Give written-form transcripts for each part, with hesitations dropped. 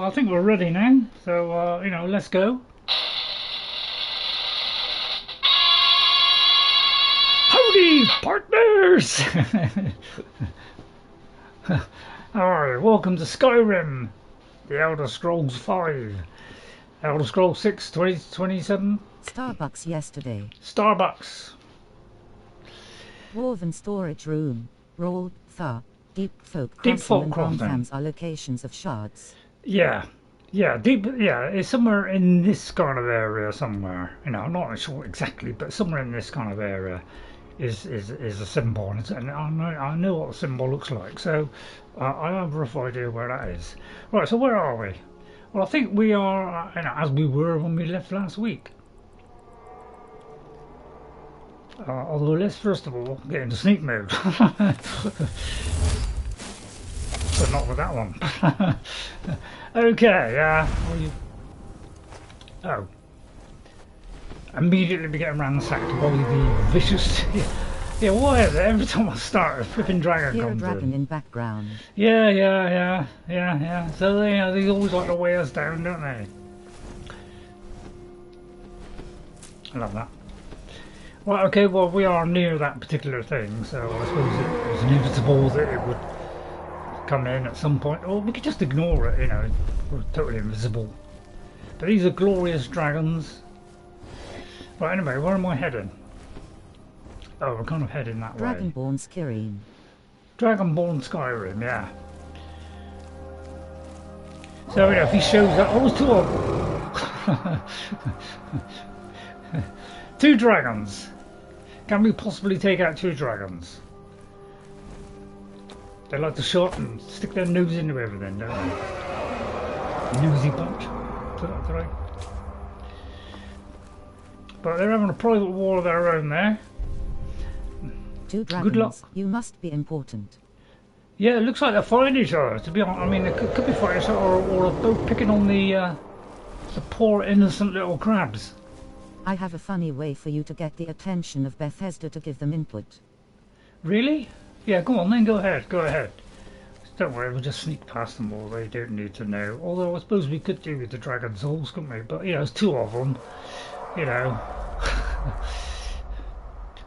I think we're ready now, so you know, let's go. Howdy, partners! Alright, welcome to Skyrim, the Elder Scrolls 5, Elder Scrolls 6, 2027. Starbucks yesterday. Starbucks. Dwarven Storage Room. Roll, Thar, Deep Folk Deep Crossing Folk and Crossing. Bthalftz are locations of shards. Yeah, it's somewhere in this kind of area somewhere. You know, I'm not sure exactly, but somewhere in this kind of area is a symbol, and I know what the symbol looks like. So I have a rough idea where that is. Right, so where are we? Well, I think we are, you know, as we were when we left last week. Although let's first of all get into sneak mode. But not with that one. Okay, oh. Immediately be getting ransacked by the vicious... Yeah, why is it every time I start a flipping dragon Hear a comes dragon in? in background. Yeah. So they always like to weigh us down, don't they? I love that. Right, okay, well we are near that particular thing, so I suppose it was inevitable that it would come in at some point, or we could just ignore it, you know, we're totally invisible. But these are glorious dragons. Right, anyway, where am I heading? Oh, we're kind of heading that way. Dragonborn Skyrim. Dragonborn Skyrim, yeah. So, you know, if he shows up, oh, it's two of them. Two dragons. Can we possibly take out two dragons? They like to show up and stick their nose into everything, don't they? Nosy bunch. Is that right? But they're having a private war of their own there. Two dragons. Good luck. You must be important. Yeah, it looks like they're fighting each other, to be honest. I mean, they could be fighting each other, or both picking on the poor innocent little crabs. I have a funny way for you to get the attention of Bethesda to give them input. Really? Yeah, go on then, go ahead. Don't worry, we'll just sneak past them all, they don't need to know. Although I suppose we could do with the dragon souls, couldn't we? But, you know, there's two of them, you know.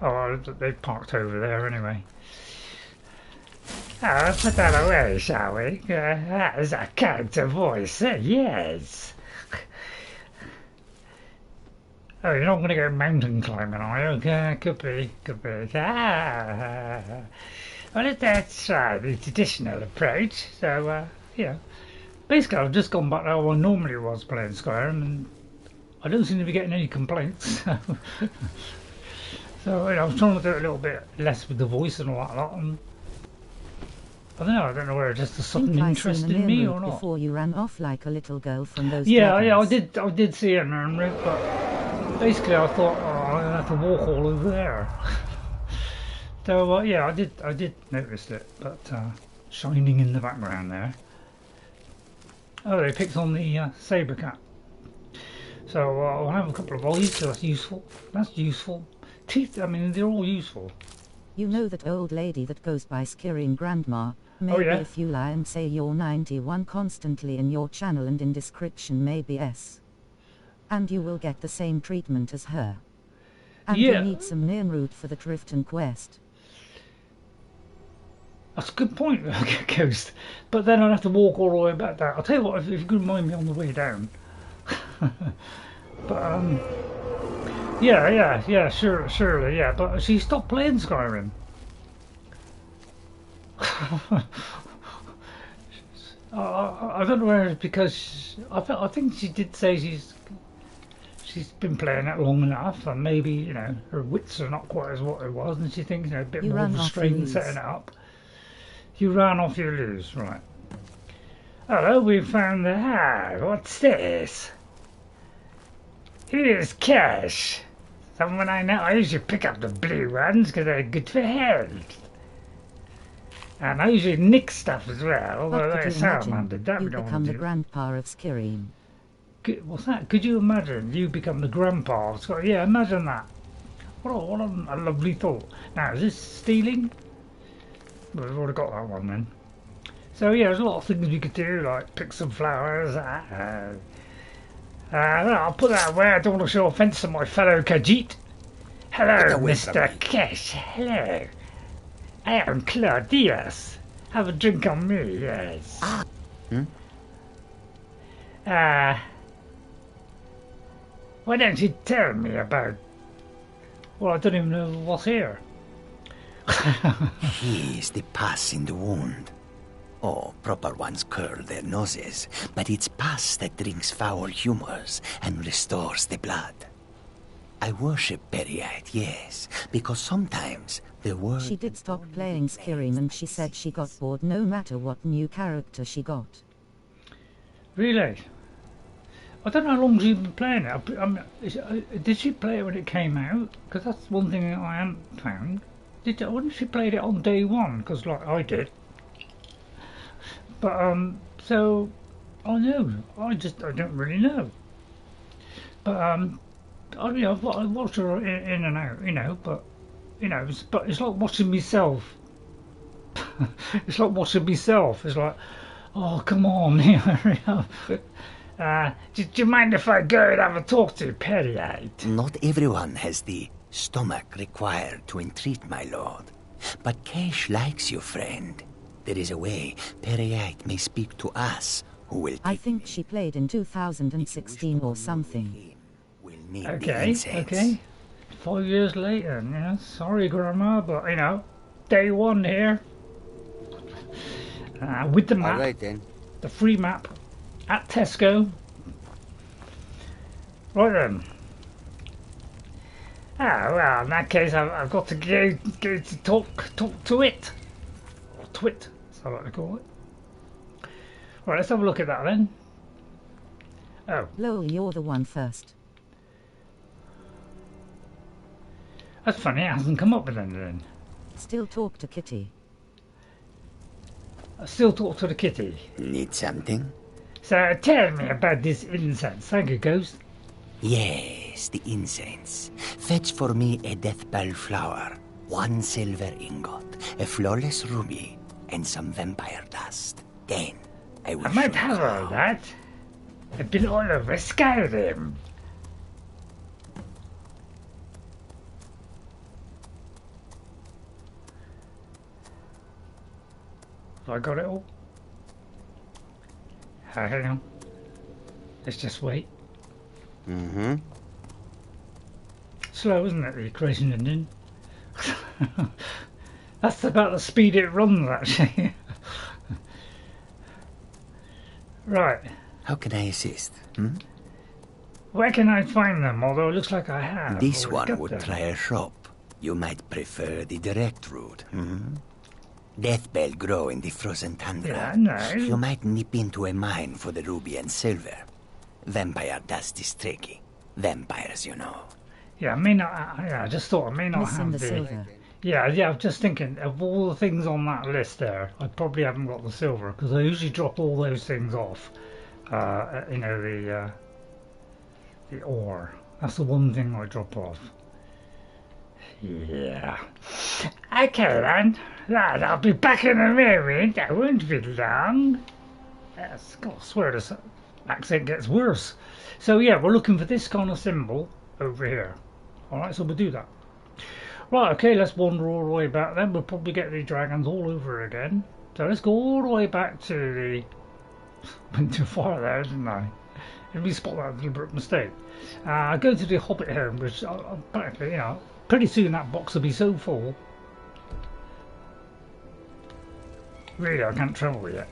Oh, they parked over there anyway. Oh, let's put that away, shall we? That is a character voice, yes. Oh, you're not going to go mountain climbing, are you? Okay, could be. Well, let's try the traditional approach. So, yeah. Basically, I've just gone back to how I normally was playing Skyrim, and I don't seem to be getting any complaints. So, you know, I'm trying to do a little bit less with the voice and all that lot. And I don't know whether it's just a sudden interest in me or not. Before you ran off like a little girl from those dragons. I did see an urn route, but basically I thought, oh, I'm gonna have to walk all over there. So yeah, I did notice it, but shining in the background there. Oh, they picked on the saber cat. So I'll have a couple of volleys, so that's useful. Teeth, I mean, they're all useful. You know that old lady that goes by Skyrim Grandma? Maybe if you lie and say you're 91 constantly in your channel and in description maybe S. And you will get the same treatment as her. And you need some main route for the Drifton quest. That's a good point, Ghost. But then I'd have to walk all the way back down. I'll tell you what, if you could remind me on the way down. But yeah, surely, yeah. But she stopped playing Skyrim. I don't know whether it's because I think she did say she's been playing it long enough, and maybe, you know, her wits are not quite as what it was, and she thinks, you know, a bit more of a strain setting it up. You ran off, you lose, right? Hello, we found the hive. What's this? Here's Kesh. Someone I know. I usually pick up the blue ones because they're good for health. And I usually nick stuff as well, although they're salamanders. That we don't want to do. You become the grandpa of Skyrim. What's that? Could you imagine you become the grandpa of Skyrim? Yeah, imagine that. What a lovely thought. Now, is this stealing? Well, we've already got that one then. So yeah, there's a lot of things we could do, like pick some flowers. I'll put that away. I don't want to show offence to my fellow Khajiit. Hello, Mr. Kesh. Hello. I am Claw Dius. Have a drink on me, yes. Why don't you tell me about... Well, I don't even know what's here. He is the pus in the wound. Oh, proper ones curl their noses, but it's pus that drinks foul humors and restores the blood. I worship Peryite, yes, because sometimes the word... She did stop playing Skyrim and she said she got bored no matter what new character she got. Really? I don't know how long she's been playing it. Did she play it when it came out? Because that's one thing that I haven't found. I wonder if she played it on day one, because like I did. But so I know. I don't really know. But I've watched her in and out, you know. But you know, it's like watching myself. It's like watching myself. It's like, oh come on, hurry up. Do you mind if I go and have a talk to Peryite? Not everyone has the stomach required to entreat, my lord. But Kesh likes you, friend. There is a way Peryite may speak to us, who will... I think she played in 2016 or something. Okay. 5 years later, yeah. Sorry, Grandma, but, you know, day one here. With the map. Alright then. The free map. At Tesco. Right then. Well, in that case, I've got to go to talk to it. Or twit, as I like to call it. Right, let's have a look at that then. Oh. Lol, you're the one first. That's funny, it hasn't come up with anything. Still talk to Kitty. I still talk to the kitty. Need something? So tell me about this incense. Thank you, Ghost. Yes, the incense. Fetch for me a death bell flower, 1 silver ingot, a flawless ruby, and some vampire dust. Then I will... I might have all that. I've been all over Skyrim. Have I got it all? Hang on. Let's just wait. Mm-hmm. Slow, isn't it, the creation engine? That's about the speed it runs, actually. Right. How can I assist? Where can I find them? Although it looks like I have. This one would try a shop. You might prefer the direct route. Death bell grow in the frozen tundra. Yeah, no. You might nip into a mine for the ruby and silver. Vampire dust is tricky. Vampires, you know. Yeah, I may not. Yeah, I just thought I may not Missing have the silver. Yeah, I'm just thinking of all the things on that list there. I probably haven't got the silver because I usually drop all those things off. You know, the ore. That's the one thing I drop off. Yeah. Okay then. Lad, I'll be back in a moment. I won't be long. Yes, God, I swear this accent gets worse. So yeah, we're looking for this kind of symbol over here. Alright, so we'll do that. Right, okay, let's wander all the way back then. We'll probably get the dragons all over again. So let's go all the way back to the... Went too far there, didn't I? Let me spot that deliberate mistake. Go to the Hobbit home, which apparently, you know, pretty soon that box will be so full. Really, I can't travel yet.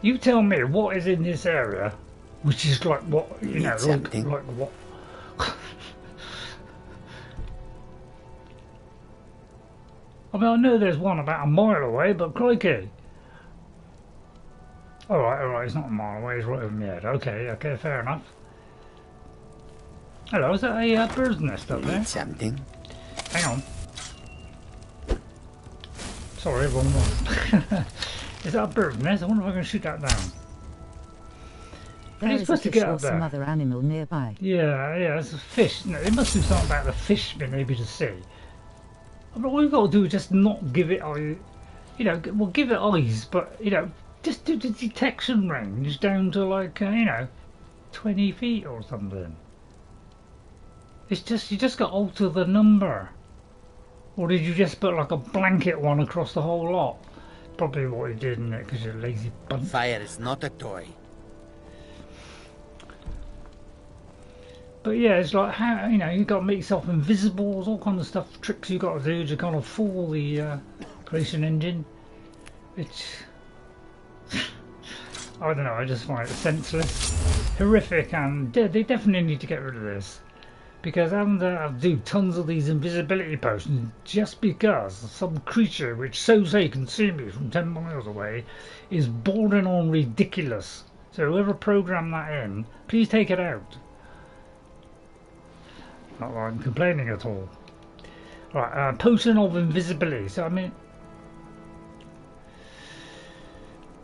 You tell me what is in this area, which is like what, you know, like what? I mean, I know there's one about a mile away, but crikey. Alright, it's not a mile away, it's right over my head. Okay, fair enough. Hello, is that a bird's nest up there? Need something? Hang on. Sorry, wrong one. Is that a bird's nest? I wonder if I can shoot that down. There is a fish or some other animal nearby. Yeah, it's a fish. No, it must be something about the fish being able to see. I mean, all you've got to do is just not give it you know, we'll give it eyes, but you know, just do the detection range down to like you know, 20 feet or something. It's just, you just got to alter the number. Or did you just put like a blanket one across the whole lot? Probably what you did, isn't it? Because you're a lazy bunch. Fire is not a toy. But yeah, it's like how, you know, you got to make yourself invisible. There's all kind of stuff, tricks you got to do to kind of fool the creation engine. Which I don't know. I just find it senseless, horrific, and they definitely need to get rid of this. Because having to do tons of these invisibility potions just because some creature which so say can see me from 10 miles away is bordering on ridiculous. So whoever programmed that in, please take it out. Not that I'm complaining at all. Right, potion of invisibility. So I mean,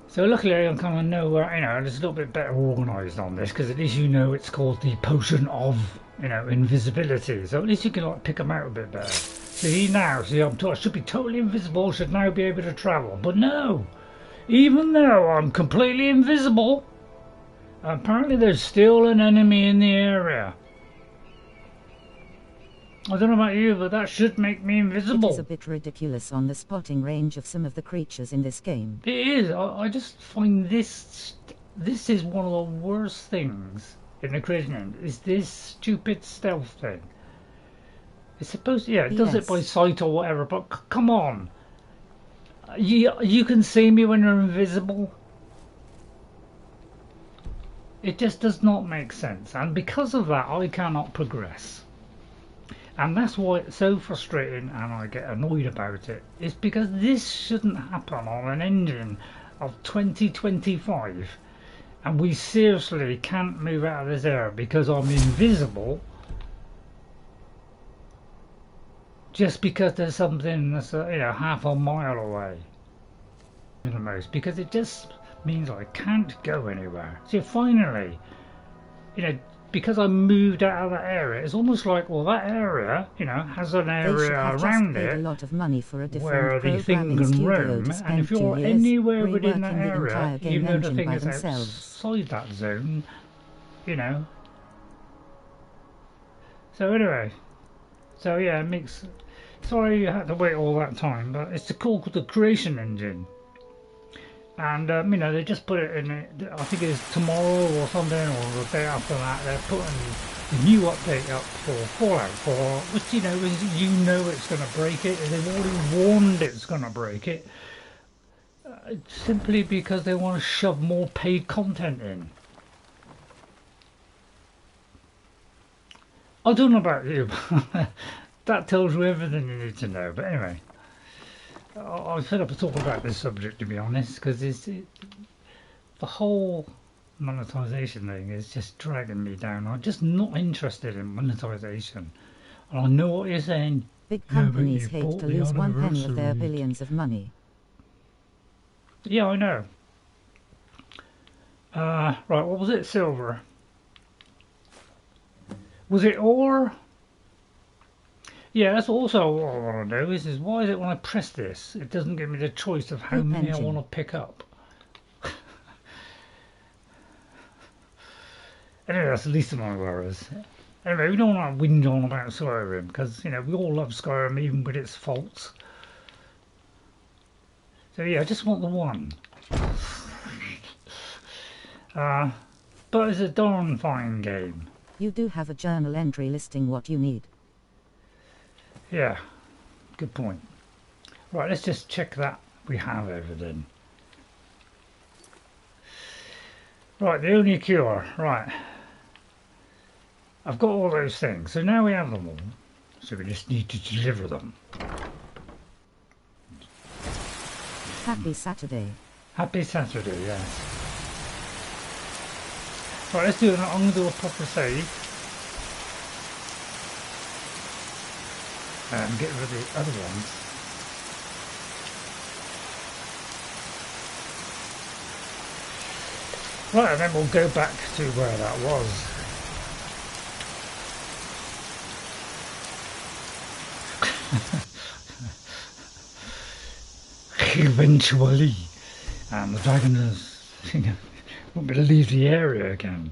so luckily I kind of know where, you know, it's a little bit better organised on this, because at least you know it's called the potion of, you know, invisibility. So at least you can like pick them out a bit better. See now, see, I should be totally invisible, should now be able to travel. But no, even though I'm completely invisible, apparently there's still an enemy in the area. I don't know about you, but that should make me invisible. It is a bit ridiculous on the spotting range of some of the creatures in this game. It is. I just find this is one of the worst things in the creation end, is this stupid stealth thing. It's supposed to, yeah, it does it by sight or whatever, but come on. You can see me when you're invisible. It just does not make sense, and because of that I cannot progress. And that's why it's so frustrating and I get annoyed about it. It's because this shouldn't happen on an engine of 2025. And we seriously can't move out of this area because I'm invisible. Just because there's something that's, you know, half a mile away. The most. Because it just means I can't go anywhere. So finally, you know, because I moved out of that area, it's almost like, well, that area, you know, has an area around it a lot of money for a where the thing can roam, and if you're anywhere within that area, you know the thing is outside that zone, you know. So anyway, so yeah, it makes, sorry you had to wait all that time, but it's called the creation engine. And you know, they just put it in it, I think it's tomorrow or something, or the day after that, they're putting the new update up for Fallout 4, which, you know, is, you know it's going to break it, they've already warned it's going to break it, simply because they want to shove more paid content in. I don't know about you, but that tells you everything you need to know, but anyway. I'm fed up of talking about this subject, to be honest, because the whole monetization thing is just dragging me down. I'm just not interested in monetization. And I know what you're saying. Big companies hate to lose 1 penny of their billions of money. Yeah, I know. Right, what was it? Silver. Was it ore? Yeah, that's also what I want to know is why is it when I press this, it doesn't give me the choice of how many I want to pick up. Anyway, that's the least of my worries. Anyway, we don't want to whinge on about Skyrim, because, you know, we all love Skyrim, even with its faults. So yeah, I just want the one. But it's a darn fine game. You do have a journal entry listing what you need. Yeah, good point. Right, let's just check that we have everything. Right, the only cure, right. I've got all those things, so now we have them all. So we just need to deliver them. Happy Saturday. Happy Saturday, yes. Right, let's do it. I'm going to do a proper save. And get rid of the other ones. Right, and then we'll go back to where that was. eventually. And the dragon is, won't be able to leave the area again.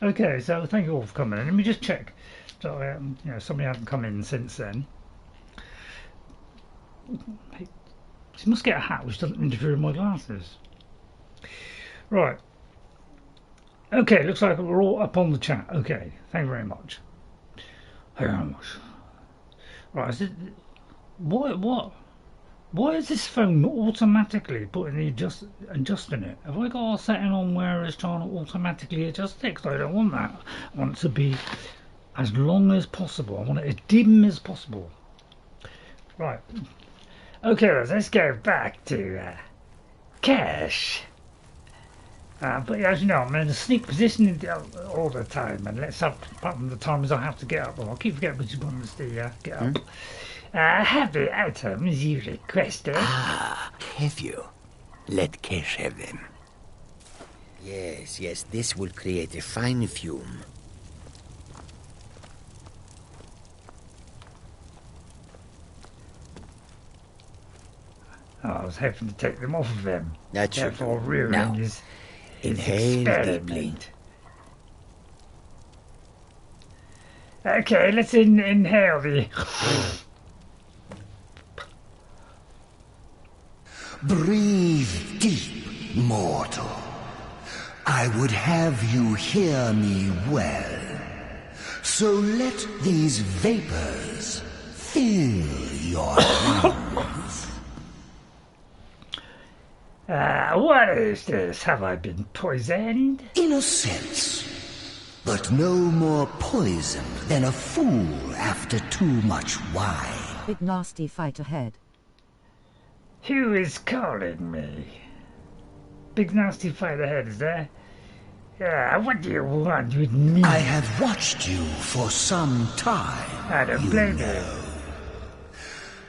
Okay, so thank you all for coming in. Let me just check. So, somebody hasn't come in since then. Hey, she must get a hat which doesn't interfere with my glasses. Right. Okay, looks like we're all up on the chat. Okay, thank you very much. Thank you very much. Right, is it, what? Why is this phone automatically putting the adjusting it? Have I got a setting on where it's trying to automatically adjust it? Because I don't want that. I want it to be as long as possible. I want it as dim as possible. Right. Okay, let's go back to Kesh. But as you know, I'm in a sneak position all the time, and let's have, apart from the times I have to get up, well, I'll keep forgetting which ones to get up. Have the items you requested. Have you? Let Kesh have them. Yes, this will create a fine fume. Oh, I was hoping to take them off of them. That's therefore ruining his inhale deeply. Okay, let's inhale the... Breathe deep, mortal. I would have you hear me well. So let these vapors fill your lungs. What is this? Have I been poisoned? In a sense, but no more poisoned than a fool after too much wine. Big nasty fight ahead. Who is calling me? Big nasty fight ahead, is there? What do you want with me? I have watched you for some time. I don't blame you.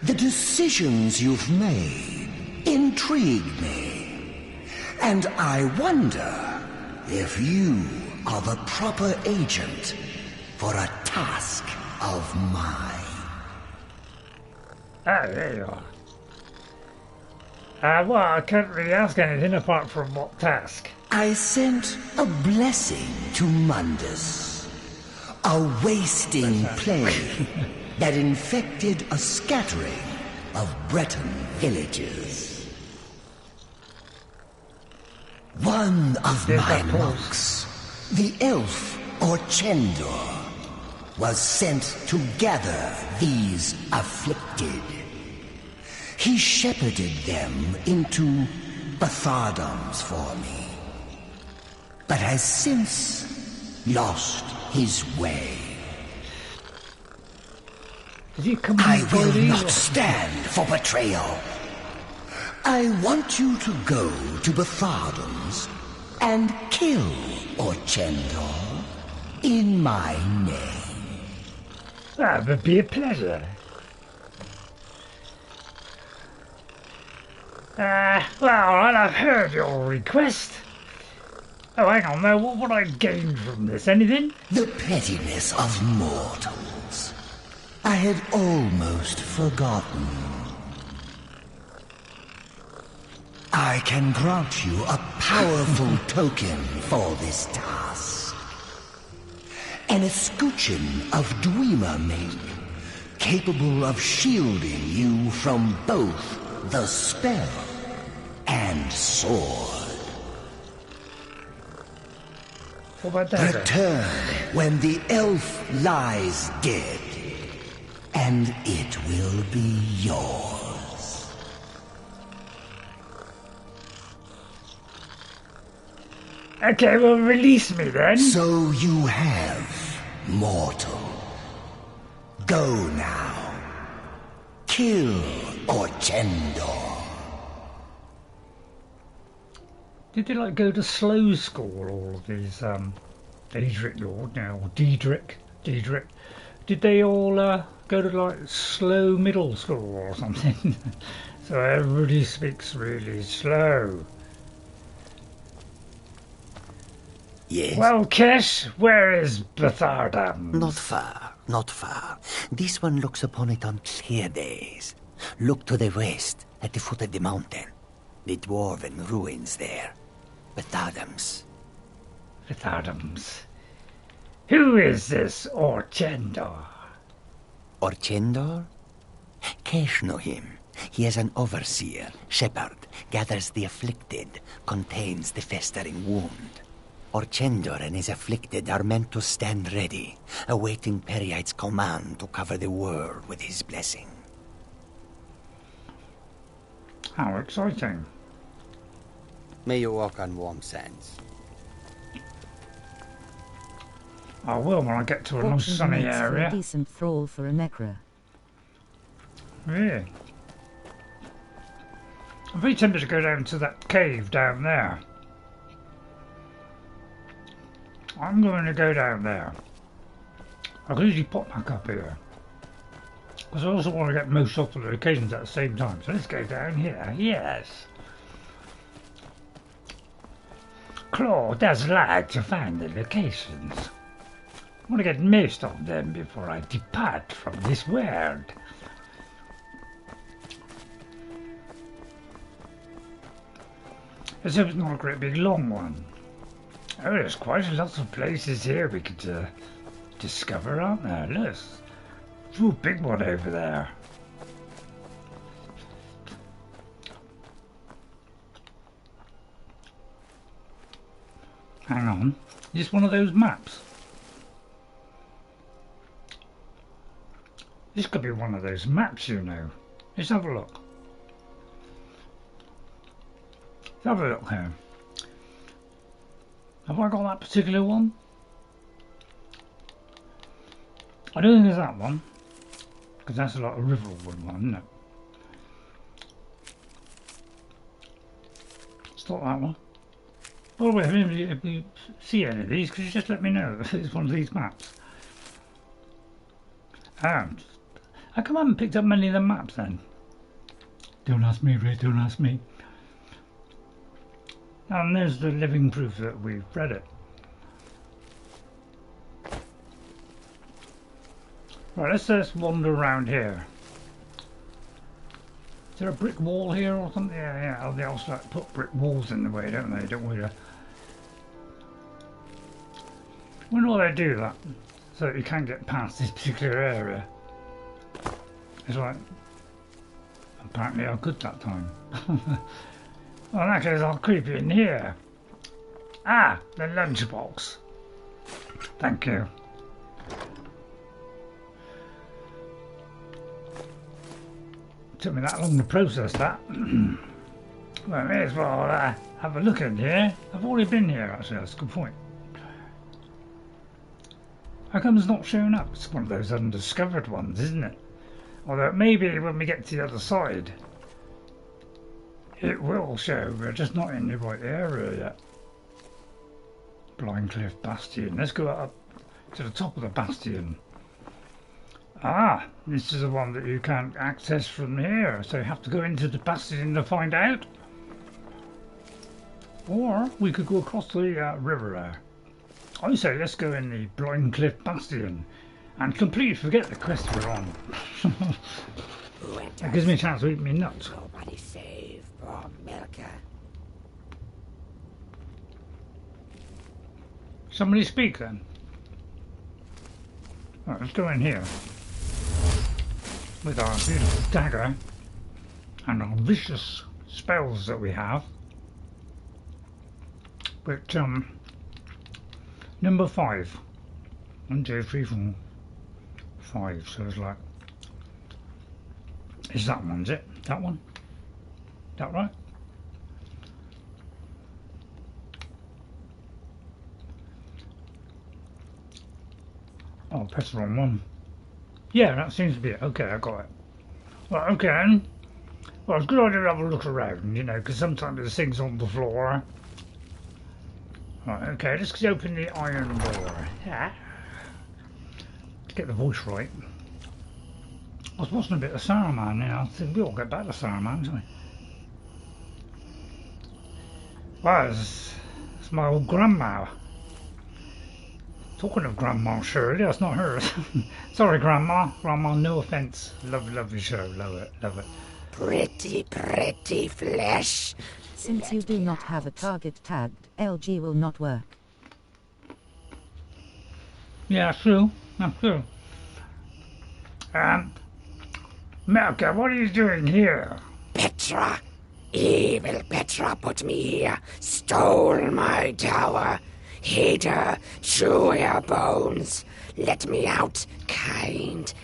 The decisions you've made intrigue me, and I wonder if you are the proper agent for a task of mine. There you are. Well, I can't really ask anything apart from what task. I sent a blessing to Mundus, a wasting plague that infected a scattering of Breton villages. One of my monks, the elf Orchendor, was sent to gather these afflicted. He shepherded them into Bthardamz for me, but has since lost his way. I will not stand for betrayal. I want you to go to Bthardamz and kill Orchendor in my name. That would be a pleasure. Well, I've heard your request. Oh, hang on now, what would I gain from this? Anything? The pettiness of mortals. I had almost forgotten. I can grant you a powerful token for this task. An escutcheon of Dwemer make, capable of shielding you from both the spell and sword. What about that? Return when the elf lies dead, and it will be yours. Okay, well, release me then. So you have, mortal. Go now. Kill Orchendor. Did they go to slow school, all of these Daedric Lord now, or Daedric? Did they all go to slow middle school or something? So everybody speaks really slow. Yes. Well, Kesh, where is Bthardamz? Not far. This one looks upon it on clear days. Look to the west, at the foot of the mountain. The Dwarven ruins there. Bthardamz. Bthardamz. Who is this Orchendor? Orchendor? Kesh know him. He is an overseer, shepherd, gathers the afflicted, contains the festering wound. Orchendor and his afflicted are meant to stand ready, awaiting Peryite's command to cover the world with his blessing. How exciting. May you walk on warm sands. I will when I get to a nice sunny area. A decent thrall for a necro. Really? I'm very tempted to go down to that cave down there. I'm going to go down there. I could usually pop back up here. Because I also want to get most of the locations at the same time. So let's go down here. Yes. Claw does like to find the locations. I want to get most of them before I depart from this world. Let's hope it's not a great big long one. Oh, there's quite a lot of places here we could discover, aren't there? Look, ooh, a big one over there. Hang on, is this one of those maps? This could be one of those maps, you know. Let's have a look. Let's have a look here. Have I got that particular one? I don't think it's that one, because that's a lot of Riverwood one, isn't it? It's not that one. By the way, if you see any of these, could you just let me know if it's one of these maps? How come I haven't picked up many of the maps then? Don't ask me, Ray, don't ask me. And there's the living proof that we've read it. Right, let's just wander around here. Is there a brick wall here or something? Yeah, yeah. They also like put brick walls in the way, don't they? Don't we? Wonder why they do that, so that you can't get past this particular area. It's like, apparently I could that time. Well, in that case, I'll creep in here. Ah, the lunchbox. Thank you. Took me that long to process that. Well, I may as well have a look in here. I've already been here, actually. That's a good point. How come it's not showing up? It's one of those undiscovered ones, isn't it? Although maybe when we get to the other side, it will show. We're just not in the right area yet. Blind Cliff Bastion. Let's go up to the top of the bastion. Ah, this is the one that you can't access from here, so you have to go into the bastion to find out. Or we could go across the river there. I say let's go in the Blind Cliff Bastion and completely forget the quest we're on. That gives me a chance to eat me nuts. Nobody save poor Melka. Somebody speak then. Right, let's go in here with our beautiful dagger and our vicious spells that we have. But number 5. 1, 2, 3, 4, 5. So it's like, is that one? Is it that one? That right? Oh, press the wrong one. Yeah, that seems to be it. Okay, I got it. Well, okay then. Well, it's a good idea to have a look around, you know, because sometimes there's things on the floor. Right, okay, let's open the iron door. Yeah. Let's get the voice right. I was watching a bit of Saruman now. I think we all get back to Saruman, don't we? Well, it's my old grandma. Talking of Grandma Shirley, that's not her. Sorry, Grandma. Grandma, no offence. Love your show. Love it. Love it. Pretty, pretty flesh. Since you do not have a target tagged, LG will not work. Yeah, true. That's true. Melka, what are you doing here? Petra. Evil Petra put me here. Stole my tower. Hid her. Chew her bones. Let me out. Kind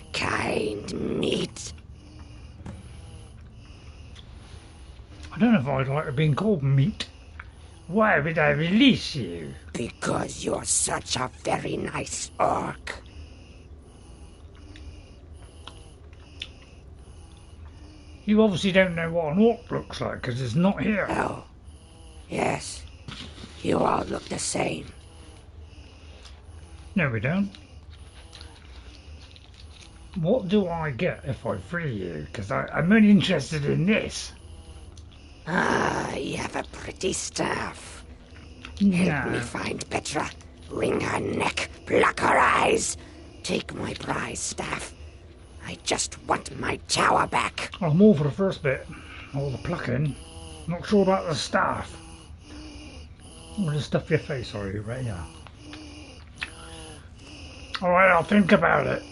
meat. I don't know if I'd like being called meat. Why would I release you? Because you're such a very nice orc. You obviously don't know what an orc looks like, because it's not here. Oh, yes. You all look the same. No, we don't. What do I get if I free you? Because I'm only interested in this. Ah, you have a pretty staff. Help me find Petra. Wring her neck, pluck her eyes. Take my prize staff. I just want my tower back. I'm all for the first bit. All the plucking. Not sure about the staff. Or just stuff your face, are you, right? Yeah. Alright, I'll think about it.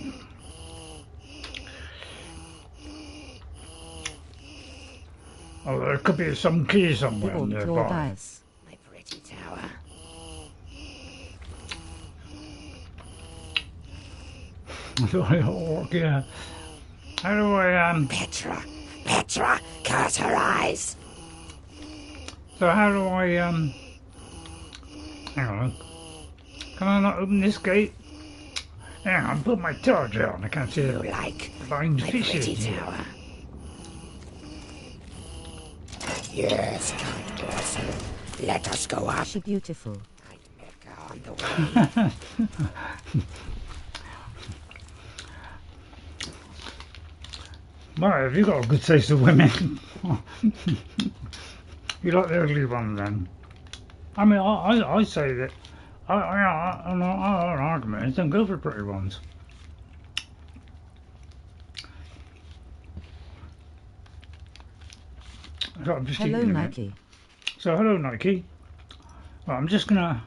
Oh, there could be some key somewhere nearby. Claw Dius. My pretty tower. Orc, yeah. How do I, Petra, curse her eyes. So how do I, hang on. Can I not open this gate? Hang on, put my torch on. I can't see You the like blind my fishes pretty here. tower? Yes, kind person. Let us go up. She beautiful. I'd make her on the way. Well, have you got a good taste of women? You like the ugly ones then? I mean, I say that I'm not an argument. Don't go for pretty ones. So I'm just Hello, eating Nike. it. So hello, Nike. Well, I'm just gonna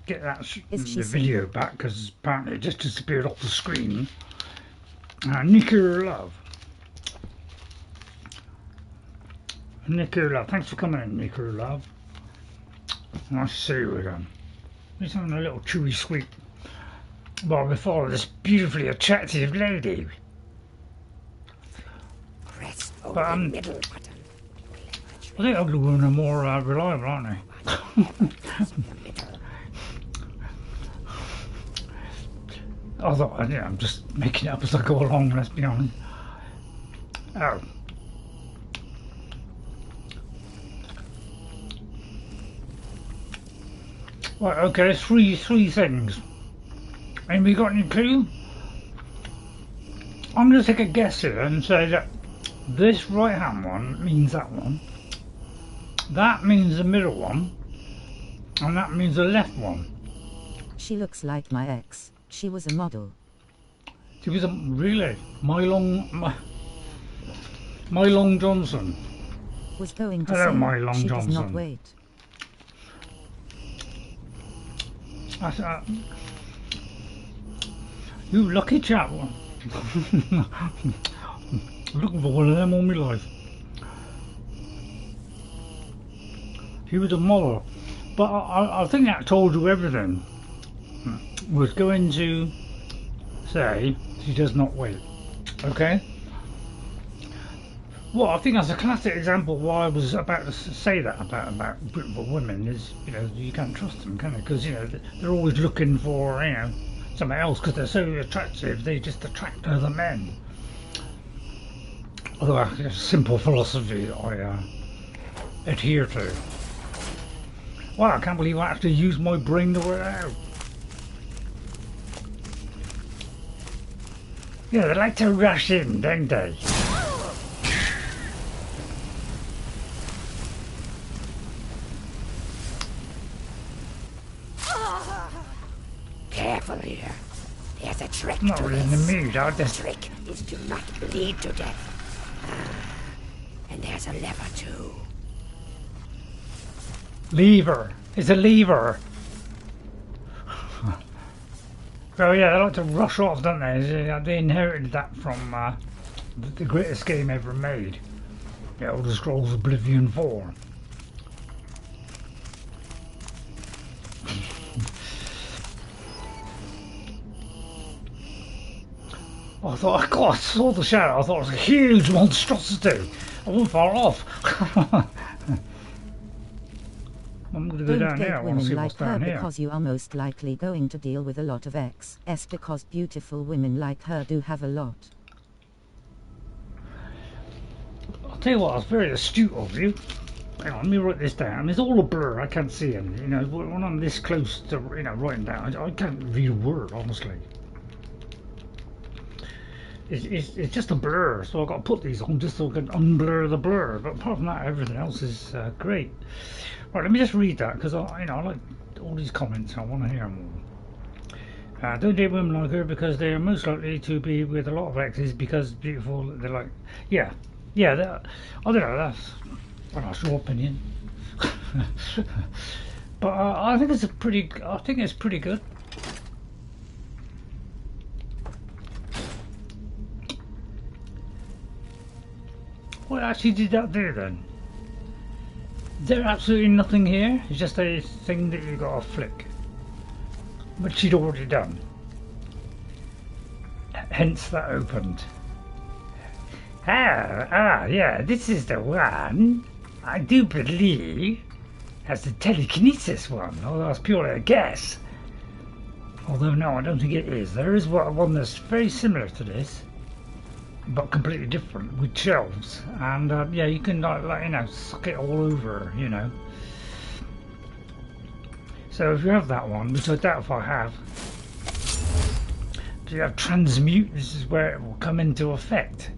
get that the video back because apparently it just disappeared off the screen. Nicky Love. Nicky Love, thanks for coming in, Nicky Love. Nice to see you again. He's having a little chewy sweet while we follow this beautifully attractive lady. Press over the middle button. I think ugly women are more reliable, aren't they? Although, yeah, I'm just making it up as I go along, let's be honest. Oh. Right, okay, three things. Anybody got any clue? I'm going to take a guess here and say that this right hand one means that one. That means the middle one. And that means the left one. She looks like my ex. She was a model. She was really My Long Johnson. Was going to Hello, say My Long she Johnson. does not wait. You lucky chap. Looking for one of them all my life. She was a model, but I think that told you everything. Was going to say she does not wait. Okay. Well, I think that's a classic example why I was about to say that about beautiful women is, you know, you can't trust them, can you? Because, you know, they're always looking for, you know, something else because they're so attractive, they just attract other men. Although that's a simple philosophy that I adhere to. Wow, I can't believe I actually used my brain to work it out. Yeah, they like to rush in, don't they? Careful here. There's a trick I'm not to really in this. the mood, I The just... trick is to not bleed to death. There's a lever too. Lever. It's a lever. Oh yeah, they like to rush off, don't they? They inherited that from the greatest game ever made, The Elder Scrolls Oblivion 4. I thought, God, I saw the shadow. I thought it was a huge monstrosity. I wasn't far off. I'm going to go down here. I want to see what's down here. Because you are most likely going to deal with a lot of XS, because beautiful women like her do have a lot. I'll tell you what, that's very astute of you. Hang on, let me write this down. It's all a blur. I can't see anything. You know, when I'm this close to, you know, writing down, I can't read a word, honestly. It's just a blur, so I've got to put these on just so I can unblur the blur. But apart from that, everything else is great. Right, let me just read that, because I like all these comments. I want to hear them all. Don't date women like her because they are most likely to be with a lot of exes because beautiful. They're like, yeah. I don't know. That's your opinion. But I think it's pretty good. What actually did that do then? Is there absolutely nothing here? It's just a thing that you got to flick, which you'd already done. Hence that opened. Yeah, this is the one. I do believe that's the telekinesis one, although that's purely a guess. Although no, I don't think it is. There is one that's very similar to this, but completely different, with shelves, and yeah, you can like you know, suck it all over, you know. So if you have that one, which I doubt if I have, if you have transmute, this is where it will come into effect.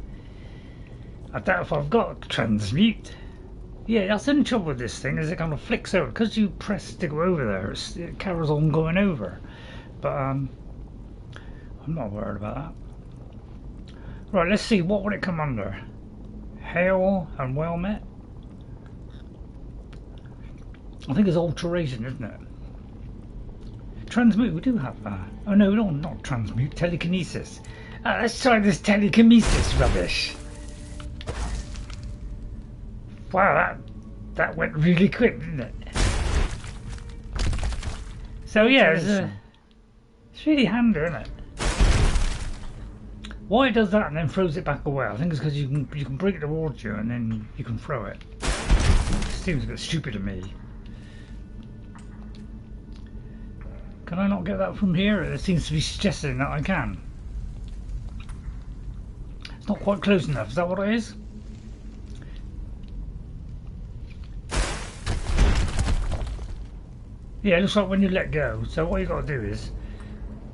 I doubt if I've got transmute. Yeah, that's the only trouble with this thing, is it kind of flicks over because you press to go over there. It carries on going over, but I'm not worried about that. Right, let's see, what would it come under? Hail and well met? I think it's alteration, isn't it? Transmute, we do have that. Oh no, we don't, not transmute, telekinesis. Let's try this telekinesis rubbish. Wow, that went really quick, didn't it? So yeah, it's really handy, isn't it? Why it does that and then throws it back away? I think it's because you can bring it towards you and then you can throw it. It seems a bit stupid to me. Can I not get that from here? It seems to be suggesting that I can. It's not quite close enough. Is that what it is? Yeah, it looks like when you let go. So what you got to do is,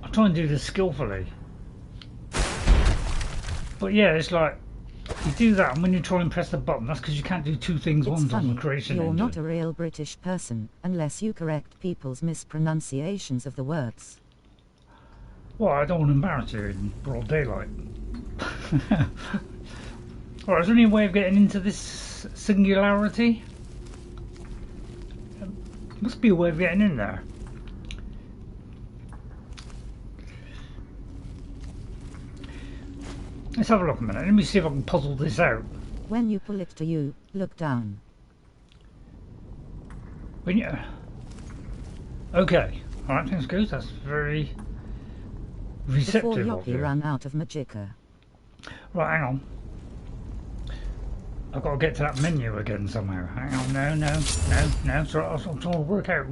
I'll try and do this skillfully. But yeah, it's like you do that, and when you try and press the button, that's because you can't do two things once on the creation engine. You're not a real British person unless you correct people's mispronunciations of the words. Well, I don't want to embarrass you in broad daylight. Alright, is there any way of getting into this singularity? There must be a way of getting in there. Let's have a look a minute. Let me see if I can puzzle this out. When you pull it to you, look down. When you... Okay. Alright, thanks, Goose. That's very receptive Before of you. Yoppie ran out of magicka. Right, hang on. I've got to get to that menu again somehow. Hang on, no. So I'm trying to work out.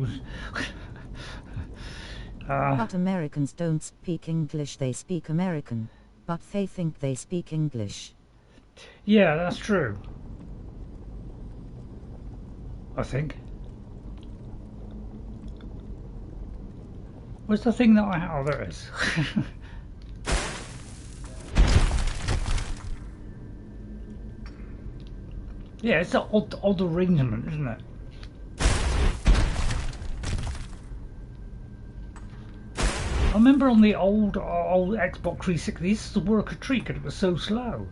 But Americans don't speak English, they speak American. But they think they speak English. Yeah, that's true. I think. Where's the thing that I have? Oh, there it is. Yeah, it's an odd arrangement, isn't it? I remember on the old Xbox 360, this used to work a treat because it was so slow.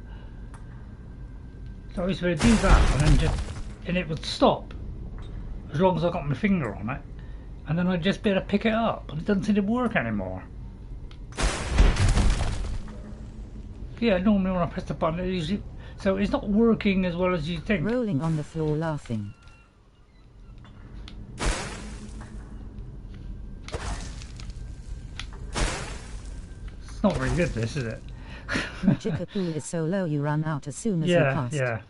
So I used to be able to do that and it would stop as long as I got my finger on it, and then I'd just be able to pick it up, but it doesn't seem to work anymore. Yeah, normally when I press the button, it usually, so it's not working as well as you think. Rolling on the floor laughing. It's not very good, this, is it? Magicka pool is so low you run out as soon as you cast. Yeah.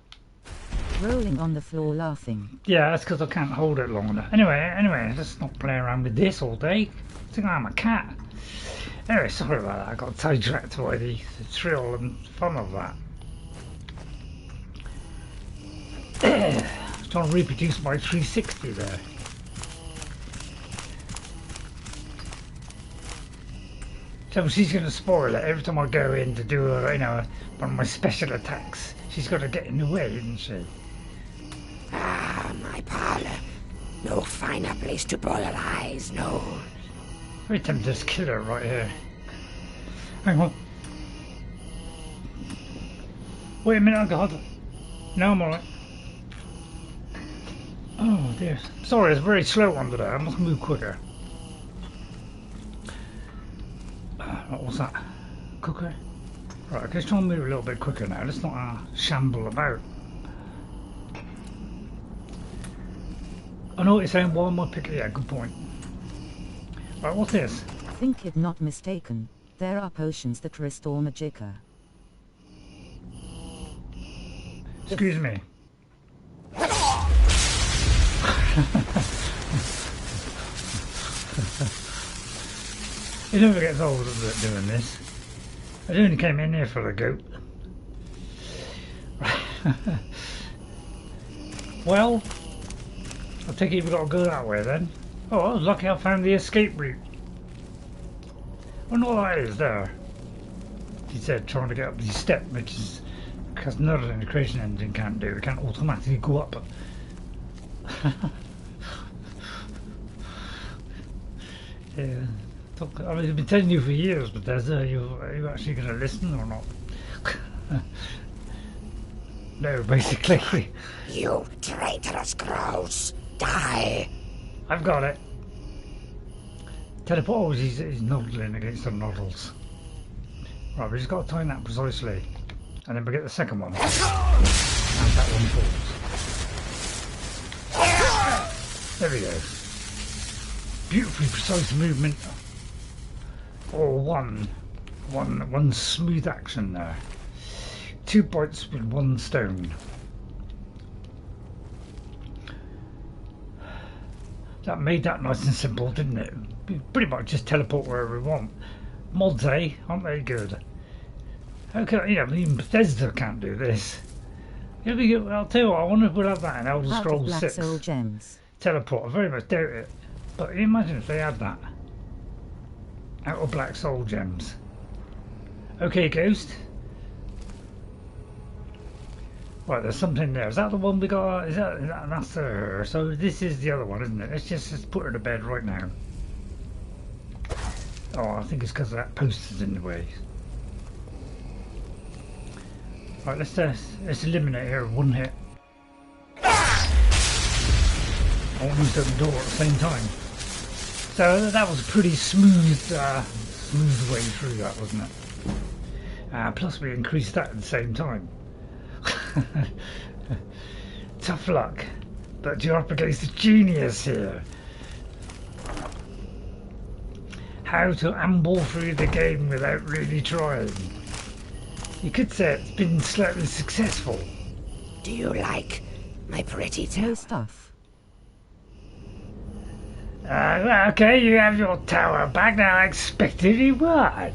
Rolling on the floor laughing. Yeah, that's because I can't hold it long enough. Anyway, let's not play around with this all day. I think I'm a cat. Anyway, sorry about that. I got sidetracked by the thrill and fun of that. Trying to reproduce my 360 there. So she's going to spoil it every time I go in to do one of my special attacks. She's got to get in the way, isn't she? Ah, my parlour. No finer place to boil eyes, no. Very tempted to just kill her right here. Hang on. Wait a minute, oh God. No, I'm alright. Oh dear. Sorry, it's very slow under there. I must move quicker. What was that? Cooker? Right, let's try and move a little bit quicker now. Let's not shamble about. I know what you're saying. Why am I picking? Yeah, good point. Right, what's this? Think it not mistaken. There are potions that restore magicka. Excuse me. It never gets old, does it, doing this? I only came in here for the goat. Well, I take it we've got to go that way then. Oh, I was lucky I found the escape route. I wonder what that is there. He said trying to get up the step, which is because another thing the creation engine can't do. It can't automatically go up. Yeah. I mean, I've been telling you for years, but are you actually going to listen or not? No, basically. You traitorous crows, die! I've got it. Teleport, he's noddling against the noddles. Right, we just got to time that precisely. And then we get the second one. And that one falls. There we go. Beautifully precise movement. Or one smooth action there. 2 bites with 1 stone. That made that nice and simple, didn't it? We pretty much just teleport wherever we want. Mods, eh? Aren't they good? Okay, even Bethesda can't do this. I'll tell you what, I wonder if we'll have that in Elder Scrolls 6. Soul gems. Teleport, I very much doubt it. But can you imagine if they had that? Out of black soul gems. Okay, Ghost. Right, there's something there. Is that the one we got? That's her. So this is the other one, isn't it? Let's just put her to bed right now. Oh, I think it's because that post is in the way. Right, let's eliminate her with 1 hit. I almost opened the door at the same time. So that was a pretty smooth way through that, wasn't it? Plus we increased that at the same time. Tough luck, but you're up against a genius here. How to amble through the game without really trying. You could say it's been slightly successful. Do you like my pretty No stuff. Okay, you have your tower back now. I expected you would.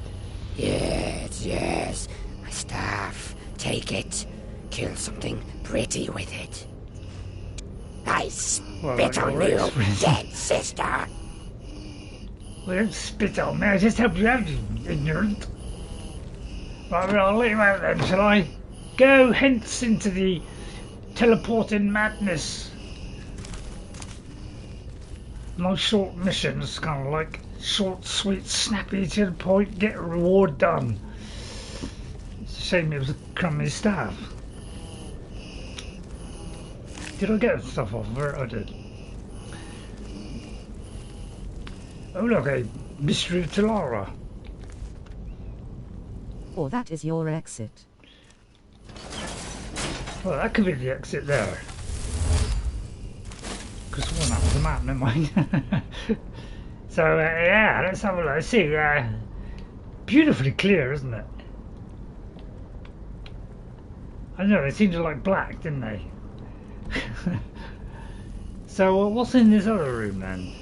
Yes. My staff. Take it. Kill something pretty with it. I spit on you, dead sister. Well, don't spit on me. I just helped you out, you ignorant. Right, well, I'll let you out then, shall I? Go hence into the teleporting madness. Nice short missions, kind of like short, sweet, snappy to the point, get a reward done. It's a shame it was a crummy staff. Did I get stuff off of her? I did. Oh look, a Mystery of Talara. Or that is your exit. Well, that could be the exit there. Because one, that was a map, never mind. So, yeah, let's have a look. See, beautifully clear, isn't it? I know, they seemed to like black, didn't they? So, what's in this other room then?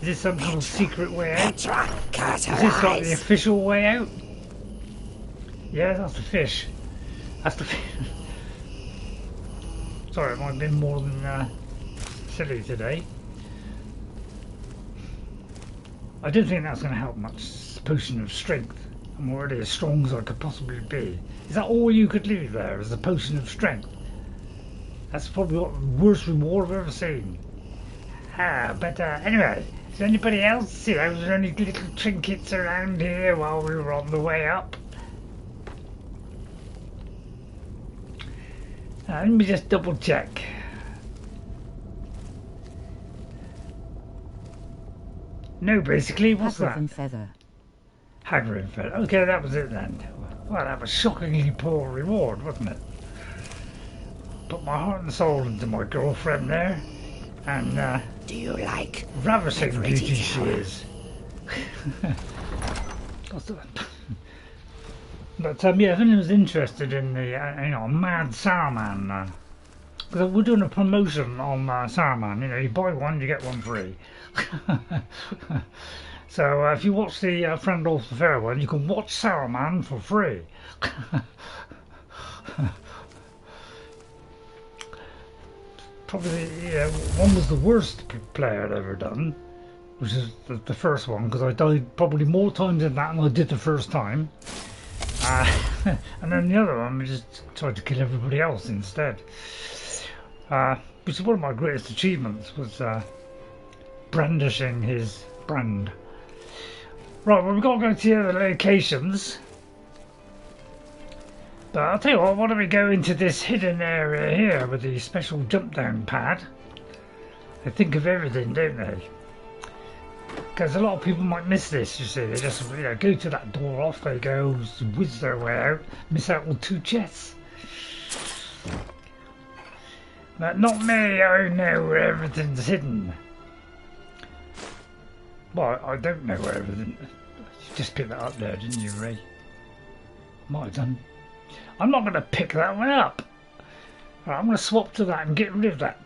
Is this some sort of secret way out? Is this like the official way out? Yeah, that's the fish. That's the fish. Sorry, it might have been more than silly today. I don't think that's going to help much. It's a potion of strength. I'm already as strong as I could possibly be. Is that all you could leave there, as a potion of strength? That's probably what the worst reward I've ever seen. But anyway, is there anybody else? You know, was there any little trinkets around here while we were on the way up? Let me just double check. No, basically, what's that? Hagraven feather. Hagraven feather. Okay, that was it then. Well, that was shockingly poor reward, wasn't it? Put my heart and soul into my girlfriend there, and do you like ravishing beauty she is. But yeah, if anyone's interested in the Mad Saruman, because we're doing a promotion on Saruman. You know, you buy one, you get one free. So if you watch the Friend of the Fair one, you can watch Saruman for free. Probably, one was the worst play I'd ever done, which is the first one, because I died probably more times in that than I did the first time. And then the other one, we just tried to kill everybody else instead. Which is one of my greatest achievements, was brandishing his brand. Right, well, we've got to go to the other locations. But I'll tell you what, why don't we go into this hidden area here with the special jump down pad? They think of everything, don't they? Because a lot of people might miss this, you see. They just go to that door, off they go, whiz their way out, miss out on 2 chests. But not me, I know where everything's hidden. Well, I don't know where everything... You just picked that up there, didn't you, Ray? Might have done. I'm not going to pick that one up. Right, I'm going to swap to that and get rid of that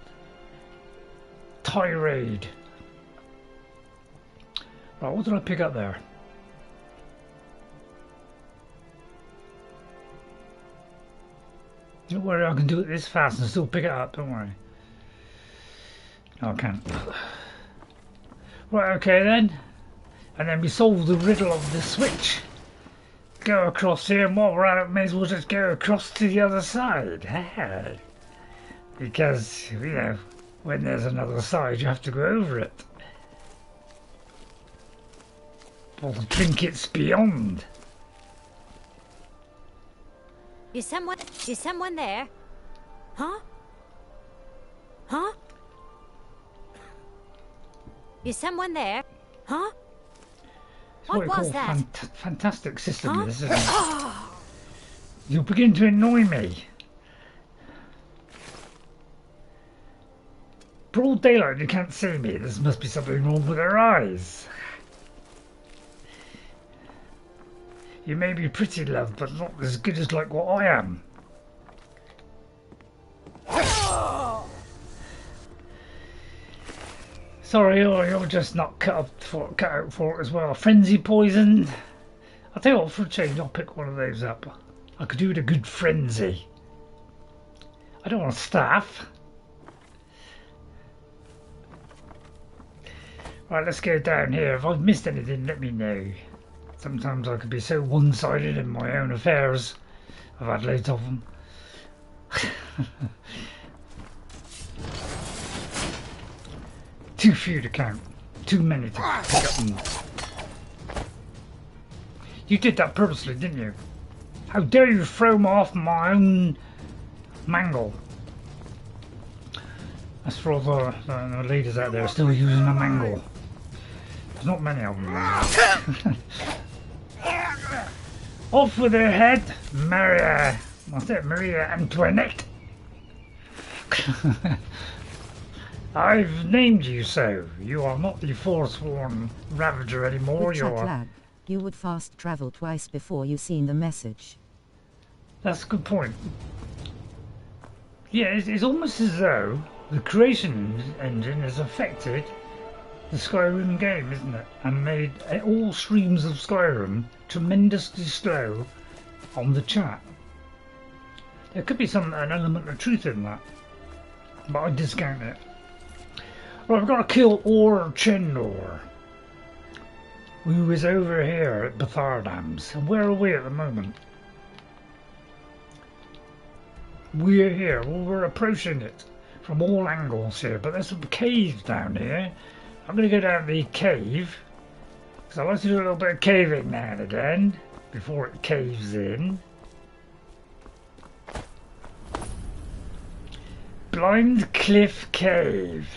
tirade. Right, what did I pick up there? Don't worry, I can do it this fast and still pick it up, don't worry. No, I can't. Right, okay then. And then we solve the riddle of the switch. Go across here, and while we're at it, may as well just go across to the other side. Because, when there's another side, you have to go over it. All the trinkets beyond. Is someone there? Huh? Huh? Is someone there? Huh? What was that? Fantastic system, huh? this, isn't it? You begin to annoy me. Broad daylight, you can't see me. There must be something wrong with their eyes. You may be pretty, love, but not as good as like what I am. Sorry, you're just not cut out for it as well. Frenzy poison. I'll tell you what, for a change, I'll pick one of those up. I could do with a good frenzy. I don't want a staff. Right, let's go down here. If I've missed anything, let me know. Sometimes I could be so one-sided in my own affairs. I've had loads of them. Too few to count. Too many to pick up them. You did that purposely, didn't you? How dare you throw me off my own mangle? As for all the leaders out there still using a mangle. There's not many of them. Off with her head, Maria. What's that, Maria Antoinette? I've named you so. You are not the Forsworn Ravager anymore. With chat lag, you would fast travel twice before you seen the message. That's a good point. Yeah, it's almost as though the creation engine has affected the Skyrim game, isn't it? And made all streams of Skyrim tremendously slow on the chat. There could be an element of truth in that, but I discount it. Right, we've got to kill Orchendor, who is over here at Bthardamz. And where are we at the moment? We're here. Well, we're approaching it from all angles here, but there's some caves down here. I'm going to go down the cave, because I like to do a little bit of caving now and again, before it caves in. Blind Cliff Cave.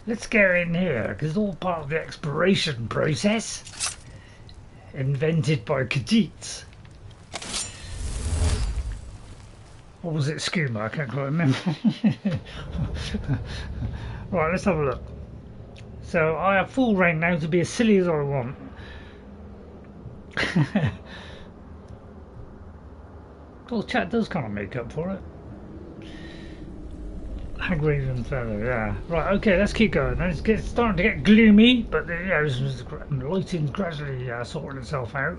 Let's go in here, because it's all part of the exploration process, invented by Khajiits. Or was it Skooma? I can't quite remember. Right, let's have a look. So I have full reign now to be as silly as I want. Well, chat does kind of make up for it. Hagraven fellow, yeah. Right, okay, let's keep going. It's starting to get gloomy, but the lighting's gradually sorting itself out.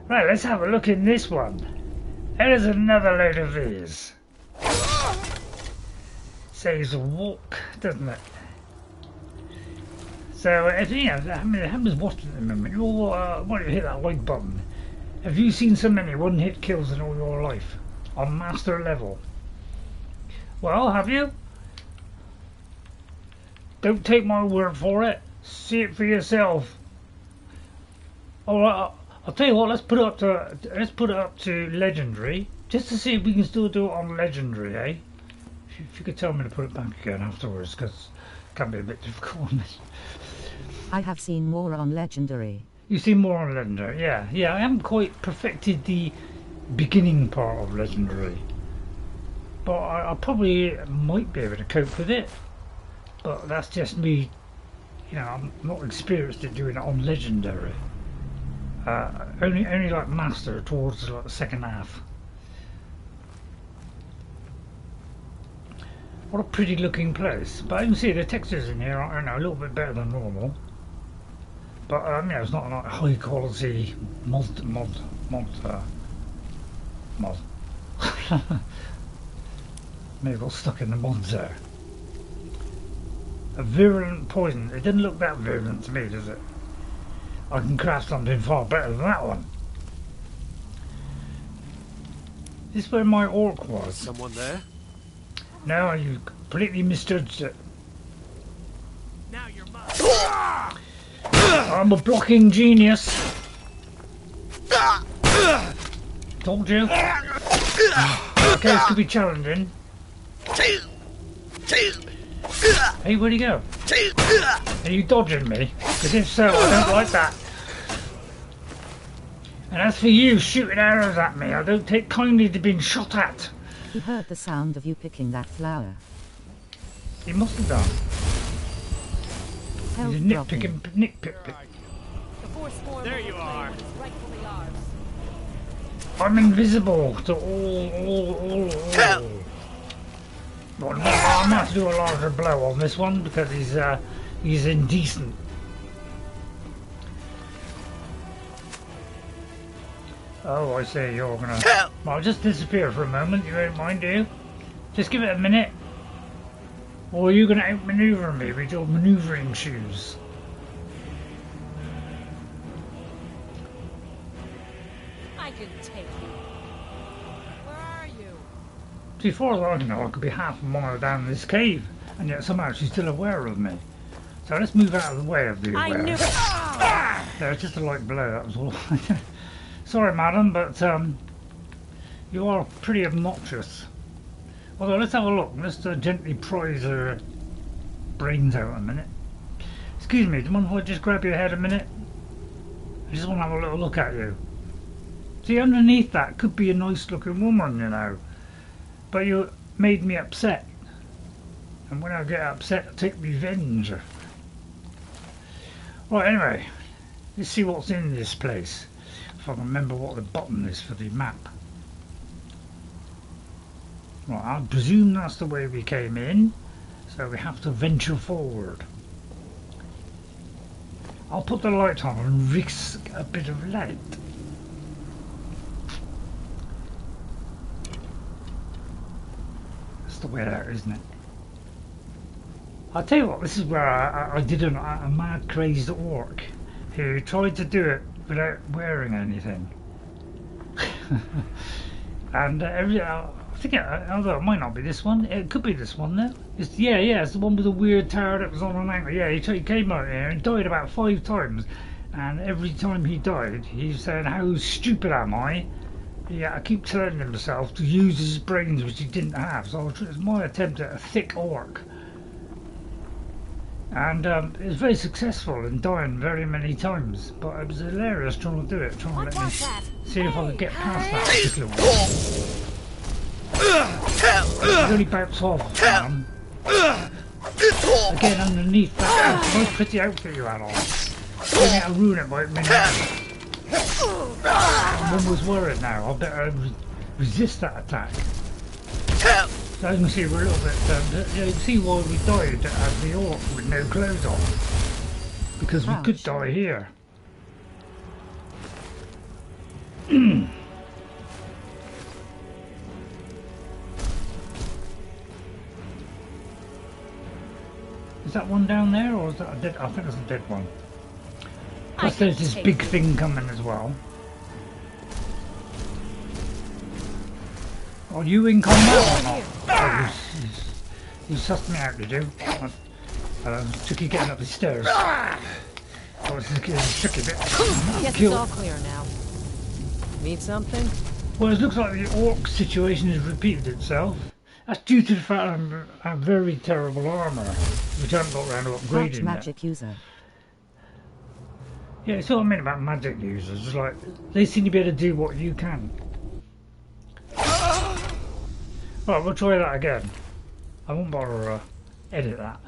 Right, let's have a look in this one. There's another load of these. Saves a walk, doesn't it? So, if you know, Hammer's watching at the moment, why don't you hit that like button? Have you seen so many one-hit kills in all your life? On master level? Well, have you? Don't take my word for it. See it for yourself. Alright, I'll tell you what, let's put it up to legendary, just to see if we can still do it on legendary, eh? If you could tell me to put it back again afterwards, because it can be a bit difficult on this. I have seen more on legendary. You see more on legendary, yeah. I haven't quite perfected the beginning part of legendary, but I probably might be able to cope with it. But that's just me, you know. I'm not experienced at doing it on legendary. Only like master towards like the second half. What a pretty looking place. But you can see the textures in here are a little bit better than normal. But yeah, it's not like high quality mod. Maybe got stuck in the mods there. A virulent poison. It didn't look that virulent to me, does it? I can craft something far better than that one. Is this where my orc was? Someone there? No, you completely misjudged it. Now you're mine. I'm a blocking genius. Told you. Okay, this could be challenging. Hey, where'd he go? Are you dodging me? Because if so, I don't like that. And as for you shooting arrows at me, I don't take kindly to being shot at. He heard the sound of you picking that flower. He must have done. He's nitpicking. There you are. I'm invisible to all. Well, I'm going to have to do a larger blow on this one because he's indecent. Oh, I see, you're gonna... Well, I'll just disappear for a moment, you won't mind, do you? Just give it a minute. Or are you gonna outmaneuver me with your maneuvering shoes? I can take you. Where are you? See, as far as I know, I could be half a mile down this cave, and yet somehow she's still aware of me. So let's move out of the way of the aware. I knew it! There, it's just a light blow, that was all. Sorry, madam, but You are pretty obnoxious. Although, let's have a look. Let's gently prise her brains out a minute. Excuse me, do you mind if I just grab your head a minute? I just want to have a little look at you. See, underneath that could be a nice looking woman, you know. But you made me upset. And when I get upset, I take revenge. Right, anyway. Let's see what's in this place. If I can remember what the button is for the map. Right, I presume that's the way we came in. So we have to venture forward. I'll put the light on and risk a bit of light. That's the way out, isn't it? I'll tell you what, this is where I did a mad crazed orc who tried to do it without wearing anything. And I think although it might not be this one, it could be this one though. Yeah, it's the one with the weird tower that was on an angle. Yeah, he came out here and died about 5 times, and every time he died, he said, "How stupid am I?" Yeah, I keep telling himself to use his brains, which he didn't have. So it was my attempt at a thick orc, and it was very successful in dying very many times. But it was hilarious trying to do it, trying to let me see if I could get past that particular one. Really bounce off. Again, underneath that nice pretty outfit you had on. Don't get to ruin it by minute. One was worried now. I better resist that attack. So as you can see, we're a little bit. You can see why we died as the orc with no clothes on, because we could die here. Is that one down there, or is that a dead? I think it's a dead one. Plus there's this big thing coming as well. Are you in combat or not? Oh, you sussed me out, did you? Took you getting up the stairs. Oh, this is getting a tricky bit. Guess it's all clear now. Need something? Well, it looks like the orc situation has repeated itself. That's due to the fact I have very terrible armour, which I haven't got around to upgrading magic user. Yeah, it's what I mean about magic users. It's like, they seem to be able to do what you can. Right, we'll try that again. I won't bother edit that.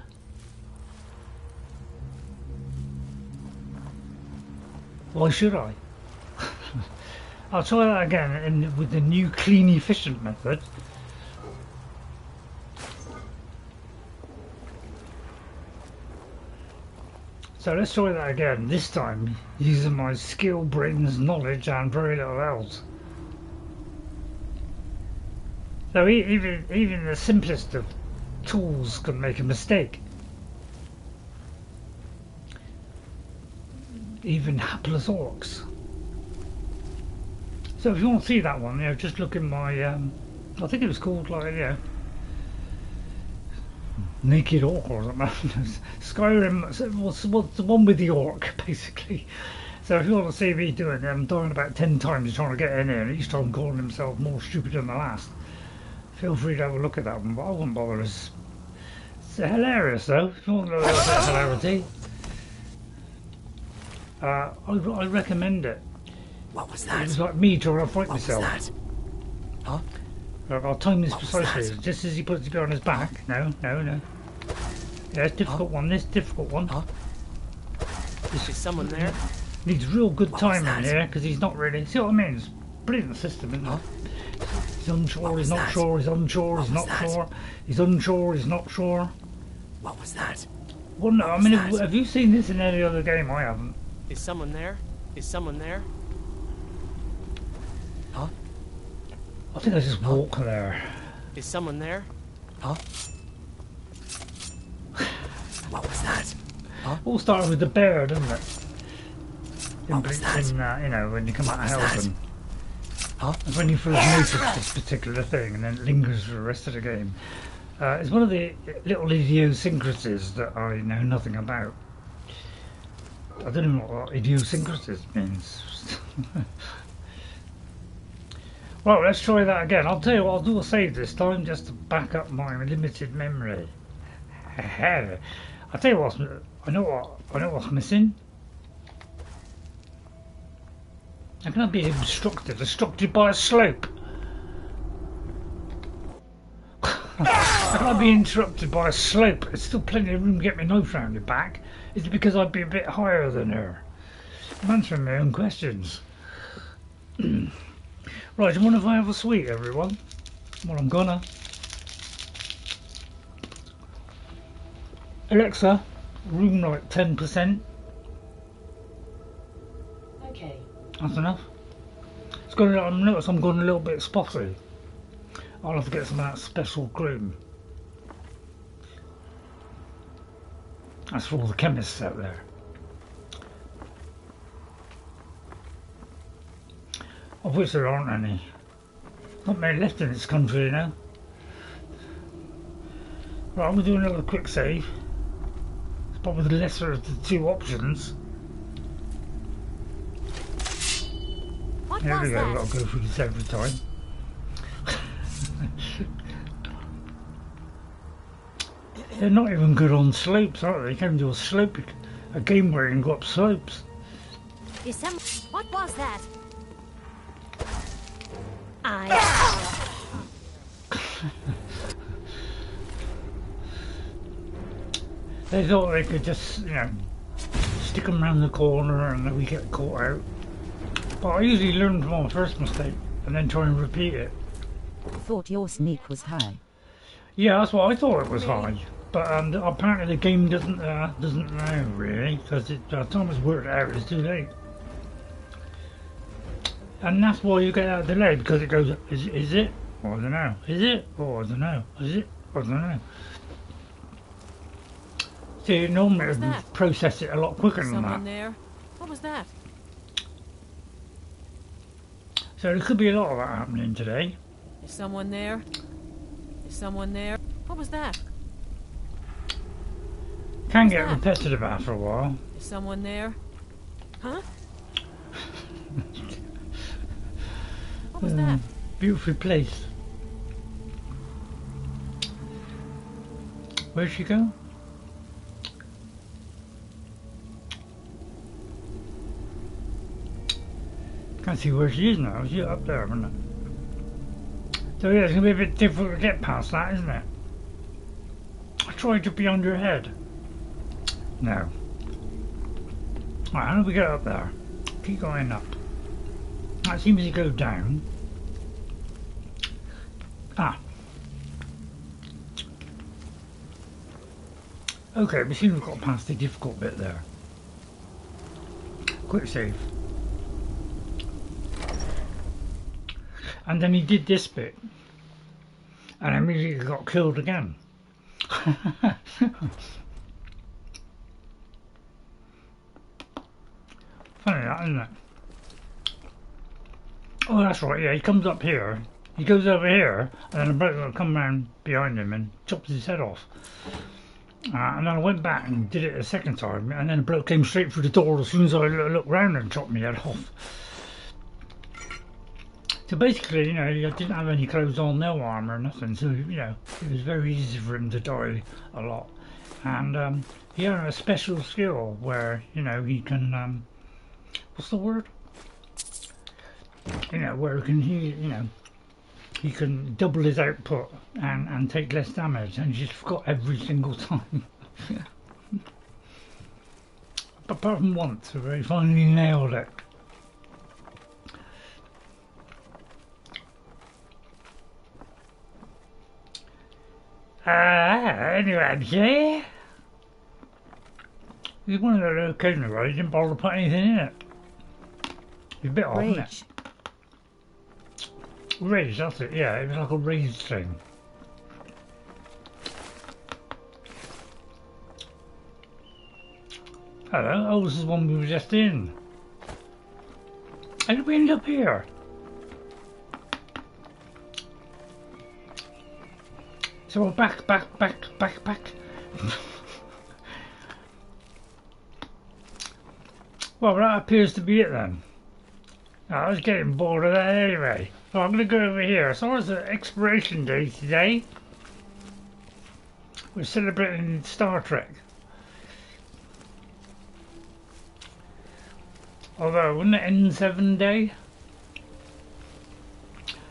Why should I? I'll try that again with the new clean efficient method. So let's try that again, this time using my skill, brains, knowledge and very little else. So even the simplest of tools can make a mistake. Even hapless orcs. So if you want to see that one, you know, just look in my, I think it was called like, you know, Naked Orc or something. Skyrim, what's the one with the orc, basically. So if you want to see me doing it, I'm dying about 10 times trying to get in here, and each time calling himself more stupid than the last. Feel free to have a look at that one, but I wouldn't bother. It's hilarious though, if you want a little bit of hilarity. I recommend it. What was that? It was like me trying to fight What myself. was that? Huh? I'll time this What was precisely, that? just as he puts it on his back. No. Yeah, it's difficult one, this difficult one. Huh? Is someone there? Needs real good What was timing that? here, because he's not really, see what I mean? It's brilliant system, isn't it? He's unsure, he's not that? sure, he's unsure, he's What not was sure, he's unsure, he's not sure. What was that? Well, no, I was mean, that? have you seen this in any other game? I haven't. Is someone there? Is someone there? Huh? I think I just walk there. Is someone there? Huh? What was that? Huh? All started with the bear, doesn't it? What was that? You know, when you come out of What was that? Helgen. Huh? That's when you first notice this particular thing, and then it lingers for the rest of the game. It's one of the little idiosyncrasies that I know nothing about. I don't know what idiosyncrasies means. Well, let's try that again. I'll tell you what, I'll do a save this time just to back up my limited memory. I'll tell you what, I know what's missing. How can I be obstructed? Obstructed by a slope. How can I be interrupted by a slope? There's still plenty of room to get my knife round the back. Is it because I'd be a bit higher than her? I'm answering my own questions. Right, do you want to have a sweet, everyone? Well, I'm gonna. Alexa, room light 10%. Okay. That's enough. It's going. I notice I'm going a little bit spotty. I'll have to get some of that special cream. That's for all the chemists out there. Of which there aren't any. Not many left in this country now. Right, I'm going to do another quick save. It's probably the lesser of the two options. There we go, we've got to go through this every time. They're not even good on slopes, are they? You can't do a game where you can go up slopes. What was that? They thought they could just, stick them around the corner and then we get caught out. But I usually learn from my first mistake and then try and repeat it. Thought your sneak was high. Yeah, that's what I thought it was high. But apparently the game doesn't know really, because by the time it's worked out, it's too late. And that's why you get that delay, because it goes, is it? Oh, I don't know. Is it? Oh, I don't know. Is it? I don't know. See, normally it would process it a lot quicker than that. Someone there? What was that? So there could be a lot of that happening today. Is someone there? Is someone there? What was that? Can get repetitive after a while. Is someone there? Huh? What was that? Beautifully placed. Where'd she go? Can't see where she is now. She's up there, isn't it? So yeah, it's going to be a bit difficult to get past that, isn't it? I tried to be under her head. No. Right, how do we get up there? Keep going up. That seems to go down. Ah. Okay, we seem to have got past the difficult bit there. Quick save. And then he did this bit. And immediately got killed again. Funny that, isn't it? Oh, that's right, yeah, he comes up here, he goes over here, and then the bloke will come round behind him and chops his head off. And then I went back and did it a second time, and then the bloke came straight through the door as soon as I looked round and chopped my head off. So basically, I didn't have any clothes on, no armour, nothing, so, it was very easy for him to die a lot. And he had a special skill where, he can, what's the word? Where he can double his output and take less damage, and he just forgot every single time. Apart from once, where he finally nailed it. Anyway, yeah. He's one of those occasional guys, he didn't bother to put anything in it. He's a bit off, isn't it? Rage, that's it, yeah, it was like a rage thing. Hello, oh, this is one we were just in. How did we end up here? So we're back. Well, that appears to be it then. I was getting bored of that anyway. So I'm going to go over here. So it's an expiration day today. We're celebrating Star Trek. Although, wouldn't it end 7 day?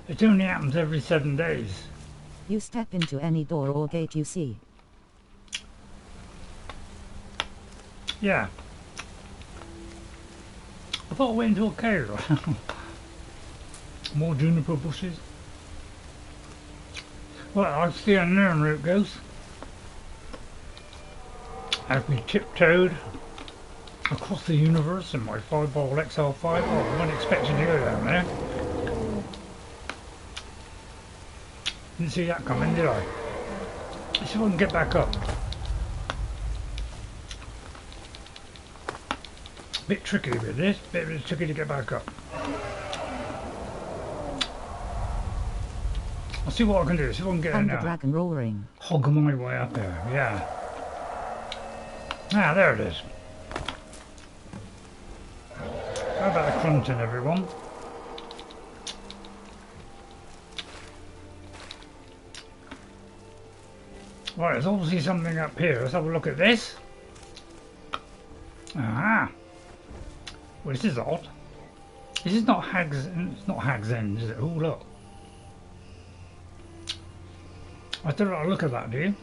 It only happens every 7 days. You step into any door or gate you see. Yeah. I thought I went into a cave. More juniper bushes. Well, I see a known route goes. As we tiptoed across the universe in my 5-ball XL5. Oh, I wasn't expecting to go down there. Didn't see that coming, did I? Let's see if I can get back up. Bit tricky with this, bit tricky to get back up. I'll see what I can do, see if I can get in now. And the dragon roaring. Hog my way up there, yeah. Ah, there it is. How about the crunching, everyone? Right, there's obviously something up here. Let's have a look at this. Aha! Well, this is odd. This is not Hag's. It's not Hag's End, is it? Oh, look. I don't know. Look at that, do you?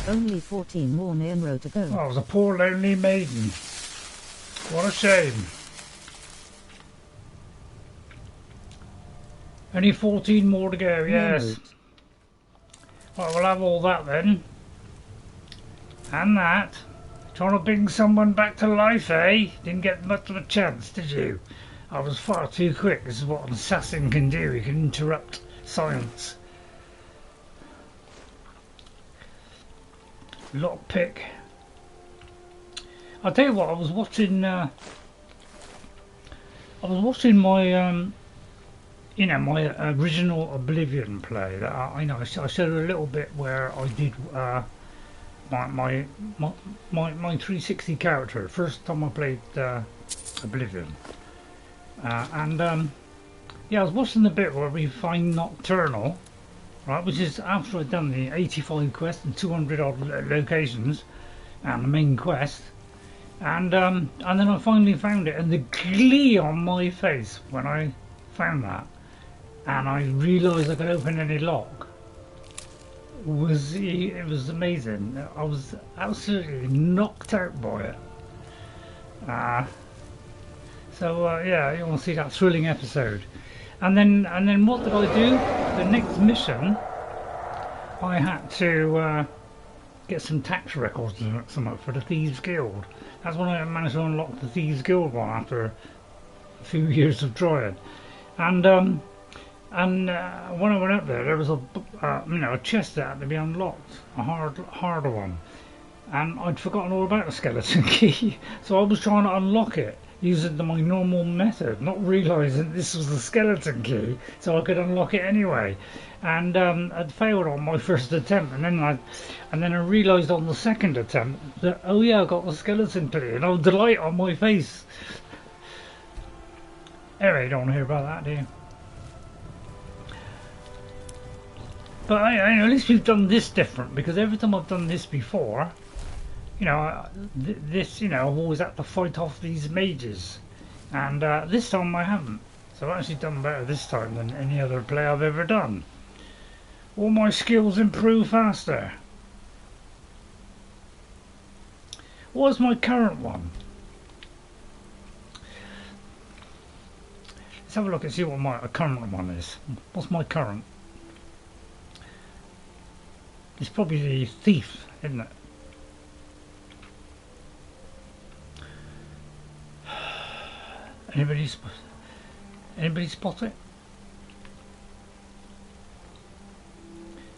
Only 14 more near row to go. Oh, I was a poor lonely maiden. What a shame. Only 14 more to go, yes. Right, we'll have all that then. And that. Trying to bring someone back to life, eh? Didn't get much of a chance, did you? I was far too quick. This is what an assassin can do. He can interrupt science. Lockpick. I'll tell you what, I was watching my you know, my original Oblivion play that I showed a little bit where I did my 360 character. First time I played Oblivion, and yeah, I was watching the bit where we find Nocturnal, right, which is after I'd done the 85 quests and 200 odd locations and the main quest, and then I finally found it, and the glee on my face when I found that and I realised I could open any lock was amazing. I was absolutely knocked out by it. Yeah, you want to see that thrilling episode. And then what did I do? The next mission, I had to get some tax records and something for the Thieves Guild. That's when I managed to unlock the Thieves Guild one after a few years of trying. And when I went up there was a chest that had to be unlocked, a harder one, and I'd forgotten all about the skeleton key. So I was trying to unlock it using my normal method, not realising this was the skeleton key, so I could unlock it anyway. And I'd failed on my first attempt, and then I realised on the second attempt that, oh yeah, I got the skeleton key, and I was delight on my face. Anyway, you don't want to hear about that, do you? But at least we've done this different, because every time I've done this before, I've always had to fight off these mages, and this time I haven't. So I've actually done better this time than any other play I've ever done. All my skills improve faster. What's my current one? Let's have a look and see what my current one is. What's my current? It's probably the thief, isn't it? Anybody spot it?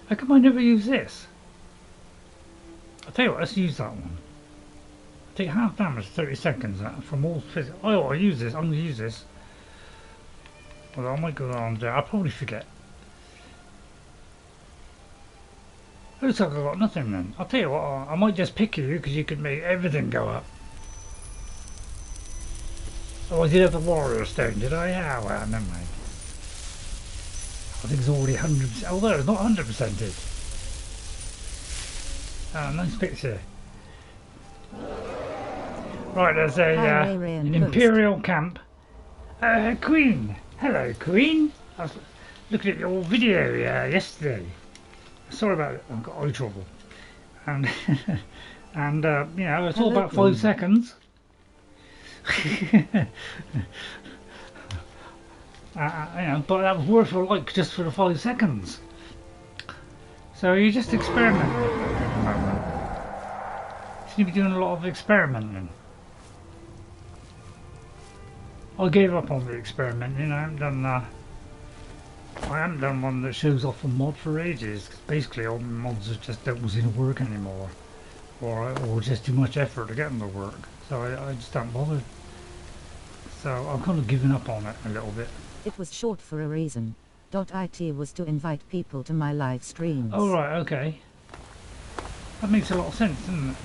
How come I never use this? I'll tell you what, let's use that one. Take half damage, 30 seconds from all physical. Oh, I'll use this. I'm going to use this. Well, I might go on there. I'll probably forget. Looks like I've got nothing then. I'll tell you what, I might just pick you because you could make everything go up. Oh, I did have the warrior stone, did I? Yeah, well, never mind. I think it's already 100%, although it's not 100%ed. Nice picture. Right, there's an Imperial Camp. Queen! Hello, Queen! I was looking at your video yesterday. Sorry about it, I've got eye trouble. And, and you know, it's all about 5 seconds. You know, but that was worth a like just for the 5 seconds. So you're just experimenting at the moment. You seem to be doing a lot of experimenting. I gave up on the experimenting. I haven't done one that shows off a mod for ages. Cause basically, all the mods just don't seem to work anymore, or just too much effort to get them to work. So I just don't bother. So I'm kind of giving up on it a little bit. It was short for a reason. .it was to invite people to my live streams. Oh right, okay. That makes a lot of sense, doesn't it?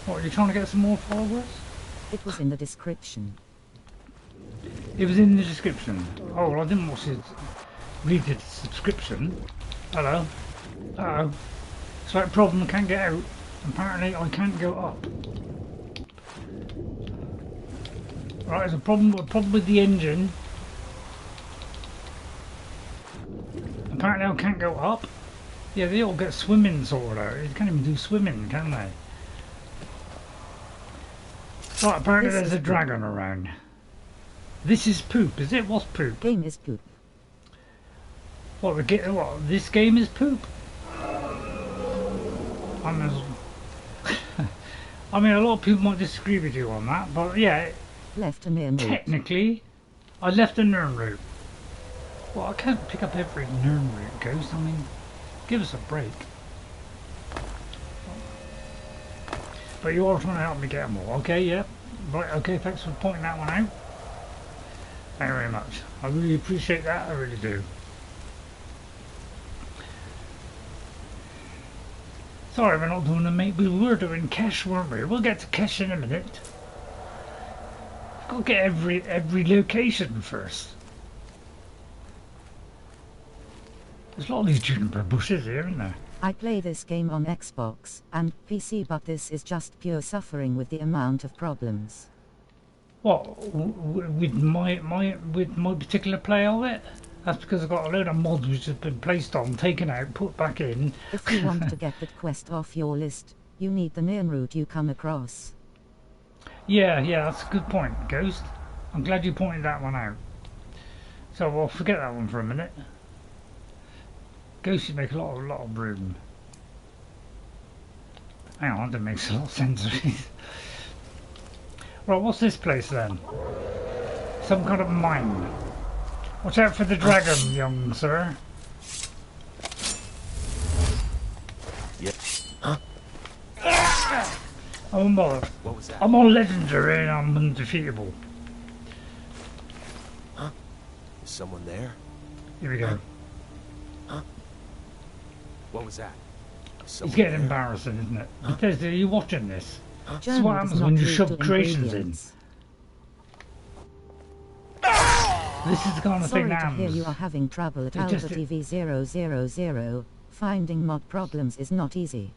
What, are you trying to get some more followers? It was in the description. It was in the description. Oh, well, I didn't watch it. Read the subscription. Hello. Uh-oh. Slight problem, I can't get out. Apparently I can't go up. Right, there's a problem with the engine. Apparently I can't go up. Yeah, they all get swimming sorted out. You can't even do swimming, can they? Right, apparently there's a dragon around. This is poop, is it? What's poop? Game is poop. What, this game is poop? I mean, a lot of people might disagree with you on that, but yeah, left a Nirn route. Technically, I left a Nirn route. Well, I can't pick up every Nirn route, Ghost. I mean, give us a break. But you are trying to help me get them all. Okay, yeah. Right, okay, thanks for pointing that one out. Thank you very much. I really appreciate that, I really do. Sorry we're not doing the mate, we were doing Kesh, weren't we? We'll get to Kesh in a minute. I've got to get every location first. There's a lot of these juniper bushes here, isn't there? I play this game on Xbox and PC, but this is just pure suffering with the amount of problems. What, with my particular play of it? That's because I've got a load of mods which have been placed on, taken out, put back in. If you want to get that quest off your list, you need the Nirn route you come across. Yeah, that's a good point, Ghost. I'm glad you pointed that one out. So we'll forget that one for a minute. Ghost should make a lot of room. Hang on, that makes a lot of sense. Right, what's this place then? Some kind of mine. Watch out for the dragon, young sir. Yep. Huh? Oh mother. What was that? I'm on legendary and I'm undefeatable. Huh? Is someone there? Here we go. Huh? What was that? It's getting embarrassing, isn't it? Huh? Bethesda, are you watching this? Huh? This is what happens when you shove creations in. This is the kind of thing that happens. Sorry to hear you are having trouble at Alpha TV 000. Finding mod problems is not easy.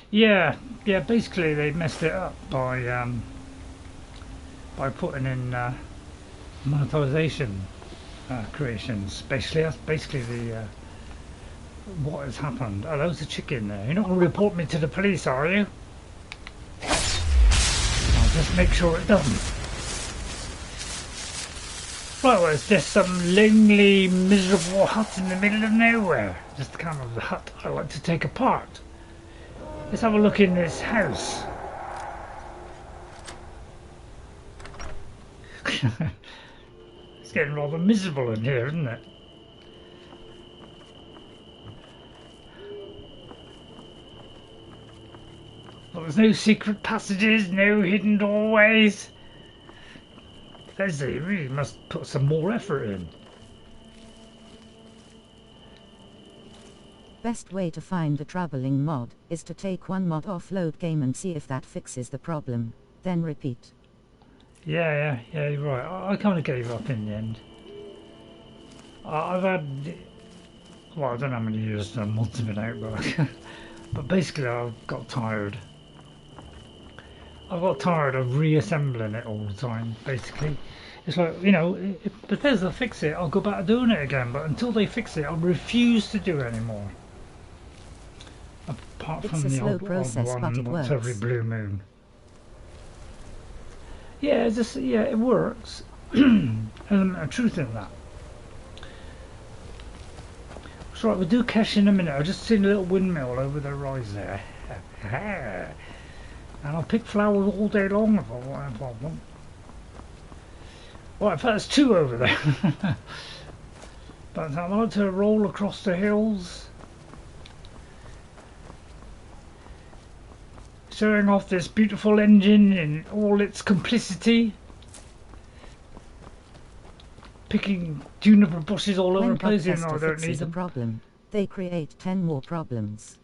Yeah, basically they messed it up by putting in monetization creations. Basically, that's basically the what has happened. Oh, there's a chicken there. You're not going to report me to the police, are you? I'll just make sure it doesn't. Right, well, it's just some lonely, miserable hut in the middle of nowhere. Just the kind of the hut I like to take apart. Let's have a look in this house. It's getting rather miserable in here, isn't it? Well, there's no secret passages, no hidden doorways. Bethesda, you really must put some more effort in. Best way to find the troubling mod is to take one mod offload game and see if that fixes the problem, then repeat. Yeah, you're right. I kind of gave up in the end. I've had, well, I don't know how many years the mods have been out, but basically I got tired. I got tired of reassembling it all the time, basically. It's like, you know, if Bethesda fix it, I'll go back to doing it again, but until they fix it, I refuse to do it anymore. Apart from the old one once every blue moon. Yeah, it works. Element of truth in that. That's right, we'll do Kesh in a minute. I've just seen a little windmill over the rise there. And I'll pick flowers all day long if I want. Well, in fact, there's two over there. But I like to roll across the hills, showing off this beautiful engine in all its complicity. Picking juniper bushes all over the place, you know, I don't need them. A problem, they create 10 more problems.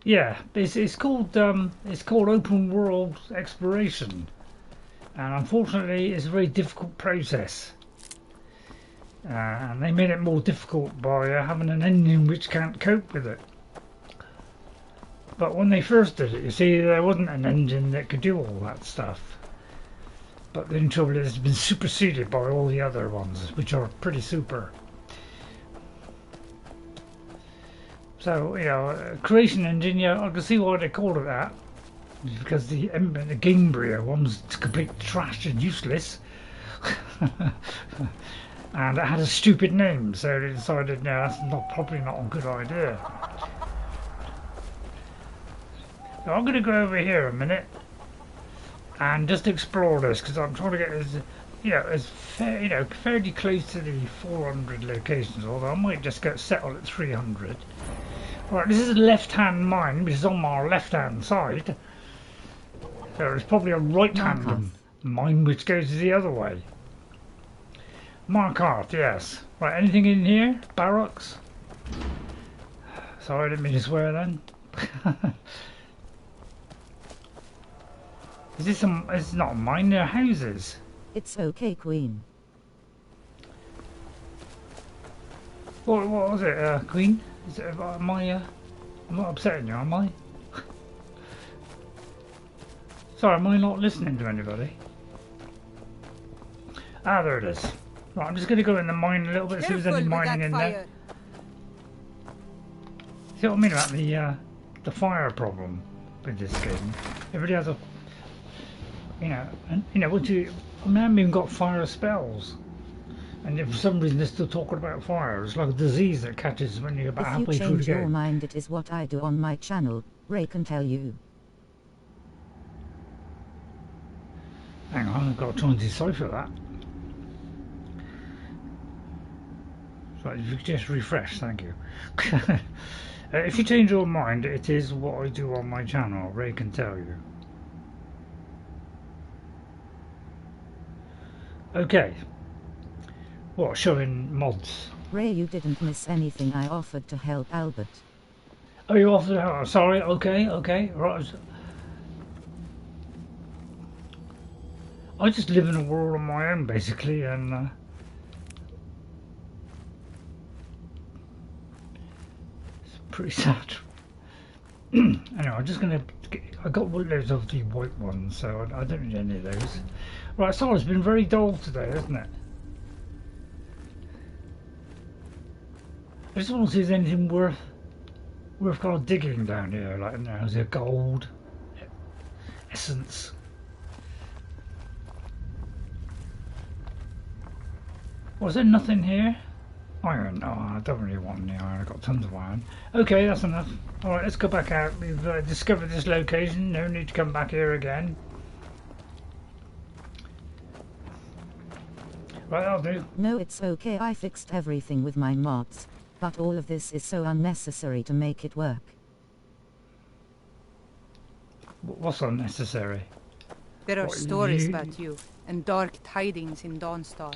Yeah, it's called open world exploration, and unfortunately it's a very difficult process. And they made it more difficult by having an engine which can't cope with it. But when they first did it, you see, there wasn't an engine that could do all that stuff. But the trouble is, it's been superseded by all the other ones, which are pretty super. So, you know, creation engine, yeah, I can see why they called it that. Because the Gamebrier one's complete trash and useless. And it had a stupid name, so they decided, no, that's probably not a good idea. So I'm going to go over here a minute and just explore this, because I'm trying to get as fairly close to the 400 locations, although I might just get settled at 300. Right, this is a left-hand mine, which is on my left-hand side. So there's probably a right-hand mine which goes the other way. Markarth, yes. Right, anything in here? Barracks? Sorry, I didn't mean to swear then. Is this it's not a mine, they're houses. It's okay, Queen. What was it, Queen? Is it, am I not upsetting you, am I? Sorry, am I not listening to anybody? Ah, there it is. Right, I'm just going to go in the mine a little bit, see if there's any mining in there. See what I mean about the fire problem with this game? Everybody has a, once I haven't even got fire spells, and if for some reason they're still talking about fire, it's like a disease that catches when you're about halfway through the game. If you change your mind, it is what I do on my channel. Ray can tell you. Hang on, I've got to try and decipher that. So if you just refresh, thank you. If you change your mind, it is what I do on my channel. Ray can tell you. Okay. What, showing mods? Ray, you didn't miss anything. I offered to help Albert. Oh, you offered to help? Sorry, okay, right. I just live in a world on my own, basically, and it's pretty sad. Anyway, I'm just going to... I got loads of the white ones, so I don't need any of those. Right, so it's been very dull today, hasn't it? I just want to see if there's anything worth kind of digging down here. Like, is there gold, essence? Was there nothing here? Iron. Oh, I don't really want any iron. I've got tons of iron. Okay, that's enough. Alright, let's go back out. We've discovered this location. No need to come back here again. Right, that'll do. No, it's okay. I fixed everything with my mods. But all of this is so unnecessary to make it work. What's unnecessary? There are stories about you, and dark tidings in Dawnstar.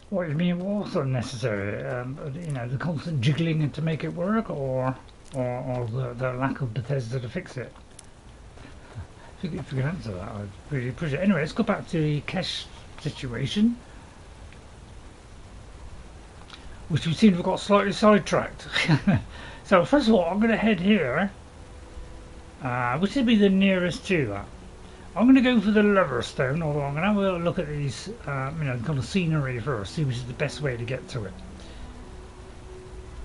What do you mean, what's unnecessary? The constant jiggling to make it work, or the lack of Bethesda to fix it? If you can answer that, I'd really appreciate it. Anyway, let's go back to the Kesh situation, which we seem to have got slightly sidetracked. So first of all, I'm going to head here, which would be the nearest to that. I'm going to go for the Loverstone, although I'm going to have a look at these, kind of scenery first, see which is the best way to get to it.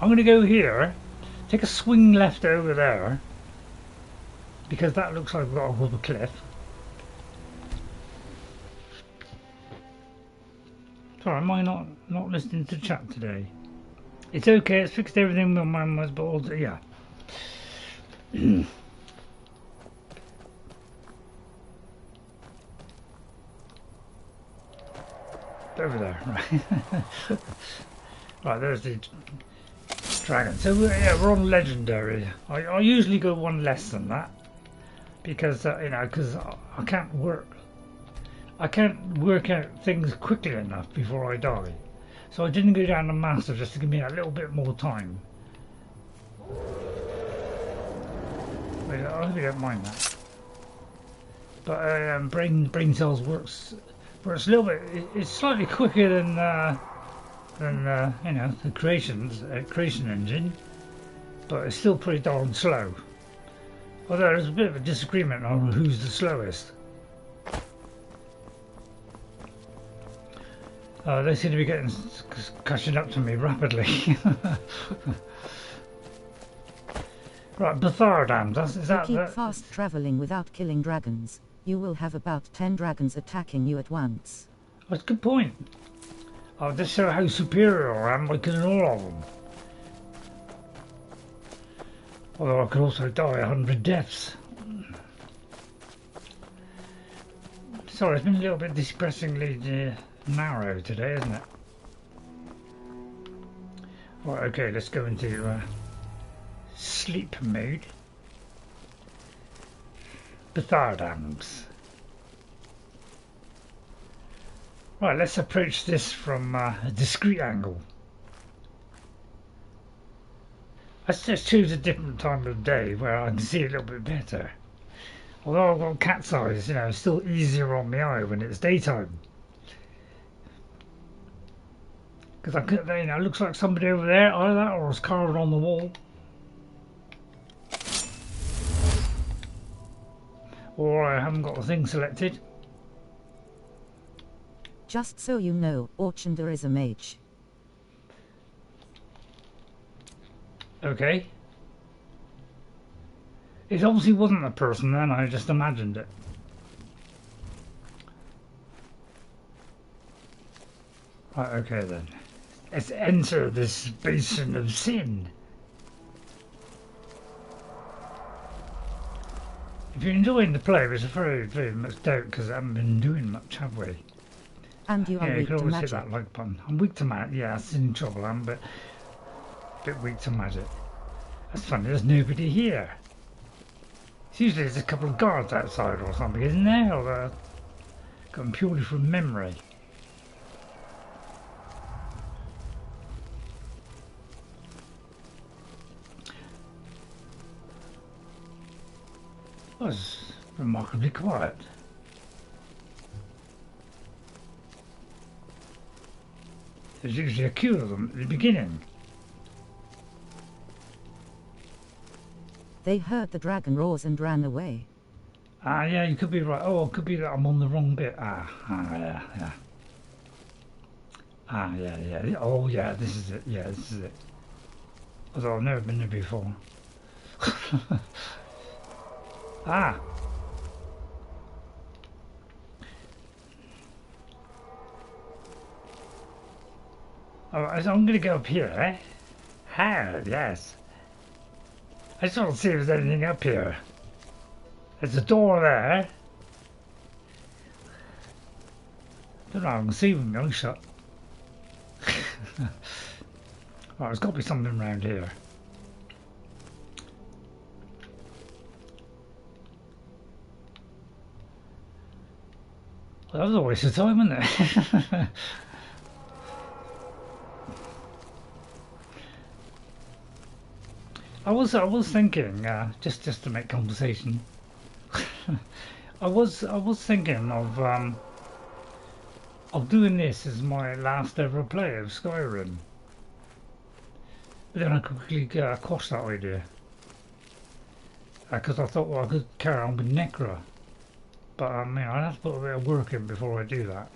I'm going to go here, take a swing left over there, because that looks like we've got to go up a cliff. Sorry, am I not listening to chat today? It's okay, it's fixed everything with my was, but also, yeah. Over there, right. Right, there's the dragon. So we're on legendary. I usually go one less than that because because I can't work out things quickly enough before I die. So I didn't go down to master just to give me a little bit more time. I hope you don't mind that. But brain cells works a little bit. It's slightly quicker than the creation engine, but it's still pretty darn slow. Although there's a bit of a disagreement on who's the slowest. They seem to be catching up to me rapidly. Right, Bthardamz. Is that? Keep fast traveling without killing dragons. You will have about 10 dragons attacking you at once. That's a good point. I'll just show how superior I am by killing all of them. Although I could also die 100 deaths. Sorry, it's been a little bit depressingly narrow today, isn't it? Right, okay, let's go into sleep mode. Bthardamz. Right, let's approach this from a discreet angle. Let's just choose a different time of day where I can see a little bit better. Although I've got cat's eyes, it's still easier on my eye when it's daytime. Because it looks like somebody over there, either that or it's carved on the wall. Or I haven't got the thing selected. Just so you know, Orchendor is a mage. Okay. It obviously wasn't a person then, I just imagined it. Right, okay then. Let's enter this basin of sin. If you're enjoying the play, which is very, very much doubt because I haven't been doing much, have we? And you are you weak can to always magic. hit that like button. I'm weak to magic. Yeah, that's in trouble. I'm a bit weak to magic. That's funny. There's nobody here. It's usually there's a couple of guards outside or something, isn't there? Or got them purely from memory. It was remarkably quiet. There's usually a queue of them at the beginning. They heard the dragon roars and ran away. Ah, yeah, you could be right. Oh, it could be that I'm on the wrong bit. Yeah. Ah, yeah. Oh, yeah, this is it. Yeah, this is it. Although I've never been there before. Ah. Oh, I'm going to go up here, eh? Ah, yes. I just want to see if there's anything up here. There's a door there. Don't know how I can see with my eyes shut. Right, there's got to be something around here. Well, that was a waste of time, wasn't it? I was thinking, just to make conversation, I was thinking of doing this as my last ever play of Skyrim, but then I quickly quashed that idea because I thought, well, I could carry on with Necra, but I mean, I'd have to put a bit of work in before I do that.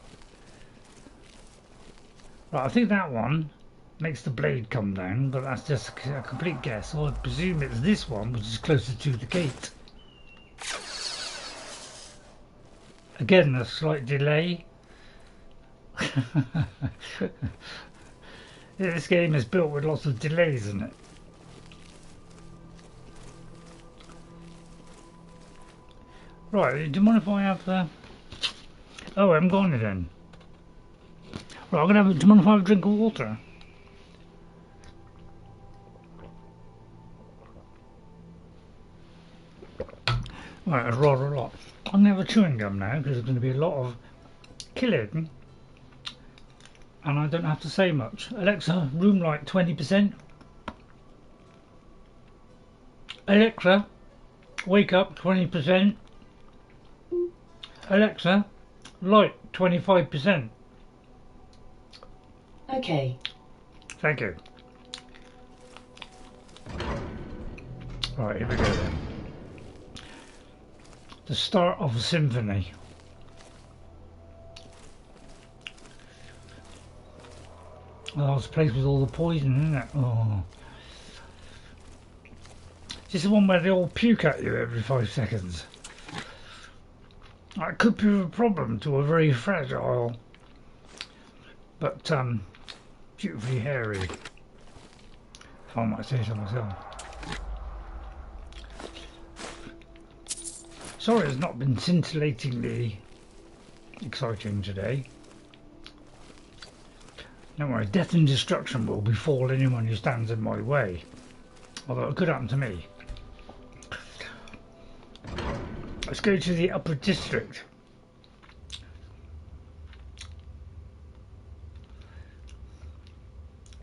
Right, I think that one makes the blade come down, but that's just a complete guess. So I presume it's this one, which is closer to the gate. Again, a slight delay. This game is built with lots of delays in it. Right, do you mind if I have oh, I haven't got any then. Right, I'm gonna have. Do you mind if I have a drink of water? Right, that's rather a lot. I'm gonna have a chewing gum now because there's going to be a lot of killing, and I don't have to say much. Alexa, room light 20%. Alexa, wake up 20%. Alexa, light 25%. Okay. Thank you. Right, here we go then. The start of a symphony. Oh, this place with all the poison, isn't it? Oh. This is the one where they all puke at you every 5 seconds. That could be a problem to a very fragile, but beautifully hairy, if I might say so myself. Sorry it's not been scintillatingly exciting today. Don't worry, death and destruction will befall anyone who stands in my way. Although it could happen to me. Let's go to the Upper District.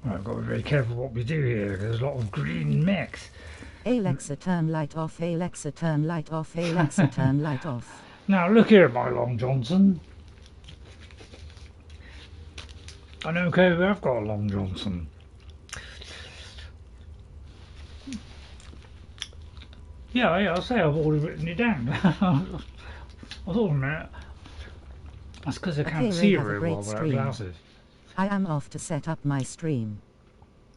Right, I've got to be very careful what we do here, because there's a lot of green mechs. Alexa, turn light off. Alexa, turn light off. Alexa, turn light off. Now look here, my Long Johnson. I don't care if I've got a Long Johnson. Yeah, I'll say I've already written it down. I thought a minute. That's because I can't see very well without glasses. I am off to set up my stream.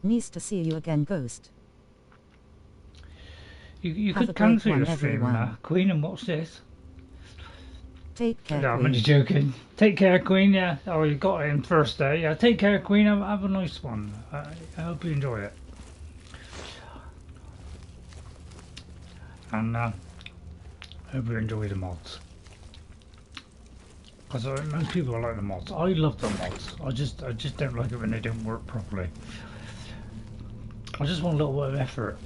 Nice to see you again, Ghost. You could cancel your stream, Queen, and watch this. Take care, no, Queen. I'm only joking. Take care, Queen, yeah. Oh, you got it in first day. Yeah, take care, Queen. Have a nice one. I hope you enjoy it. And I hope you enjoy the mods. Because most people like the mods. I love the mods. I just don't like it when they don't work properly. I just want a little bit of effort.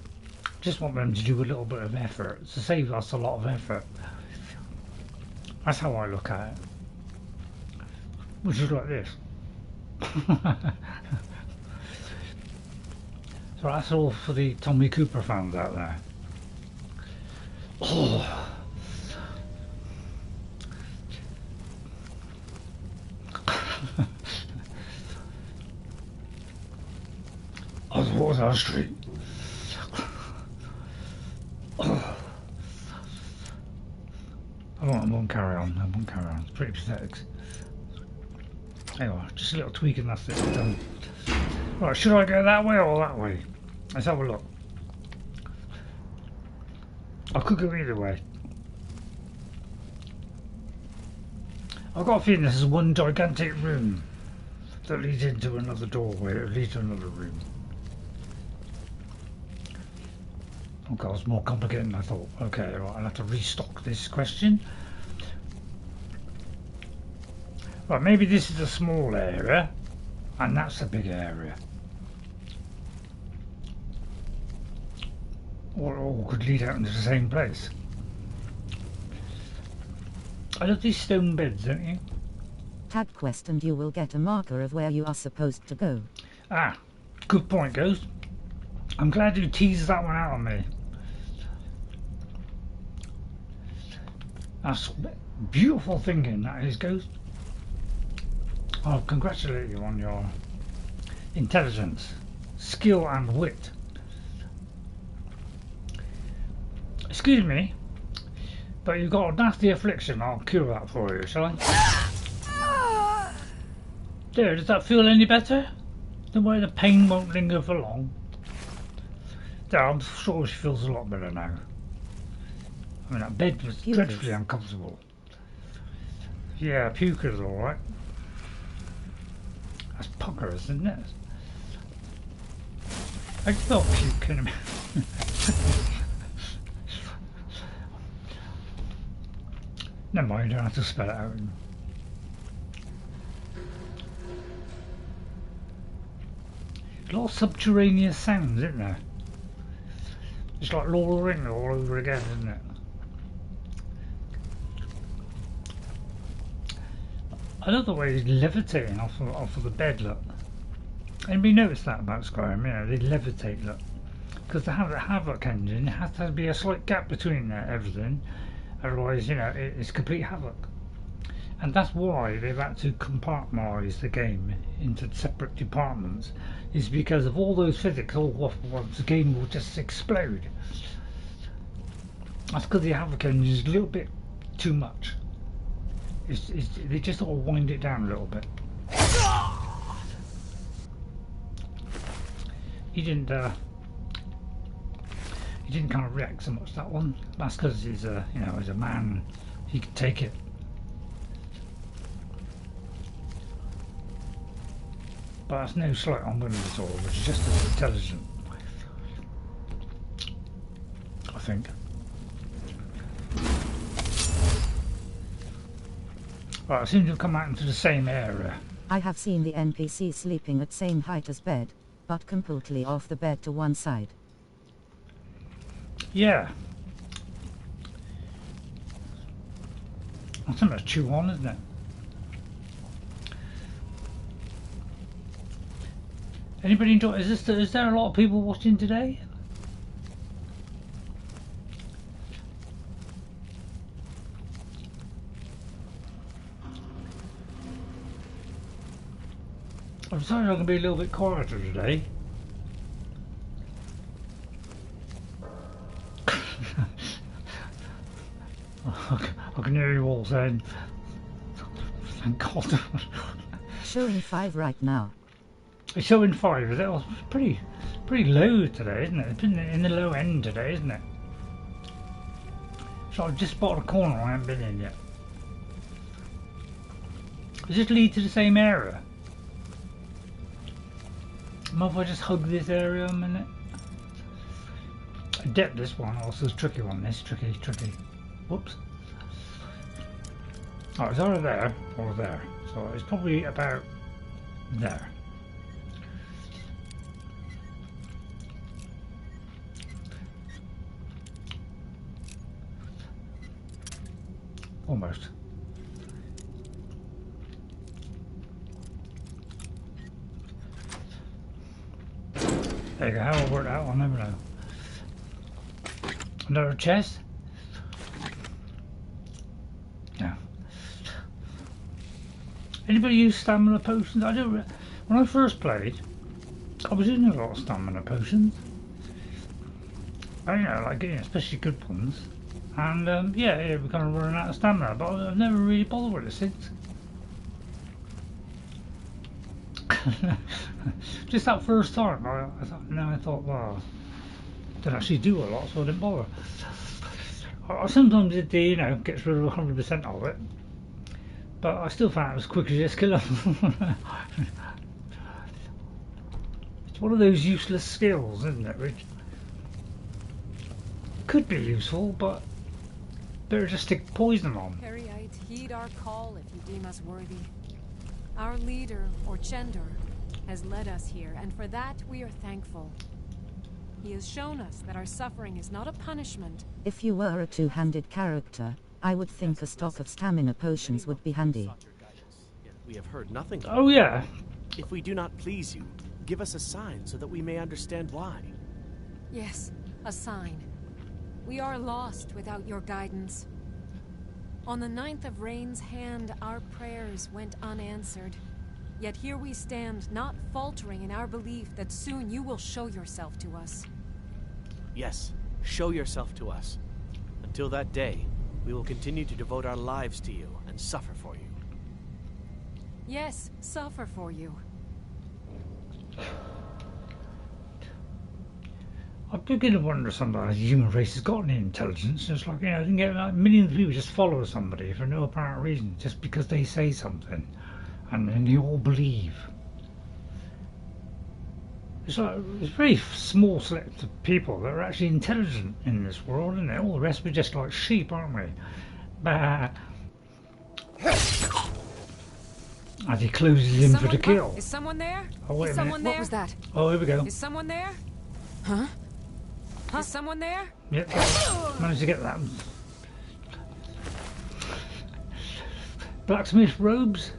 Just want them to do a little bit of effort to save us a lot of effort. That's how I look at it. Which is like this. So that's all for the Tommy Cooper fans out there. Oh. I was our street. I won't carry on. I won't carry on. It's pretty pathetic. Anyway, just a little tweak and that's it. Done. Right, should I go that way or that way? Let's have a look. I could go either way. I've got a feeling this is one gigantic room that leads into another doorway, that leads to another room. Oh god, it's more complicated than I thought. Okay, right, I'll have to restock this question. Right, maybe this is a small area, and that's a big area. Or all could lead out into the same place. I love these stone beds, don't you? Tab quest and you will get a marker of where you are supposed to go. Ah, good point, Ghost. I'm glad you teased that one out on me. That's beautiful thinking, that is, Ghost. I'll congratulate you on your intelligence, skill and wit. Excuse me, but you've got a nasty affliction. I'll cure that for you, shall I? There, does that feel any better? Don't worry, the pain won't linger for long. There, I'm sure she feels a lot better now. I mean, that bed was dreadfully uncomfortable. Yeah, puker's alright. That's puckers, isn't it? I thought puke in a minute. Never mind, you don't have to spell it out. A lot of subterraneous sounds, isn't there? It's like Lord of the Rings all over again, isn't it? I love the way he's levitating off of the bed, look. Anybody noticed that about Skyrim? You know, they levitate, look. Because to have the Havoc engine, it has to be a slight gap between everything. Otherwise, you know, it's complete havoc. And that's why they've had to compartmentalise the game into separate departments. Is because of all those physics all off at once, the game will just explode. That's because the Havoc engine is a little bit too much. They just all wind it down a little bit. He didn't kind of react so much, that one. That's because he's a, you know, as a man, he could take it. But that's no slight on women at all, which is just as intelligent, I think. Right, I seem to have come out into the same area. I have seen the NPC sleeping at same height as bed, but completely off the bed to one side. Yeah. That's something to chew on, isn't it? Anybody enjoy? Is there a lot of people watching today? I'm sorry I'm going to be a little bit quieter today. I can hear you all saying, thank God. Showing 5 right now. It's showing 5, is it? Well, it's pretty low today, isn't it? It's been in the low end today, isn't it? So I've just spotted a corner I haven't been in yet. Does this lead to the same area? Might if I just hug this area a minute? I depth this one, also it's a tricky one, this tricky. Whoops. Oh, it's either there or there. So it's probably about there. Almost. There you go, how will work that one, I never know. Another chest? No. Anybody use stamina potions? I don't. When I first played, I was using a lot of stamina potions. I know, like, you know, especially good ones. And yeah, we're kind of running out of stamina, but I've never really bothered with it since. Just that first time, I thought, well, I don't actually do a lot, so I didn't bother. Sometimes it, you know, gets rid of 100% of it, but I still found it as quick as just kill them. It's one of those useless skills, isn't it, Rich? Could be useful, but better just stick poison on. Peryite, heed our call if you deem us worthy. Our leader, Orchendor, has led us here, and for that we are thankful. He has shown us that our suffering is not a punishment. If you were a two-handed character, I would think a stock of stamina potions would be handy. We have heard nothing. Oh yeah. If we do not please you, give us a sign so that we may understand why. Yes, a sign. We are lost without your guidance. On the 9th of Rain's hand, our prayers went unanswered. Yet here we stand, not faltering in our belief that soon you will show yourself to us. Yes, show yourself to us. Until that day, we will continue to devote our lives to you and suffer for you. Yes, suffer for you. I begin to wonder sometimes the human race has got any intelligence. Just like, you know, you can get like millions of people just follow somebody for no apparent reason, just because they say something, and then you all believe. It's like it's a very small select of people that are actually intelligent in this world, isn't it? All the rest we're just like sheep, aren't we? Bah. As he closes in for the kill. Is someone there? Oh, wait a minute. What was that? Oh, here we go. Is someone there? Huh? Is someone there? Yep, managed to get that. Blacksmith robes.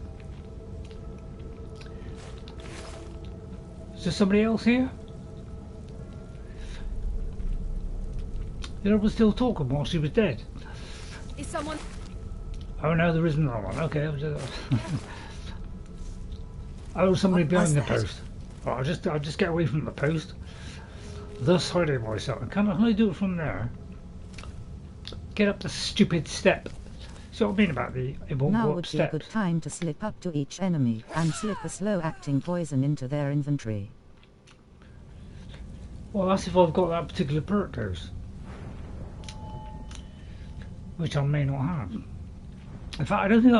Is there somebody else here? The other was still talking while she was dead. Is someone? Oh no, there isn't another one. Okay, oh, somebody behind the post. Oh, I'll just get away from the post. Thus hiding myself. Can I do it from there? Get up the stupid step. See what I mean about the it won't now go up would steps. be a good time to slip up to each enemy and slip a slow-acting poison into their inventory. Well, that's if I've got that particular perk dose, which I may not have. In fact, I don't think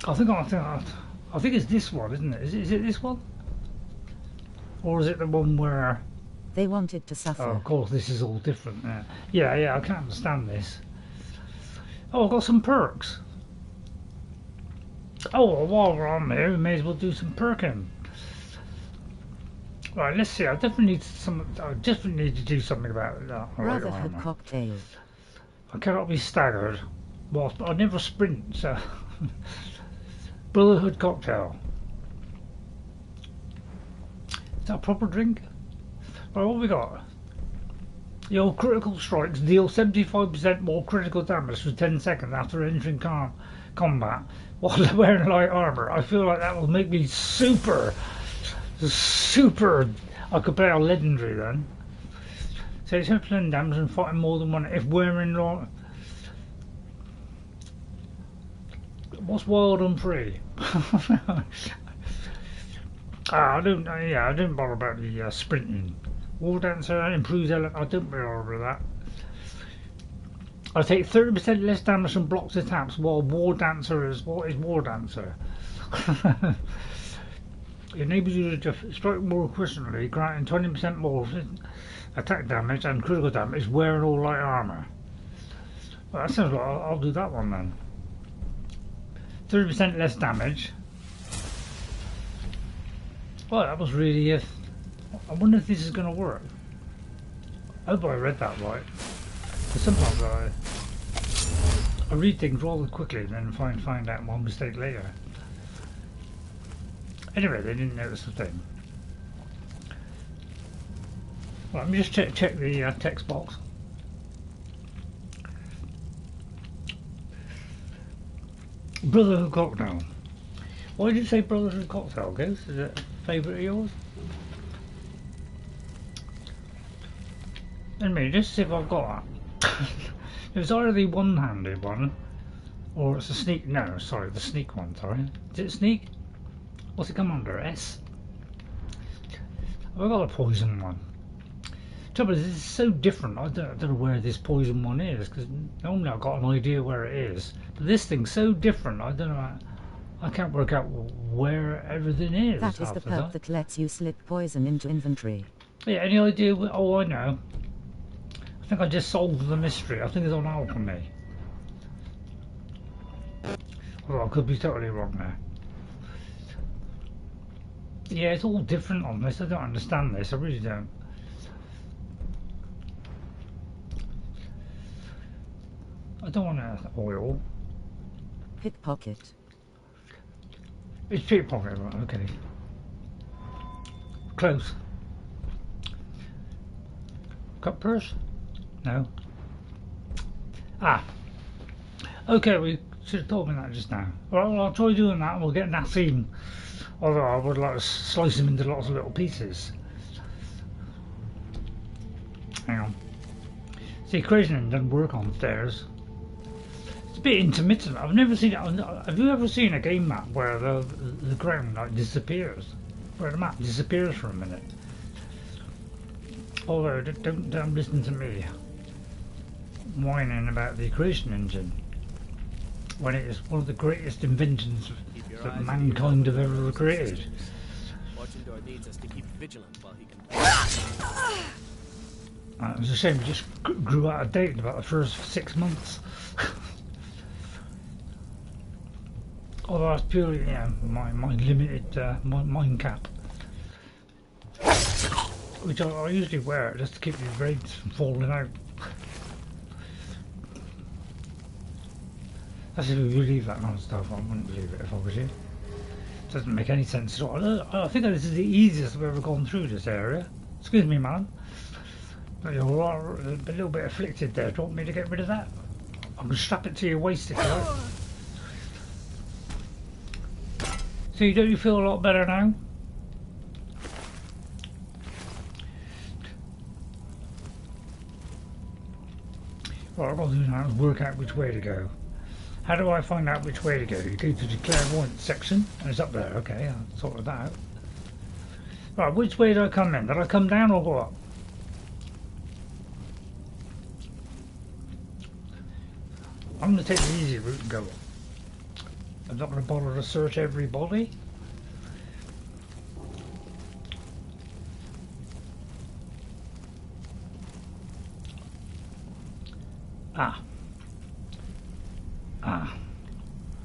I think it's this one, isn't it? Is it this one? Or is it the one where... They wanted to suffer. Oh, of course, this is all different. Yeah, I can't understand this. Oh, I've got some perks. Oh, well, while we're on there, we may as well do some perking. Right, let's see. I definitely need to do something about that. Brotherhood cocktail. I cannot be staggered. Well, I never sprint, so... Brotherhood cocktail. Is that a proper drink? Right, what have we got? Your critical strikes deal 75% more critical damage for 10 seconds after entering combat while wearing light armor. I feel like that will make me super. I could play a legendary then. So it's inflicting damage and fighting more than one if wearing light. What's wild and free? I don't bother about the sprinting. War Dancer improves element. I don't bother with that. I take 30% less damage from blocked attacks while War Dancer is... What is War Dancer? It enables you to strike more efficiently, granting 20% more attack damage and critical damage wearing all light armor. Well, that sounds like I'll do that one then. 30% less damage. Well, that was really... I wonder if this is going to work. I hope I read that right. Because sometimes I read things rather quickly and then find out one mistake later. Anyway, they didn't notice the thing. Well, let me just check the text box. Brotherhood cocktail. Why did you say Brotherhood cocktail, Ghost? Is it a favourite of yours? Anyway, just see if I've got that. It's either the one-handed one, or it's a sneak. No, sorry, the sneak one. Sorry, is it sneak? What's it come under? S. I've got a poison one. Trouble is, it's so different. I don't know where this poison one is, because normally I've got an idea where it is. But this thing's so different. I don't know. I can't work out where everything is. That is the perk that lets you slip poison into inventory. Yeah, any idea? Oh, I know. I think I just solved the mystery. I think it's on alchemy. Well, I could be totally wrong there. Yeah, it's all different on this. I don't understand this. I really don't. I don't want oil. Pickpocket. It's pickpocket, right? Okay. Close. Cut purse? No. Ah. Okay, we should have told me that just now. Well, I'll try doing that and we'll get Nassim. Although I would like to slice him into lots of little pieces. Hang on. See, Crazy doesn't work on stairs. It's a bit intermittent. I've never seen it. Have you ever seen a game map where the ground like disappears? Where the map disappears for a minute? Although, don't listen to me whining about the creation engine when it is one of the greatest inventions that mankind have ever created. Orchendor needs us to keep vigilant while he can. It was a shame we just grew out of date in about the first 6 months. Although that's purely, my limited mind cap, which I usually wear just to keep the brains from falling out. That's if we believe that kind of stuff. I wouldn't believe it if I was you. It doesn't make any sense at all. I think this is the easiest I've ever gone through this area. Excuse me, man. You're a little bit afflicted there. Do you want me to get rid of that? I can strap it to your waist if you like. See, don't you feel a lot better now? What I've got to do now is work out which way to go. How do I find out which way to go? You go to the clairvoyant section, and it's up there. Okay, I'll sort that out. Right, which way did I come in? Did I come down or go up? I'm going to take the easy route and go up. I'm not going to bother to search everybody.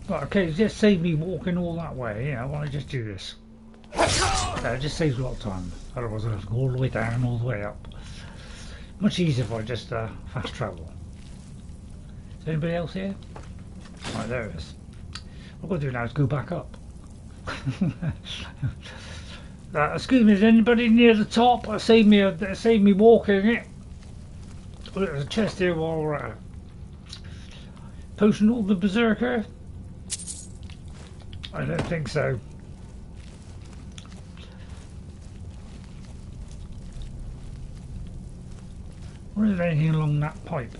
Right, okay, just save me walking all that way. I want to just do this. It just saves a lot of time. Otherwise I'll have to go all the way down and all the way up. Much easier if I just fast travel. Is anybody else here? Right, there it is. What I've got to do now is go back up. Excuse me, is anybody near the top? Save me walking it. Oh, there's a chest here while we're at it. Potion of the Berserker? I don't think so. Or is there anything along that pipe?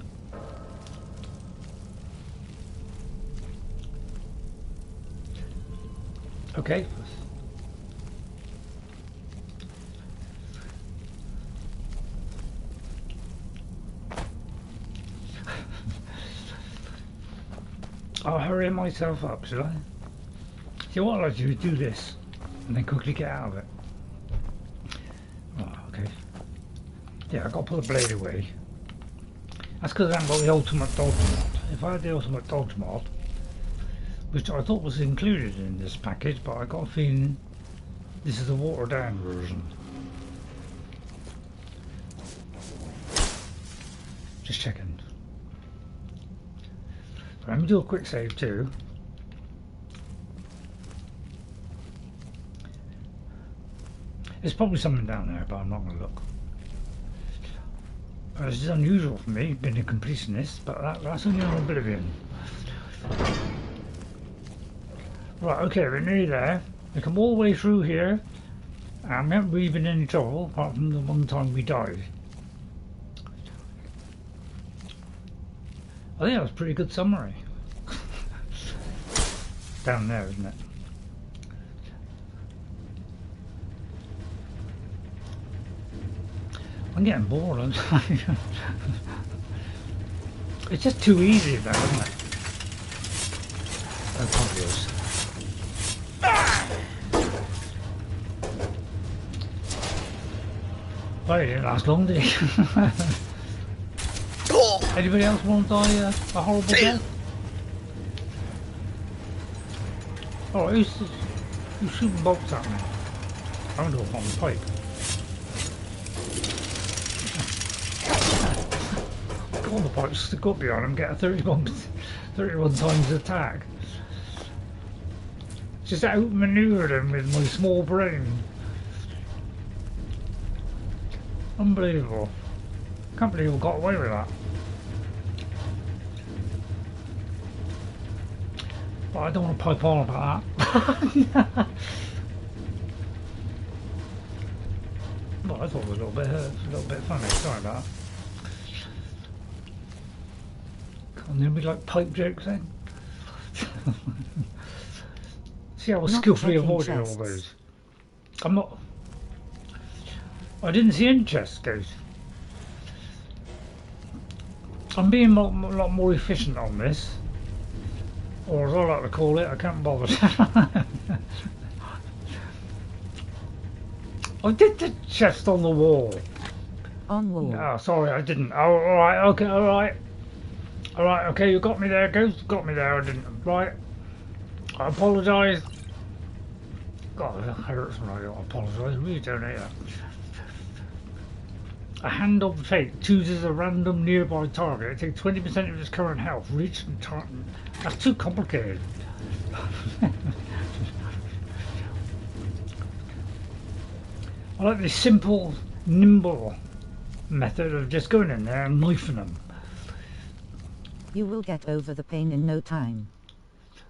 Okay. I'll hurry myself up, shall I? See, what I'd like to do is do this and then quickly get out of it. Oh, okay. Yeah, I've got to put the blade away. That's because I haven't got the ultimate dodge mod. If I had the ultimate dodge mod, which I thought was included in this package, but I got a feeling this is a watered down version. Just checking. Let me do a quick save too. There's probably something down there, but I'm not going to look. This is unusual for me, being a completionist, but that's only on Oblivion. Right, okay, we're nearly there. We come all the way through here, and we haven't really been in any trouble, apart from the one time we died. I think that was a pretty good summary. Down there, isn't it? I'm getting bored. It's just too easy though, isn't it? That's obvious. Well, it didn't last long, did it? Anybody else want to die a horrible death? Oh, who's shooting bolts at me? I'm going to go on the pipe. Go on the pipe, stick up behind him, get a 31 times attack. Just outmaneuvered him with my small brain. Unbelievable. Can't believe I got away with that. But I don't want to pipe on about that. Well, I thought it was a little bit funny. Sorry about that. Can't there be like pipe jokes then? See, I was skillfully avoiding all those. I'm not. I didn't see any chests, Ghost. I'm being a lot more efficient on this, or as I like to call it, I can't bother. I did the chest on the wall. On wall. No, sorry, I didn't. Oh, alright, okay, alright. Alright, okay, you got me there, Ghost. Got me there, I didn't. Right. I apologise. God, that hurts when I don't apologise. I really don't hate that. A hand of fate chooses a random nearby target. It takes 20% of its current health. Reach and target. That's too complicated. I like this simple, nimble method of just going in there and knifing them. You will get over the pain in no time.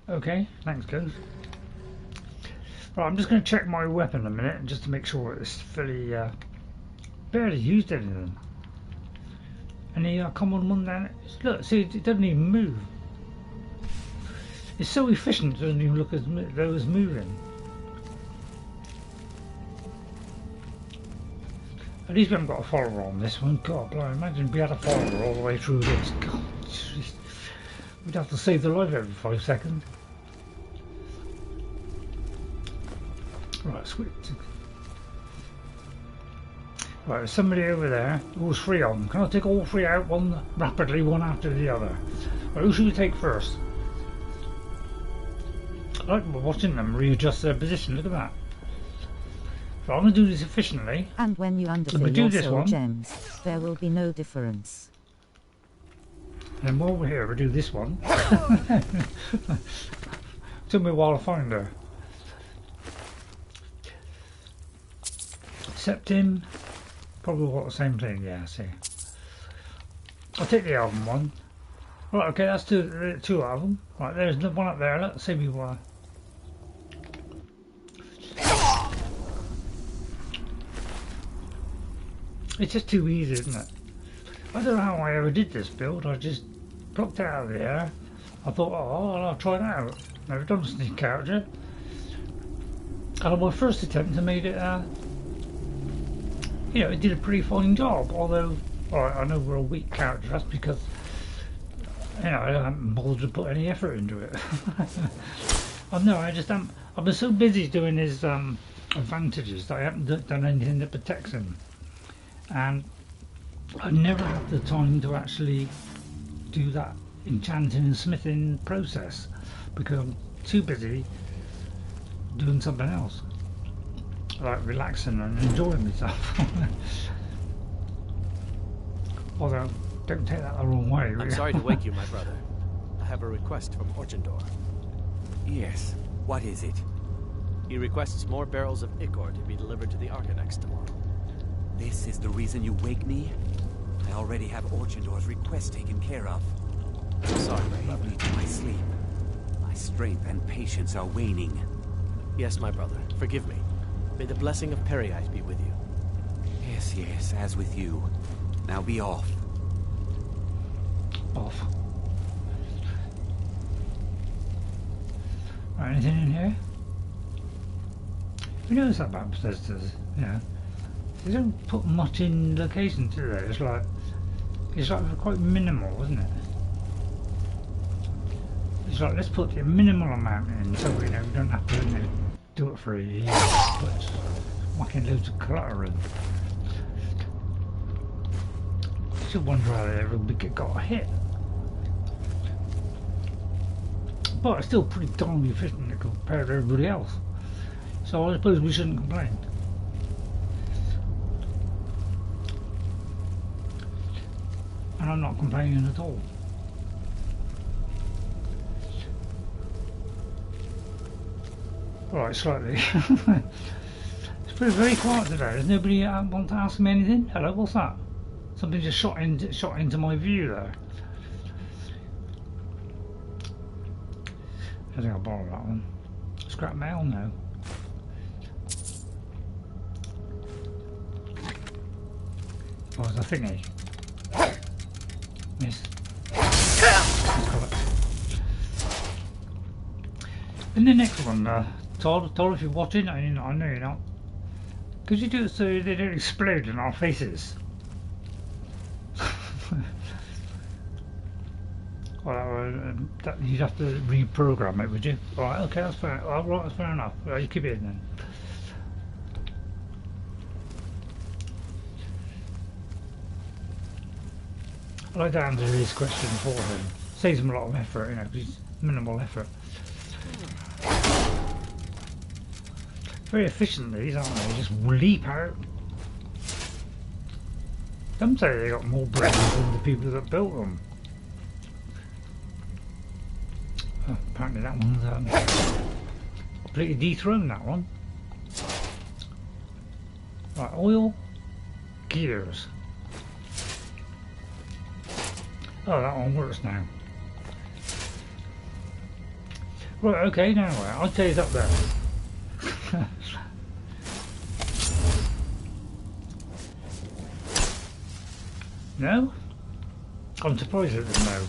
Okay, thanks, Ghost. Right, I'm just going to check my weapon a minute just to make sure it's fully. Barely used anything. Any common one then? Look, see, it doesn't even move. It's so efficient, it doesn't even look as though it's moving. At least we haven't got a follower on this one. God, blimey, imagine if we had a follower all the way through this. God, geez. We'd have to save the life every 5 seconds. Right, switch. Right, there's somebody over there. Who's 3 of them? Can I take all 3 out rapidly, one after the other? Right, who should we take first? I like watching them readjust their position. Look at that. So I'm going to do this efficiently. And when you underfill your soul gems, there will be no difference. And while we're here, we'll do this one. Took me a while to find her. Septim. Probably what the same thing, yeah, I see. I'll take the album one. Right, okay, that's two of them. Right, there's the one up there, let's see me why. It's just too easy, isn't it? I don't know how I ever did this build, I just plucked it out of the air. I thought, oh, I'll try it out. Never done a sneak character. And on my first attempt I made it, you know, it did a pretty fine job, although I know we're a weak character, that's because, you know, I haven't bothered to put any effort into it. No, I just haven't, I've been so busy doing his advantages that I haven't done anything that protects him. And I never had the time to actually do that enchanting and smithing process because I'm too busy doing something else. Like relaxing and enjoying myself. Although, don't take that the wrong way. I'm sorry to wake you, my brother. I have a request from Orchendor. Yes, what is it? He requests more barrels of ichor to be delivered to the Arcanex tomorrow. This is the reason you wake me? I already have Orchendor's request taken care of. I'm sorry, my brother. Leave me to my sleep. My strength and patience are waning. Yes, my brother. Forgive me. May the blessing of Peryite be with you. Yes, yes, as with you. Now be off. Off. Right, anything in here? We notice that about Bethesda, yeah. They don't put much in locations, do they? It's like quite minimal, isn't it? It's like, let's put the minimal amount in so we know we don't have to do it for a year. But whacking loads of clutter in. I should wonder how they ever got a hit. But it's still pretty darn efficient compared to everybody else. So I suppose we shouldn't complain. And I'm not complaining at all. Right, slightly. It's pretty very quiet today. Does nobody want to ask me anything? Hello, what's that? Something just shot into my view there. I think I'll borrow that one. Scrap mail now. Oh, there's a thingy. Miss. In the next one, Todd, if you're watching, I know you're not. Could you do it so they don't explode in our faces? Well, you'd have to reprogram it, would you? Alright, okay, that's fair. Right, that's fair enough. Right, you keep it in then. I like to answer his question for him. Saves him a lot of effort, you know, because it's minimal effort. Very efficient these, aren't they? Just leap out. Some say they got more brains than the people that built them. Oh, apparently that one's completely dethroned, that one. Right, oil, gears. Oh, that one works now. Right, okay, now I'll tell you up there. No? I'm surprised at the no.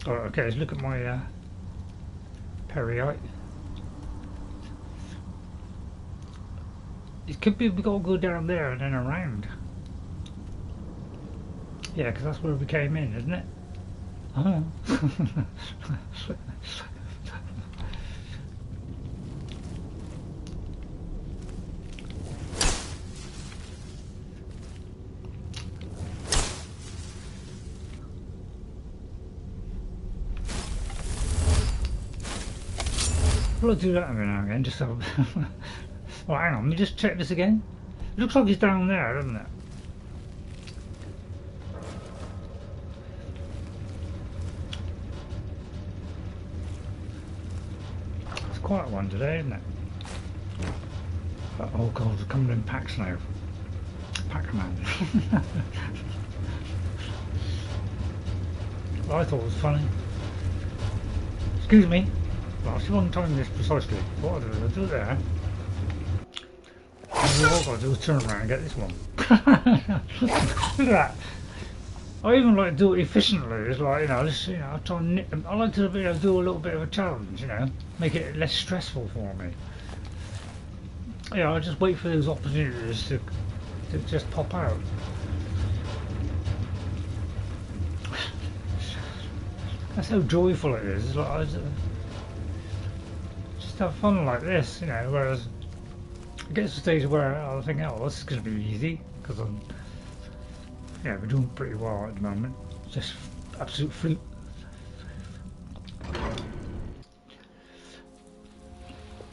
Alright, okay, let's look at my Peryite. It could be we've got to go down there and then around. Yeah, because that's where we came in, isn't it? Oh. I'll do that every now and again, just so. Oh, hang on, let me just check this again. It looks like it's down there, doesn't it? It's quite one today, isn't it? Oh god, we're coming in packs now. Pac-Man. I thought it was funny. Excuse me. Well, I still haven't timed this precisely. What did I do there? All I've got to do is turn around and get this one. Look at that. I even like to do it efficiently. It's like, you know, just, you know, I try and I like to, you know, do a little bit of a challenge, you know, make it less stressful for me. Yeah, I just wait for those opportunities to just pop out. That's how joyful it is. It's like I just have fun like this, you know. Whereas it gets to a stage where I think, oh, this is going to be easy because I'm, yeah, we're doing pretty well at the moment. Just absolute fruit.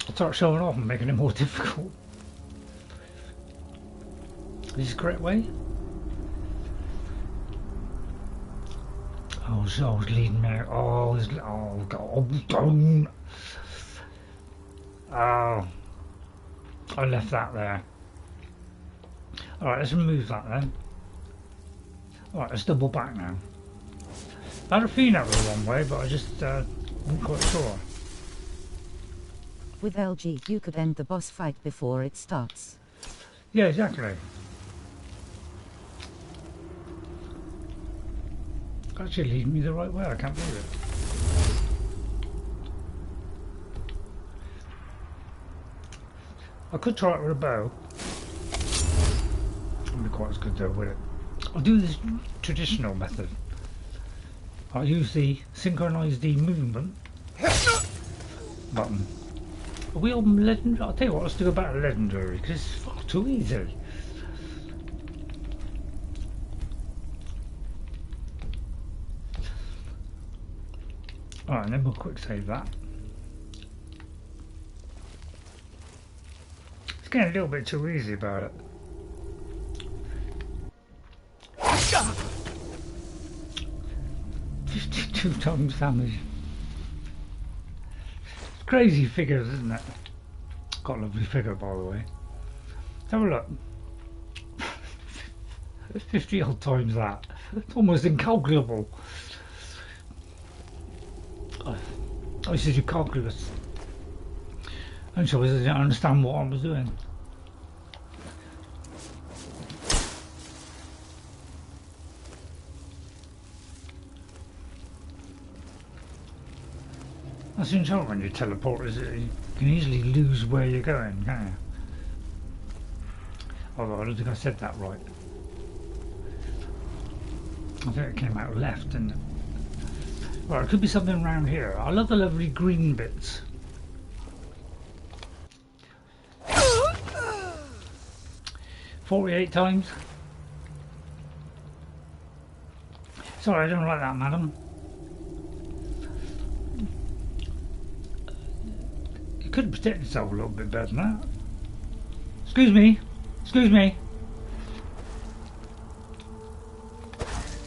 I'll start showing off and making it more difficult. Is this the correct way? Oh, so I was leading now. Oh, God. Oh, I left that there. Alright, let's remove that then. Alright, let's double back now. I had a feeling that was the wrong way, but I just wasn't quite sure. With LG, you could end the boss fight before it starts. Yeah, exactly. Actually leading me the right way, I can't believe it. I could try it with a bow. Wouldn't be quite as good though, would it? I'll do this traditional method. I'll use the synchronise the movement button. Are we on legendary? I'll tell you what, let's do about legendary because it's far too easy. Alright, and then we'll quick save that. It's getting a little bit too easy about it. Ah! 52 times damage. It's crazy figures, isn't it? Got a lovely figure, by the way. Let's have a look. 50 odd times that. It's almost incalculable. I used to do calculus. And so I didn't understand what I was doing. That's the trouble when you teleport, is it? You can easily lose where you're going, can't you? Although I don't think I said that right. I think it came out left, didn't it? Right, it could be something around here. I love the lovely green bits. "48 times. Sorry, I don't like that, madam. You could protect yourself a little bit better than that. Excuse me. Excuse me.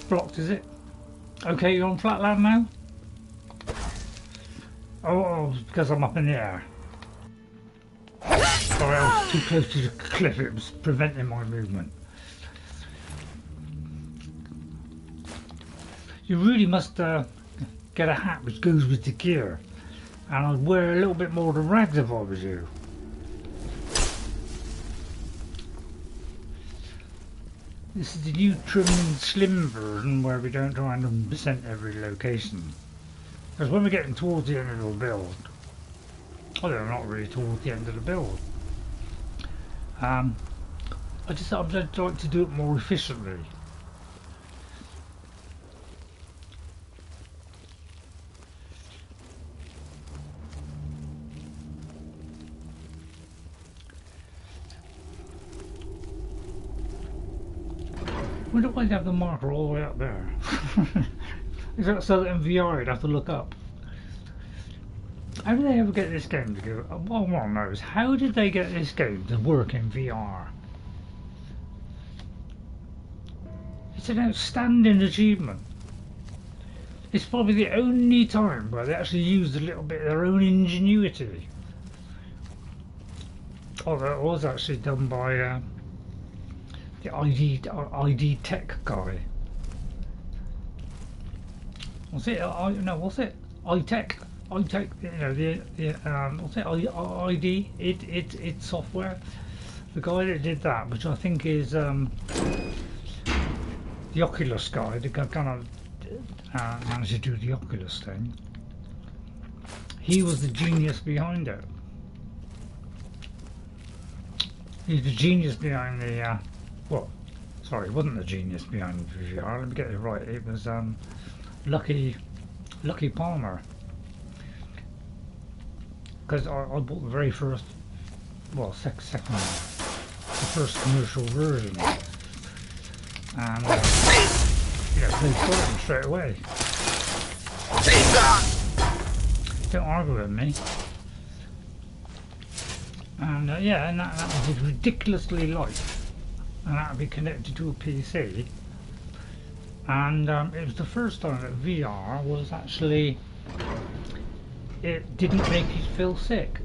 Blocked, is it? Okay, you're on flat land now? Oh, because I'm up in the air. Sorry, I was too close to the cliff, it was preventing my movement. You really must get a hat which goes with the gear. And I'd wear a little bit more than rags if I was you. This is the new trim and slim version where we don't try and percent every location. Because when we're getting towards the end of the build, although not really towards the end of the build, I'd like to do it more efficiently. I wonder why they have the marker all the way up there. Is that so that in VR you'd have to look up? How did they ever get this game to go? What I want to know is how did they get this game to work in VR? It's an outstanding achievement. It's probably the only time where they actually used a little bit of their own ingenuity. Although it was actually done by the ID Tech guy. What's it? What's it? iTech. iTech. You know what's it? ID. It software. The guy that did that, which I think is the Oculus guy, the guy kind of managed to do the Oculus thing. He was the genius behind it. He's the genius behind the. Well, sorry, it wasn't the genius behind the VR. Let me get it right. It was Lucky Palmer. Because I bought the very first, well, second, the first commercial version, and they sold them straight away. Don't argue with me. And yeah, and that was ridiculously light. And that would be connected to a PC, and it was the first time that VR was actually, it didn't make you feel sick.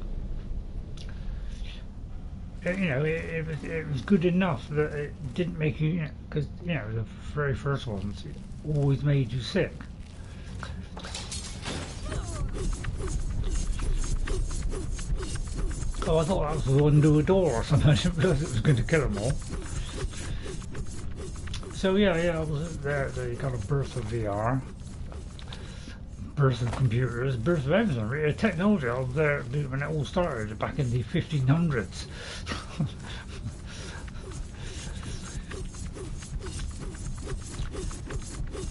It was good enough that it didn't make you, because the very first ones always made you sick. Oh, I thought that was the one to a door or something. I didn't realise it was going to kill them all. So yeah, it was the kind of birth of VR, birth of computers, birth of everything. Really, technology. I was there when it all started back in the 1500s.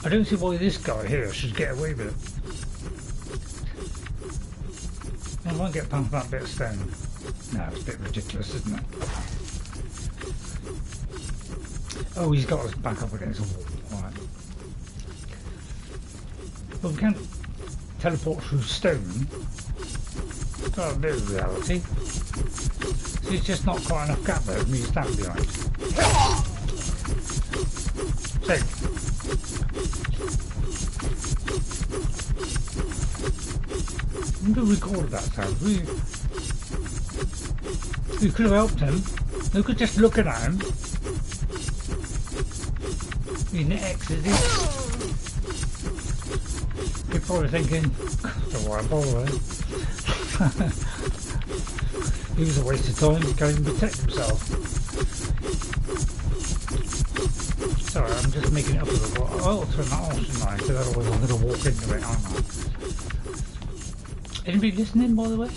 I don't see why this guy here should get away with it. I might get past that bit of stone. No, it's a bit ridiculous, isn't it? Oh, he's got us back up against the wall. Right. Well, we can't teleport through stone. Got a bit of reality. So it's just not quite enough gap there for me to stand behind. So, I'm going to record that sound. We could have helped him. We could just look at him. He's an X, is he? You're probably thinking, don't worry about it. He was a waste of time, he can't even protect himself. Sorry, I'm just making it up a little bit. I'll turn that off tonight, because otherwise I'm going to walk into it, aren't I? Anybody listening, by the way?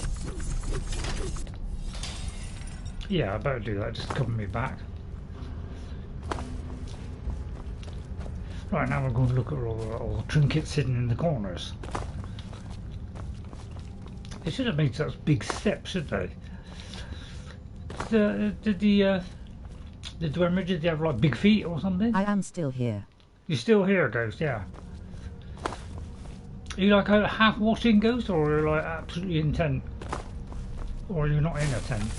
Yeah, I better do that, just cover me back. Right, now we're going to look at all the trinkets hidden in the corners. They should have made such big steps, should they? Did the Dwemer, did they have like big feet or something? I am still here. You're still here, Ghost, yeah. Are you like a half-watching Ghost, or are you like absolutely in tent? Or you're not in a tent?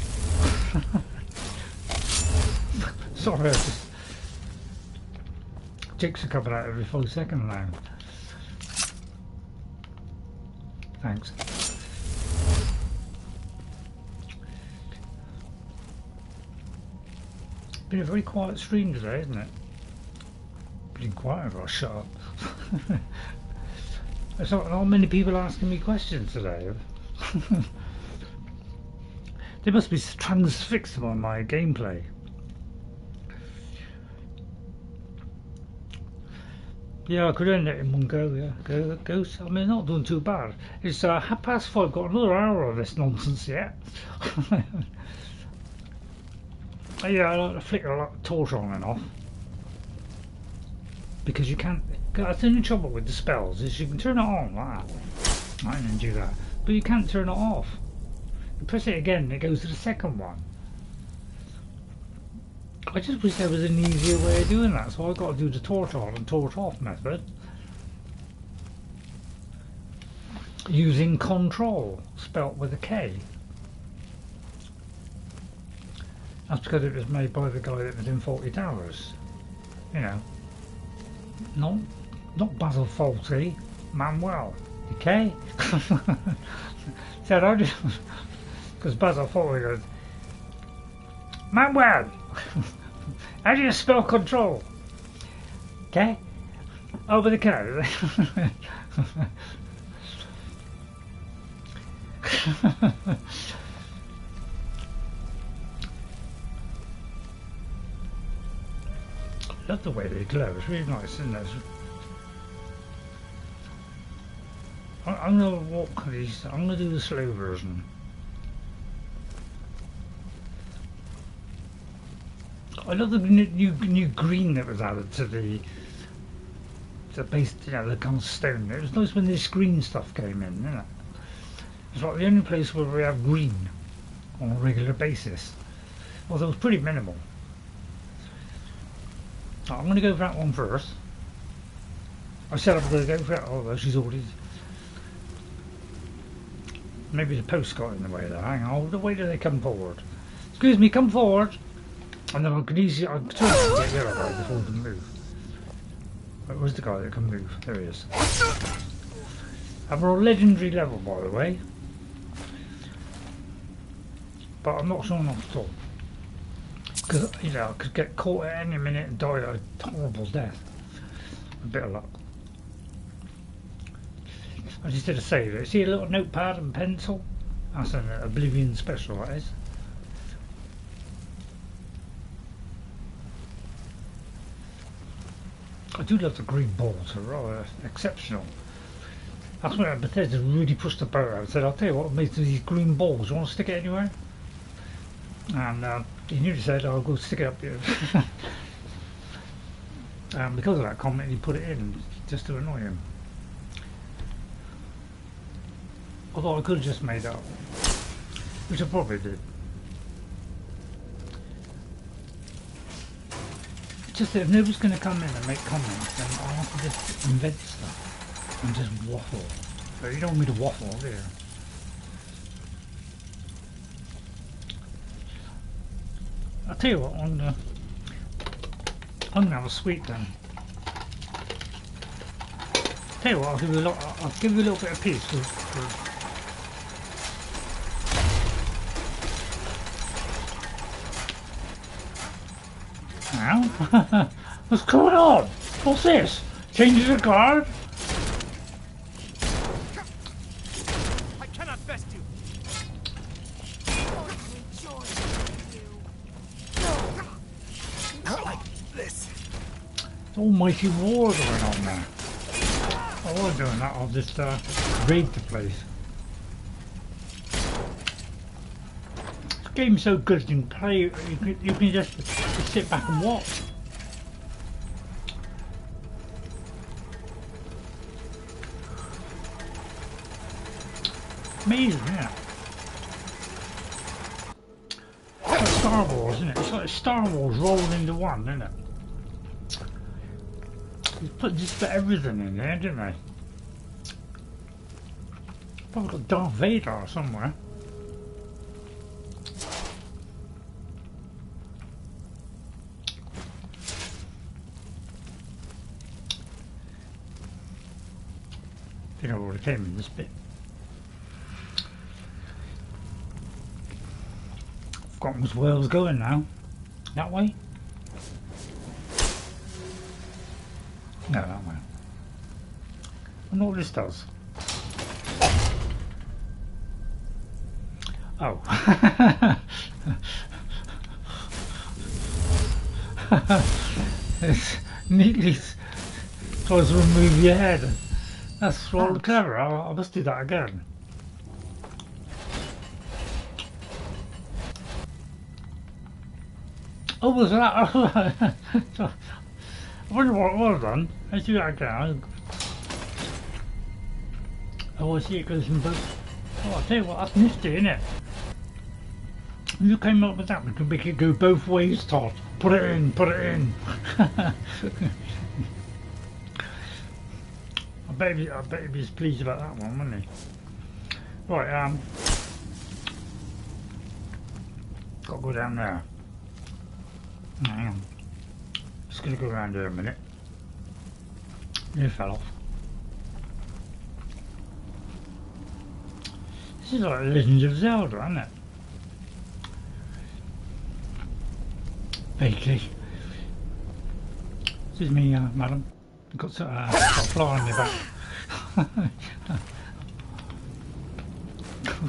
Sorry, chicks are coming out every 5 seconds now. Thanks. Been a very quiet stream today, isn't it? Been quiet, I've got to shut up. There's not many people asking me questions today. They must be transfixed on my gameplay. Yeah, I could end it in one go, yeah. Goes. I mean, not doing too bad. It's 5:30, got another hour of this nonsense yet. Yeah, I like to flicker a torch on and off. Because you can't... That's the only trouble with the spells, is you can turn it on like that. I didn't do that. But you can't turn it off. You press it again and it goes to the second one. I just wish there was an easier way of doing that, so I've got to do the torch on and torch off method. Using control, spelt with a K. That's because it was made by the guy that was in 40 Towers. You know. Not Bthalft, Manuel. Okay? Said I just... Because Bthalft goes... Manuel! How do you spell control? Okay? Over the cow. I love the way they glow, it's really nice, isn't it? I'm going to walk these, I'm going to do the slow version. I love the new green that was added to the base, you know, the kind of stone. It was nice when this green stuff came in, isn't it? It's like the only place where we have green on a regular basis. Although it's pretty minimal. I'm going to go for that one first. I said I'm going to go for it, although she's already... Maybe the post got in the way there. Hang on, wait till they come forward. Excuse me, come forward. And then I can easily... I can try to get the other guy before he can move. Wait, where's the guy that can move? There he is. I'm on a legendary level, by the way. But I'm not showing off at all. Because, you know, I could get caught at any minute and die a horrible death. A bit of luck. I just did a save. See a little notepad and pencil? That's an Oblivion special, that is. I do love the green balls, they're rather exceptional. That's when Bethesda really pushed the boat out and said, I'll tell you what, I've made these green balls, you want to stick it anywhere? And he nearly said, I'll go stick it up here. Because of that comment, he put it in just to annoy him. Although I could have just made it up, which I probably did. Just that if nobody's going to come in and make comments, then I'll have to just invent stuff and just waffle. But you don't want me to waffle, do you? I'll tell you what, I'm gonna have a sweet then. Tell you what, I'll give you a little bit of peace for now. What's going on? What's this? Changing the card? almighty war going on there. While I'm doing that, I'll just raid the place. This game's so good you can play, you can just sit back and watch. Amazing, yeah. It's like Star Wars, isn't it? It's like Star Wars rolled into one, isn't it? They put just about everything in there, didn't they? Probably got Darth Vader somewhere. I think I already came in this bit. Forgotten which way I was going now. That way? No, that way. I know what this does. Oh. It's neatly tries to remove your head. That's rather clever. I must do that again. Oh, was that? I wonder what it was then. Let's do that again. Oh, I see it goes in both. Oh, I'll tell you what, that's nifty, isn't it? You came up with that, we could make it go both ways, Todd. Put it in, put it in. I bet he was pleased about that one, wasn't he? Right, got to go down there. Hang on. Just gonna go around here a minute. It fell off. This is like Legend of Zelda, isn't it? Vaguely. Excuse me, madam. I've got a fly on your back.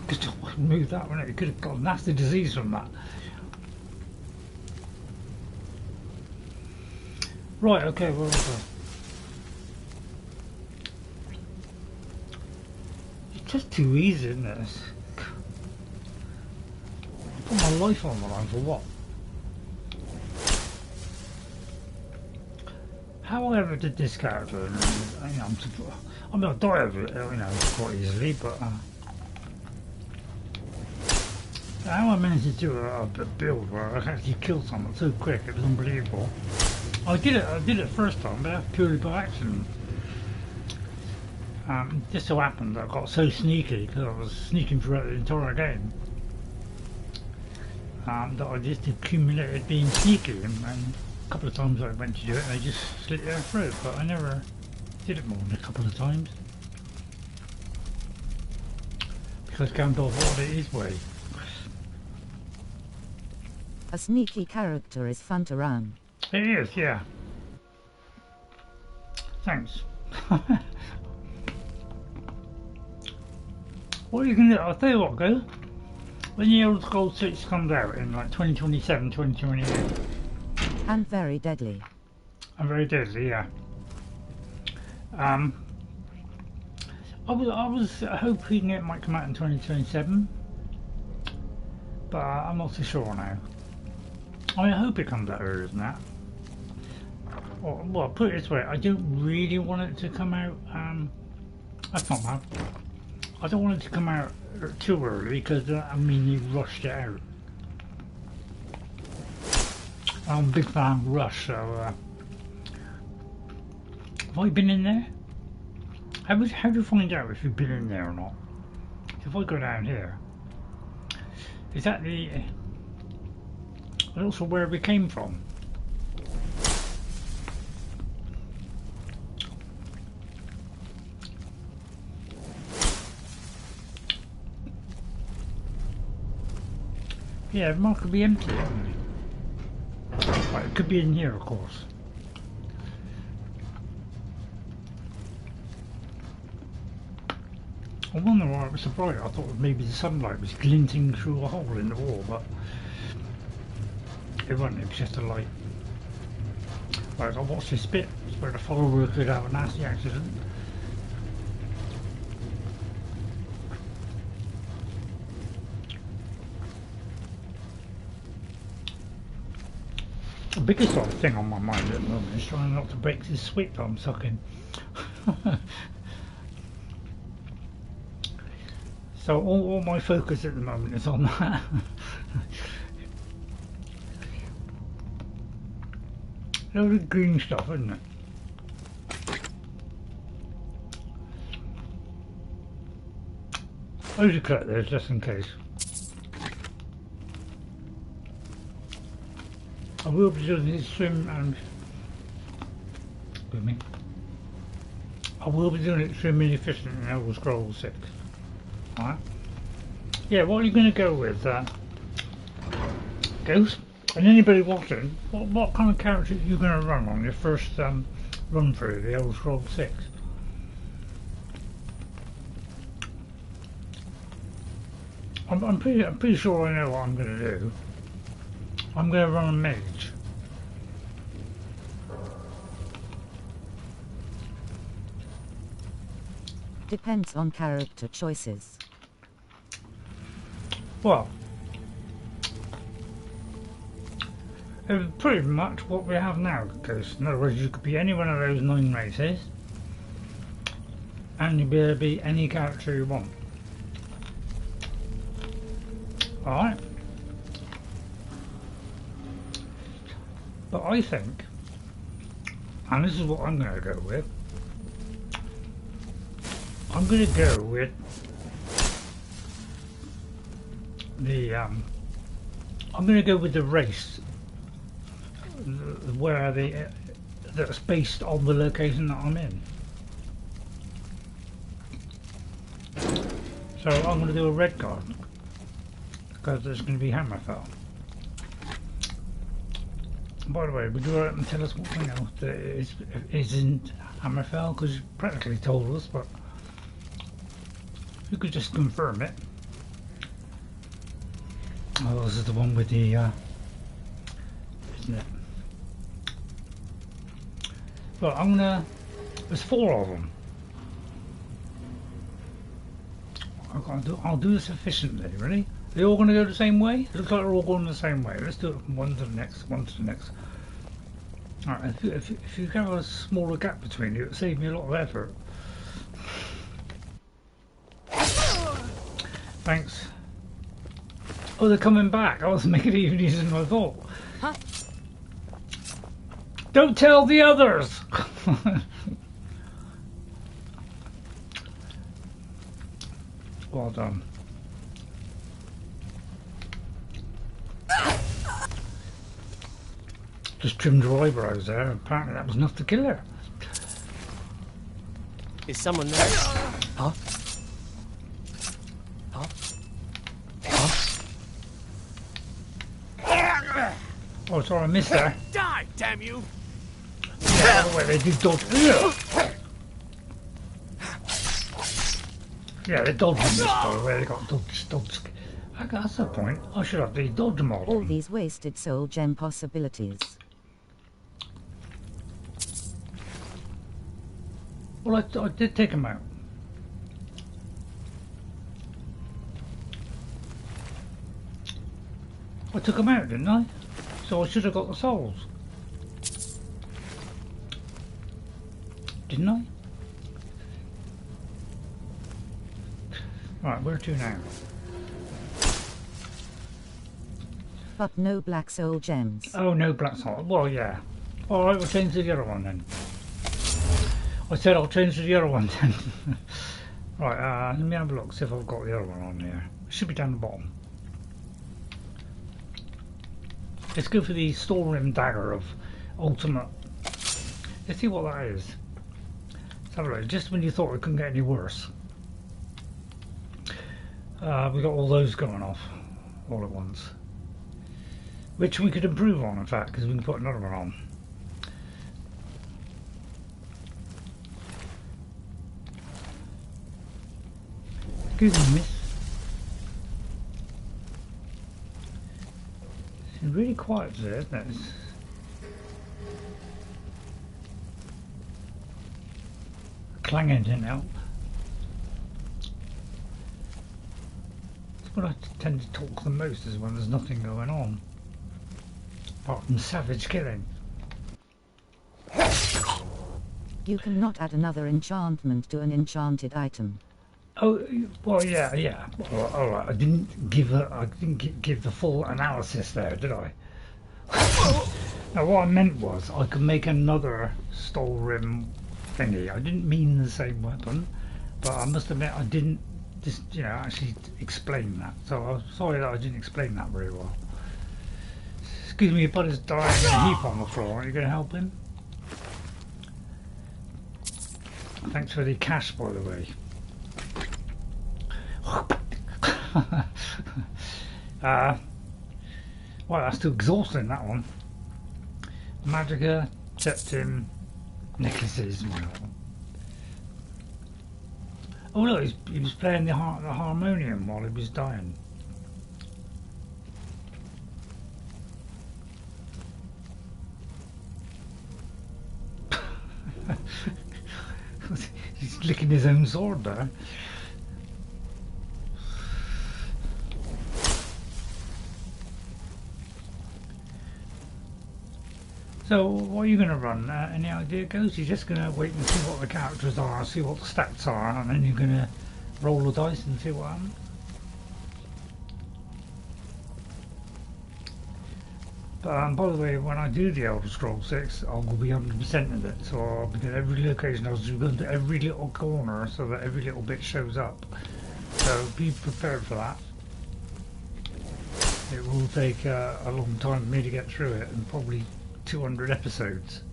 Good job I moved that, wouldn't it? You could have got a nasty disease from that. Right, okay, well, it's just too easy, isn't it? I put my life on the line for what? However, did this character? I mean, I'll die of it, you know, quite easily, but how I managed to do a build where I actually killed someone so quick, it was unbelievable. I did it first time, but that's purely by accident. Just so happened that I got so sneaky because I was sneaking throughout the entire game that I just accumulated being sneaky, and a couple of times I went to do it and I just slit their throat, but I never did it more than a couple of times because Gandalf wanted it his way. A sneaky character is fun to run. It is, yeah. Thanks. What are you going to do? I'll tell you what, go. When the Old Gold 6 comes out in like 2027, 2028. And very deadly. And very deadly, yeah. I was hoping it might come out in 2027. But I'm not so sure now. I mean, I hope it comes out earlier than that. Or, well, put it this way, I don't really want it to come out, that's not bad. I don't want it to come out too early because I mean you rushed it out. I'm a big fan of Rush, so have I been in there? How do you find out if you've been in there or not? If I go down here, is that the... and also where we came from? Yeah, the mark could be empty, couldn't it? Right, it could be in here, of course. I wonder why it was so bright. I thought maybe the sunlight was glinting through a hole in the wall, but it wasn't. It was just a light. Right, I watched this bit where the follower could have a nasty accident. The biggest sort of thing on my mind at the moment is trying not to break this sweet that I'm sucking. So all my focus at the moment is on that. Load of green stuff, isn't it? I'll just collect those just in case. I will be doing this swim and swimming. I will be doing it swimming efficient in Elder Scrolls 6. Alright. Yeah, what are you going to go with? Ghost? And anybody watching, what kind of character are you going to run on your first run through the Elder Scrolls 6? I'm pretty sure I know what I'm going to do. I'm going to run a mage. Depends on character choices. Well, it's pretty much what we have now, because in other words you could be any one of those 9 races and you'd be able to be any character you want. Alright. But I think, and this is what I'm going to go with, I'm going to go with the I'm going to go with the race where that's based on the location that I'm in. So I'm going to do a Redguard because there's going to be Hammerfell. By the way, would you like to tell us what else isn't Hammerfell? Because you practically told us, but you could just confirm it. Oh, this is the one with the, isn't it? Well, I'm gonna. There's 4 of them. I'll do this efficiently. Ready? Are they all going to go the same way? It looks like they're all going the same way. Let's do it from one to the next, one to the next. Alright, if you have a smaller gap between you, it'll save me a lot of effort. Thanks. Oh, they're coming back. I was making it even easier than I thought. Huh? Don't tell the others! Well done. Just trimmed her eyebrows there. Apparently that was enough to kill her. Is someone there? Huh? Huh? Huh? Oh, sorry, I missed that. Die, damn you! Yeah, by the way, they do dodge. Yeah, they dodge this, by the way. They got dodge. That's the point. I should have the dodge mod. All these wasted soul gem possibilities. Well, I did take them out. I took them out, didn't I? So I should have got the souls. Didn't I? Right, where to now? But no black soul gems. Oh, no black soul. Well, yeah. Alright, we'll change to the other one then. I said I'll change to the other one then. Right, let me have a look, see if I've got the other one on here. It should be down the bottom. Let's go for the Storeroom Dagger of Ultimate. Let's see what that is. Let's have a look. Just when you thought it couldn't get any worse. We got all those going off all at once. Which we could improve on, in fact, because we can put another one on. Excuse me, miss. It's really quiet today, isn't it? clanging didn't help. That's when I tend to talk the most, is when there's nothing going on. Apart from savage killing. You cannot add another enchantment to an enchanted item. Oh well, yeah. Well, all right. I didn't give the full analysis there, did I? Now what I meant was I could make another Stalrim thingy. I didn't mean the same weapon, but I must admit I didn't just actually explain that. So I'm sorry that I didn't explain that very well. Excuse me, your buddy's dying in a heap on the floor. Are you going to help him? Thanks for the cash, by the way. Well, that's too exhausting, that one. Magicka, Septim, necklaces. Oh look, he was playing the harmonium while he was dying. He's licking his own sword there. So, what are you going to run? Any idea, Ghost? You're just going to wait and see what the characters are, see what the stats are, and then you're going to roll the dice and see what happens? But by the way, when I do the Elder Scrolls 6, I'll be 100% of it. So I'll be at every location, I'll go into every little corner so that every little bit shows up. So be prepared for that. It will take a long time for me to get through it, and probably 200 episodes.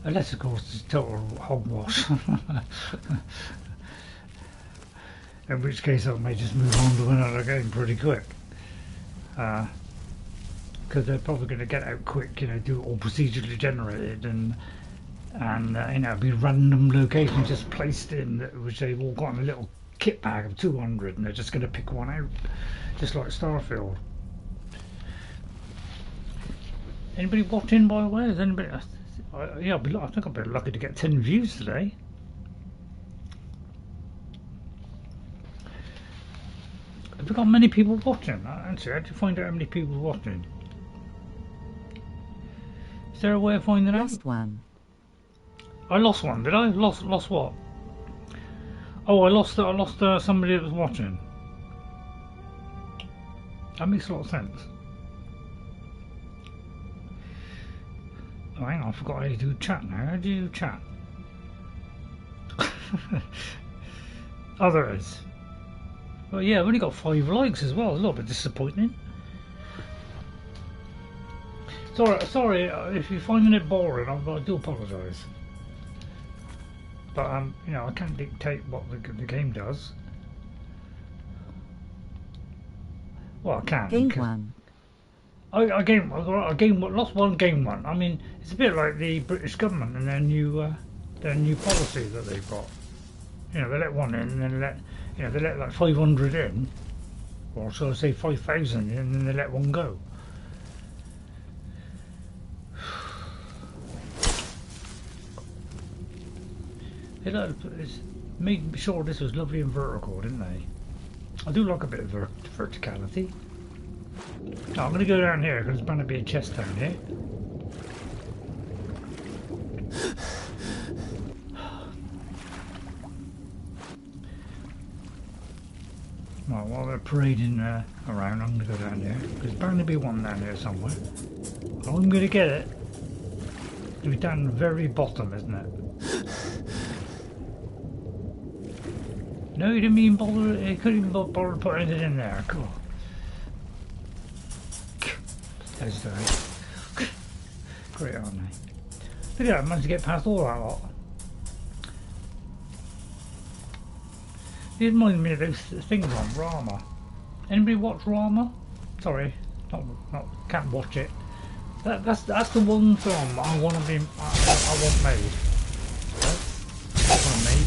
Unless of course it's total hogwash. In which case I may just move on to another game pretty quick. Because they're probably going to get out quick, do it all procedurally generated, and be random locations just placed in, which they've all got in a little kit bag of 200, and they're just going to pick one out, just like Starfield. Anybody watching, by the way? Is anybody? Yeah, I think I've been lucky to get 10 views today. Have we got many people watching? Actually, how did you find out how many people are watching? Is there a way of finding out? Lost one. I lost one. Did I? Lost what? Oh, I lost somebody that was watching. That makes a lot of sense. Oh, hang on, I forgot how to do chat now. How do you do chat? Oh, there it is. Well, yeah, I've only got 5 likes as well. It's a little bit disappointing. Sorry, if you're finding it boring, I do apologise. But I can't dictate what the game does. Well, I can. Game one. I lost one, game one. I mean, it's a bit like the British government and their new policy that they've got. They let one in, and then they let like 500 in, or shall I say 5,000 in, and then they let one go. They made sure this was lovely and vertical, didn't they? I do like a bit of verticality. No, I'm going to go down here because there's bound to be a chest down here. Right, while they're parading around, I'm going to go down here. There's bound to be one down here somewhere. I'm going to get it. It'll be down the very bottom, isn't it? No, you didn't even bother. You couldn't even bother to put anything in there. Cool. Those guys. Great, aren't they? Look at that, I managed to get past all that lot. It reminds me of those things on Rama. Anybody watch Rama? Sorry, not can't watch it. That's the one film I want to be. I want made. I want made.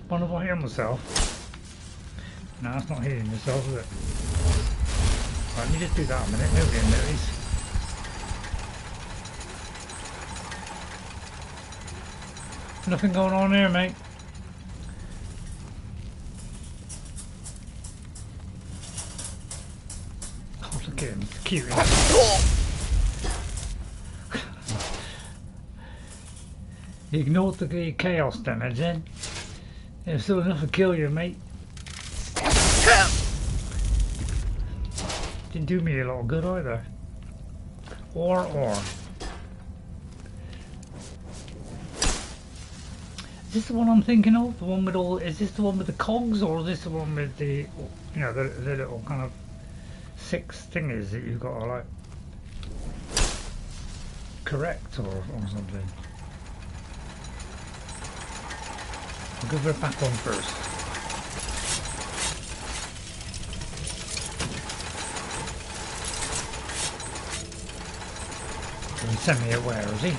Wonder if I hear myself. No, that's not hearing yourself, is it? Right, let me just do that a minute. Nobody will notice. Nothing going on here, mate. Oh, look at him. It's cute. You ignored the chaos damage then. There's still enough to kill you, mate. Didn't do me a lot of good either. Or. Is this the one I'm thinking of? The one with all? Is this the one with the cogs, or is this the one with the, you know, the little kind of 6 thingies that you've got to like correct or something? I'll give it back on first. He'll send me aware, is he?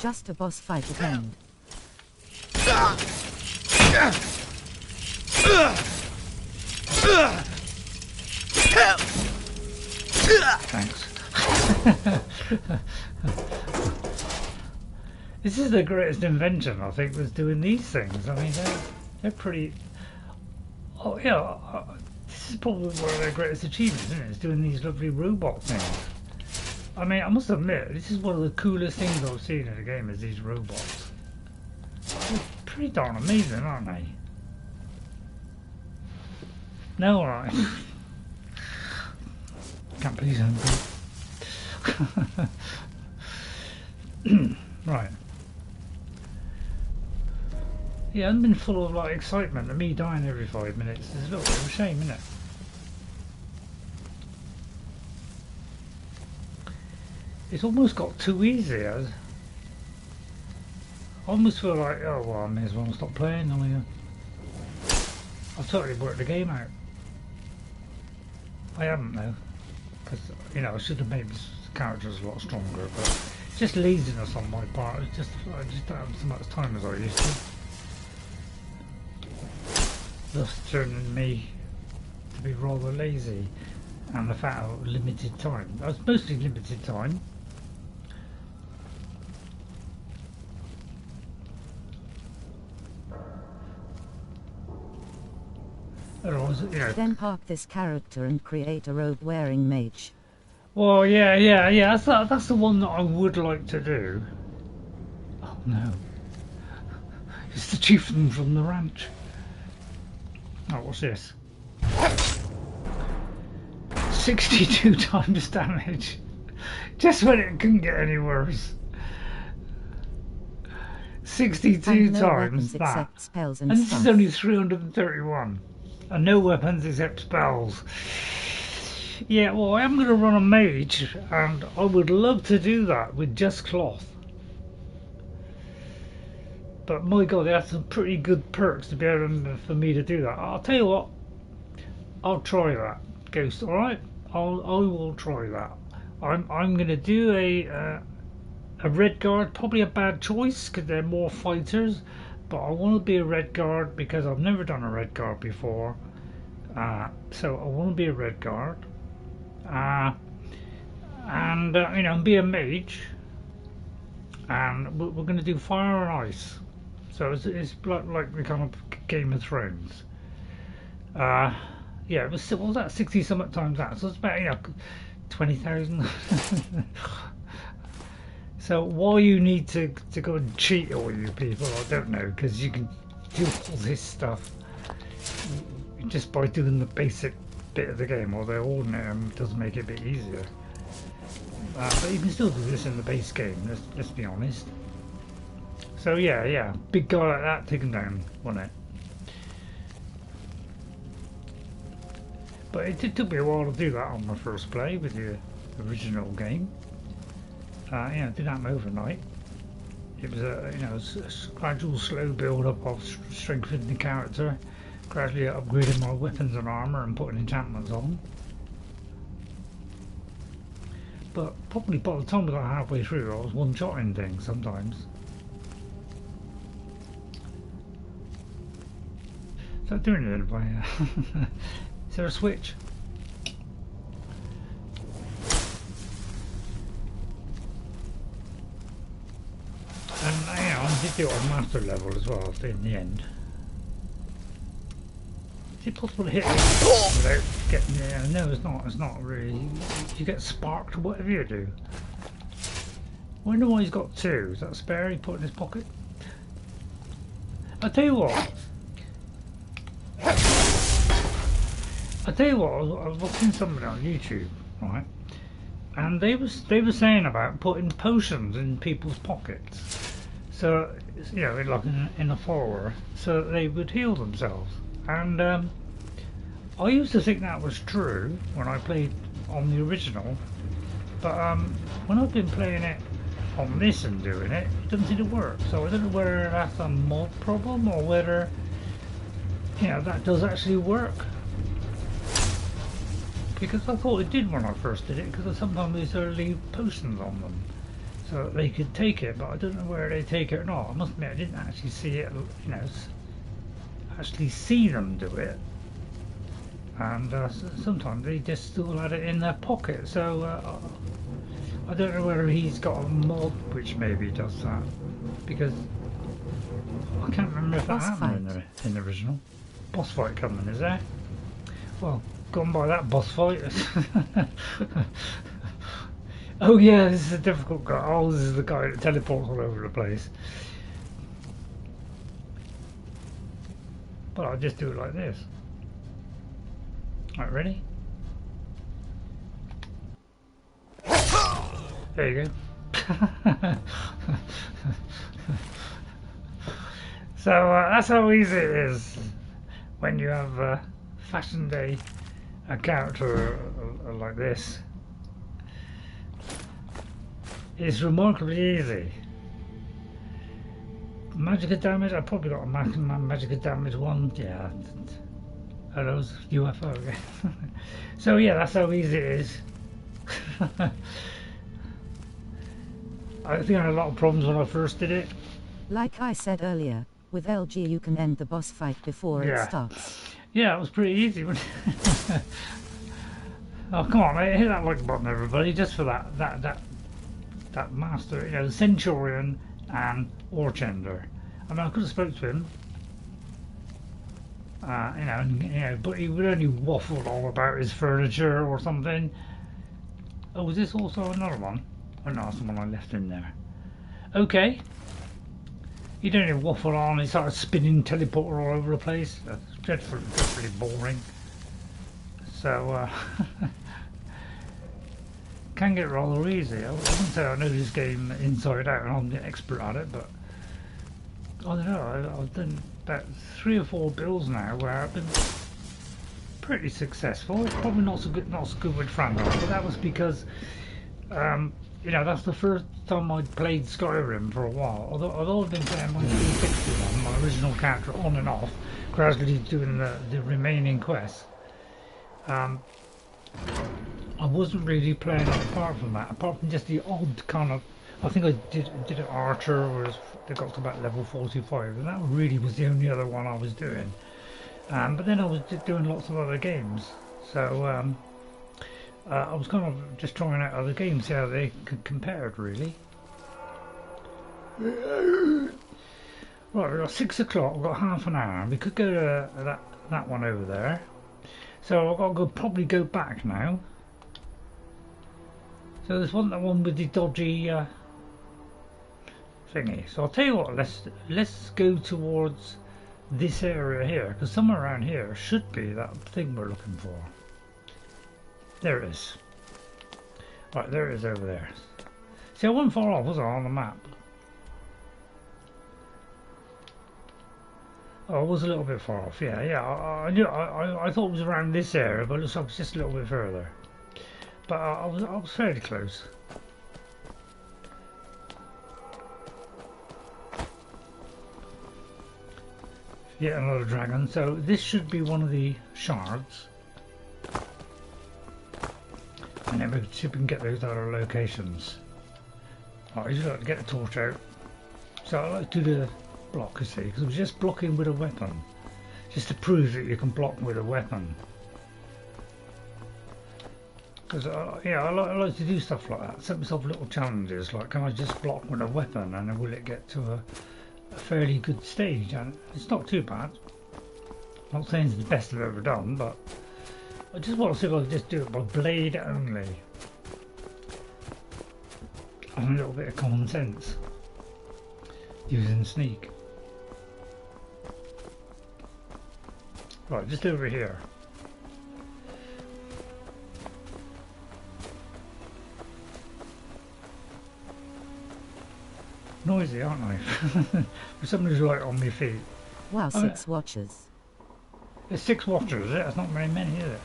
Just a boss fight at end. Thanks. This is the greatest invention, I think, was doing these things. I mean, they're pretty. Oh yeah, this is probably one of their greatest achievements, isn't it? It's doing these lovely robot things. I mean, I must admit, this is one of the coolest things I've seen in the game, is these robots. They're pretty darn amazing, aren't they? No, alright. Can't please them. Right. Yeah, I've been full of like excitement and me dying every 5 minutes. It's a little bit of a shame, isn't it? It's almost got too easy. I almost feel like, oh well, I may as well stop playing. I mean, I've totally worked the game out. I haven't though, because you know I should have made this characters a lot stronger, but it's just laziness on my part. It's just I just don't have so much time as I used to. Thus turning me to be rather lazy, and the fact of limited time. I was mostly limited time. Otherwise, you know. Then park this character and create a robe-wearing mage. Well, yeah. That's the one that I would like to do. Oh no! It's the chieftain from the ranch. Oh, what's this? 62 times damage. Just when it couldn't get any worse. 62 no times that. Spells and this is only 331. And no weapons except spells. Yeah, well, I am going to run a mage, and I would love to do that with just cloth. But my god, they have some pretty good perks to be able for me to do that. I'll tell you what, I'll try that, Ghost. All right, I will try that. I'm going to do a Redguard, probably a bad choice because they're more fighters. But I want to be a Redguard because I've never done a Redguard before, so I want to be a Redguard, and you know, be a mage, and we're going to do fire and ice, so it's like the kind of Game of Thrones. Yeah, it was that 60 something times that, so it's about 20,000. So why you need to go and cheat all you people, I don't know, because you can do all this stuff just by doing the basic bit of the game, although ordinary does make it a bit easier. But you can still do this in the base game, let's be honest. So yeah, big guy like that, take him down, wasn't it? But it took me a while to do that on my first play with the original game. Did that overnight. It was a gradual, slow build up of strengthening the character, gradually upgrading my weapons and armor and putting enchantments on. But probably by the time we got halfway through, I was one-shotting things sometimes. Is that doing it? Is there a switch? did do it on master level as well in the end. Is it possible to hit it without getting there? No, it's not. It's not really. You get sparked, whatever you do. I wonder why he's got two. Is that a spare he put in his pocket? I'll tell you what. I was watching somebody on YouTube, right? And they were saying about putting potions in people's pockets, so you know, like in a follower, so that they would heal themselves. And I used to think that was true when I played on the original, but when I've been playing it on this and doing it, it doesn't seem to work. So I don't know whether that's a mod problem or whether, you know, that does actually work. Because I thought it did when I first did it, because sometimes they leave potions on them so that they could take it, but I don't know where they take it or not. I must admit I didn't actually see it, you know, actually see them do it, and sometimes they just still had it in their pocket, so I don't know whether he's got a mod which maybe does that, because I can't remember if that happened in the original. Boss fight coming, is there? Well, gone by that boss fight. Oh yeah, this is a difficult guy. Oh, this is the guy that teleports all over the place. But I'll just do it like this. Alright, ready? There you go. So that's how easy it is when you have fashioned a character like this. It's remarkably easy. Magic damage, I probably got a maximum magic damage one. Yeah. Are those UFO? So yeah, that's how easy it is. I think I had a lot of problems when I first did it. Like I said earlier, with LG you can end the boss fight before it starts. Yeah, it was pretty easy. Oh come on, hit that like button, everybody, just for that master, you know, Centurion and Orchendor. I mean, I could have spoke to him, you know, but he would only waffle on about his furniture or something. Oh, was this also another one? Oh no, that's the one I left in there. Okay. He didn't even waffle on, he started spinning teleporter all over the place. That's dreadfully boring. So, can get rather easy. I wouldn't say I know this game inside out and I'm the expert at it, but I don't know, I've done about 3 or 4 builds now where I've been pretty successful. Probably not so good with Frandos, but that was because you know, that's the first time I'd played Skyrim for a while. Although I've been playing my 360 one, my original character, on and off, gradually doing the remaining quests. I wasn't really playing it apart from that, apart from just the odd kind of. I think I did an archer, where they got to about level 45, and that really was the only other one I was doing. But then I was just doing lots of other games, so I was kind of just trying out other games, see how they compared, really. Right, we've got 6 o'clock, we've got half an hour. We could go to that one over there. So I've got to probably go back now. So there's that one with the dodgy thingy. So I'll tell you what, let's go towards this area here, because somewhere around here should be that thing we're looking for. There it is. Right, there it is over there. See, I wasn't far off, was I, on the map? Oh, I was a little bit far off, yeah. I thought it was around this area, but it looks like it's just a little bit further. But I was fairly close. Yet another dragon. So this should be one of the shards. And then we can get those other locations. I usually like to get the torch out. So I like to do the block, you see, because I was just blocking with a weapon. Just to prove that you can block with a weapon. Because I like to do stuff like that. Set myself little challenges, like can I just block with a weapon and then will it get to a fairly good stage, and it's not too bad. I'm not saying it's the best I've ever done, but I just want to see if I can just do it by blade only. And a little bit of common sense. Using sneak. Right, just over here. Noisy, aren't I? For somebody's right on my feet. Wow, 6 watchers. There's 6 watchers, is it? That's not very many, is it?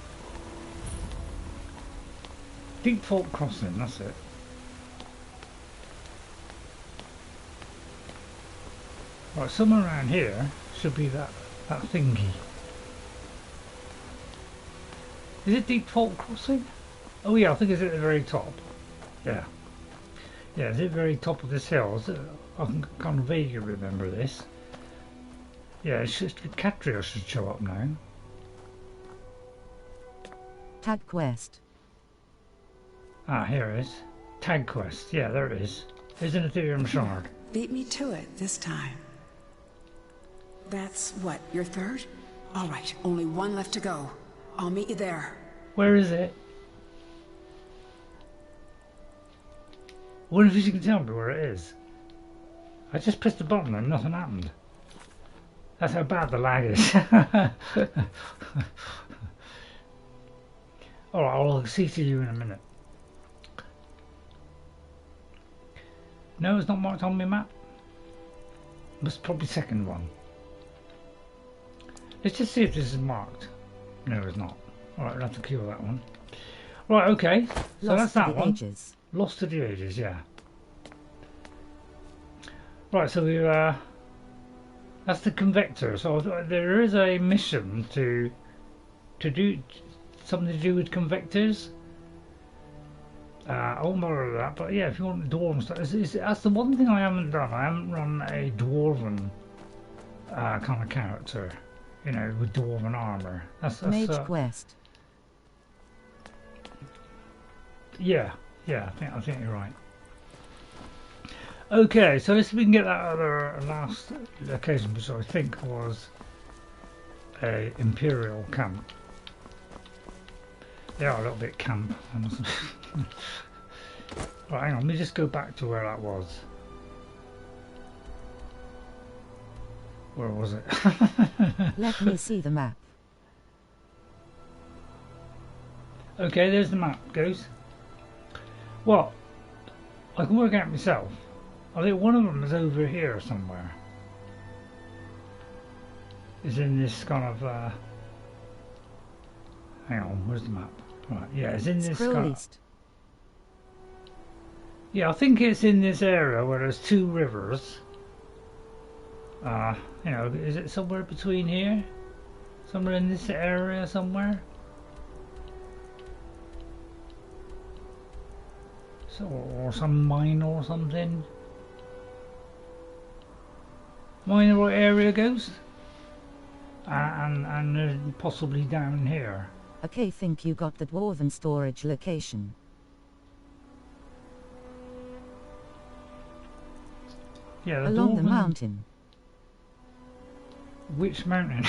Default crossing, that's it. Right, somewhere around here should be that thingy. Is it default crossing? Oh yeah, I think it's at the very top. Yeah. Yeah, it's at the very top of this hill. I can kind of vaguely remember this. Yeah, it's just Katria should show up now. Tag quest. Ah, here it is. Tag quest. Yeah, there it is. There's an Aetherium Shard. Beat me to it this time. That's what, your third? All right, only one left to go. I'll meet you there. Where is it? I wonder if you can tell me where it is. I just pressed the button and nothing happened. That's how bad the lag is. Alright, I'll see to you in a minute. No, it's not marked on my map. It's probably second one. Let's just see if this is marked. No, it's not. Alright, we'll have to kill that one. Right, okay. So that's that one. Ages. Lost to the Ages, yeah. Right, so we that's the Convector. So there is a mission to do something to do with Convectors. I won't bother with that, but yeah, if you want Dwarven stuff, that's the one thing I haven't done. I haven't run a Dwarven kind of character, you know, with Dwarven armor. That's Mage quest. Yeah, I think you're right. Okay, so let's see if we can get that other last location, which I think was a Imperial Camp. They are a little bit camp. Right, hang on, let me just go back to where that was. Where was it? Let me see the map. Okay, there's the map, goes. Well, I can work out myself. I think one of them is over here somewhere. Is in this kind of hang on, where's the map? Right, yeah, it's in this kind of, yeah, I think it's in this area where there's 2 rivers. You know, is it somewhere between here? Somewhere in this area somewhere? So, or some mine or something? Mine what area goes? And possibly down here. Okay, think you got the Dwarven Storage location. Yeah, along the mountain. Which mountain?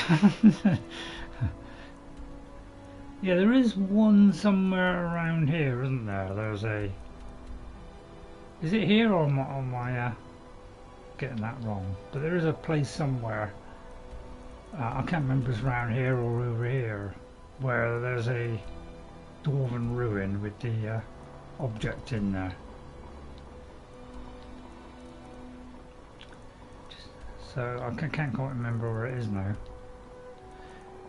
Yeah, there is one somewhere around here, isn't there? There's a... Is it here or am I getting that wrong? But there is a place somewhere. I can't remember if it's around here or over here, where there's a Dwarven ruin with the object in there. So I can't quite remember where it is now.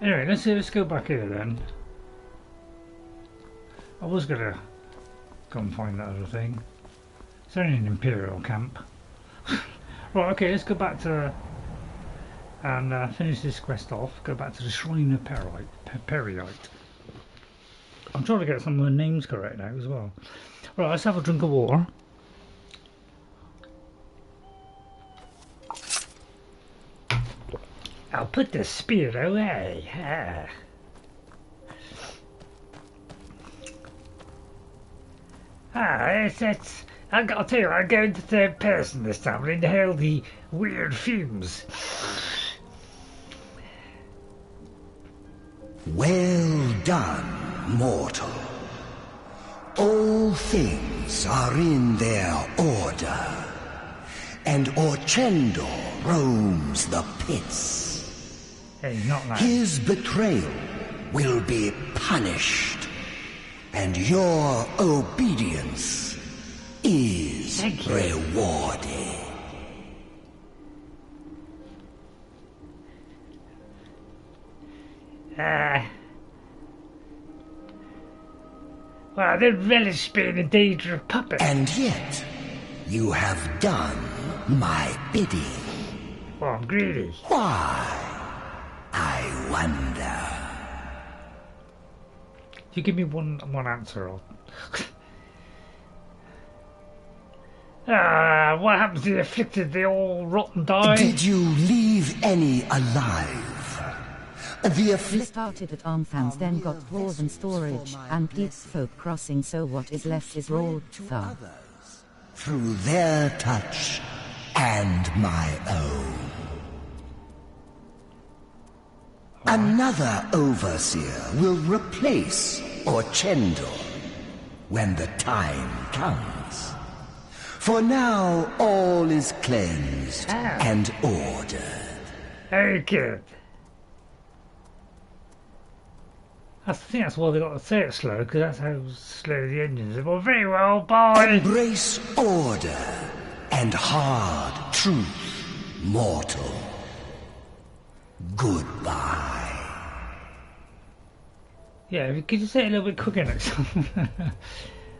Anyway, let's go back here then. I was gonna go and find that other thing. It's only an Imperial Camp. Right, okay, let's go back to and finish this quest off. Go back to the Shrine of Peryite. I'm trying to get some of the names correct now as well. Right, let's have a drink of water. I'll put the spear away. I gotta tell you, I'm going to third person this time and inhale the weird fumes. Well done, mortal. All things are in their order, and Orchendor roams the pits. Hey, not like his betrayal will be punished, and your obedience is rewarded. Well, I didn't relish being a dangerous puppet. And yet, you have done my bidding. Well, I'm greedy. Why? I wonder. You give me one answer. What happens to the afflicted? They all rot and die? Did you leave any alive? We started at Armfans, then got Dwarven Storage, and Deep Folk Crossing, so what is left is rolled thar. Through their touch and my own. Another overseer will replace Orchendor when the time comes. For now, all is cleansed and ordered. Very good. I think that's why they got to say it slow, because that's how slow the engines are. Well, very well, bye. Embrace order and hard truth, mortal. Goodbye. Yeah, could you say it a little bit quicker next time?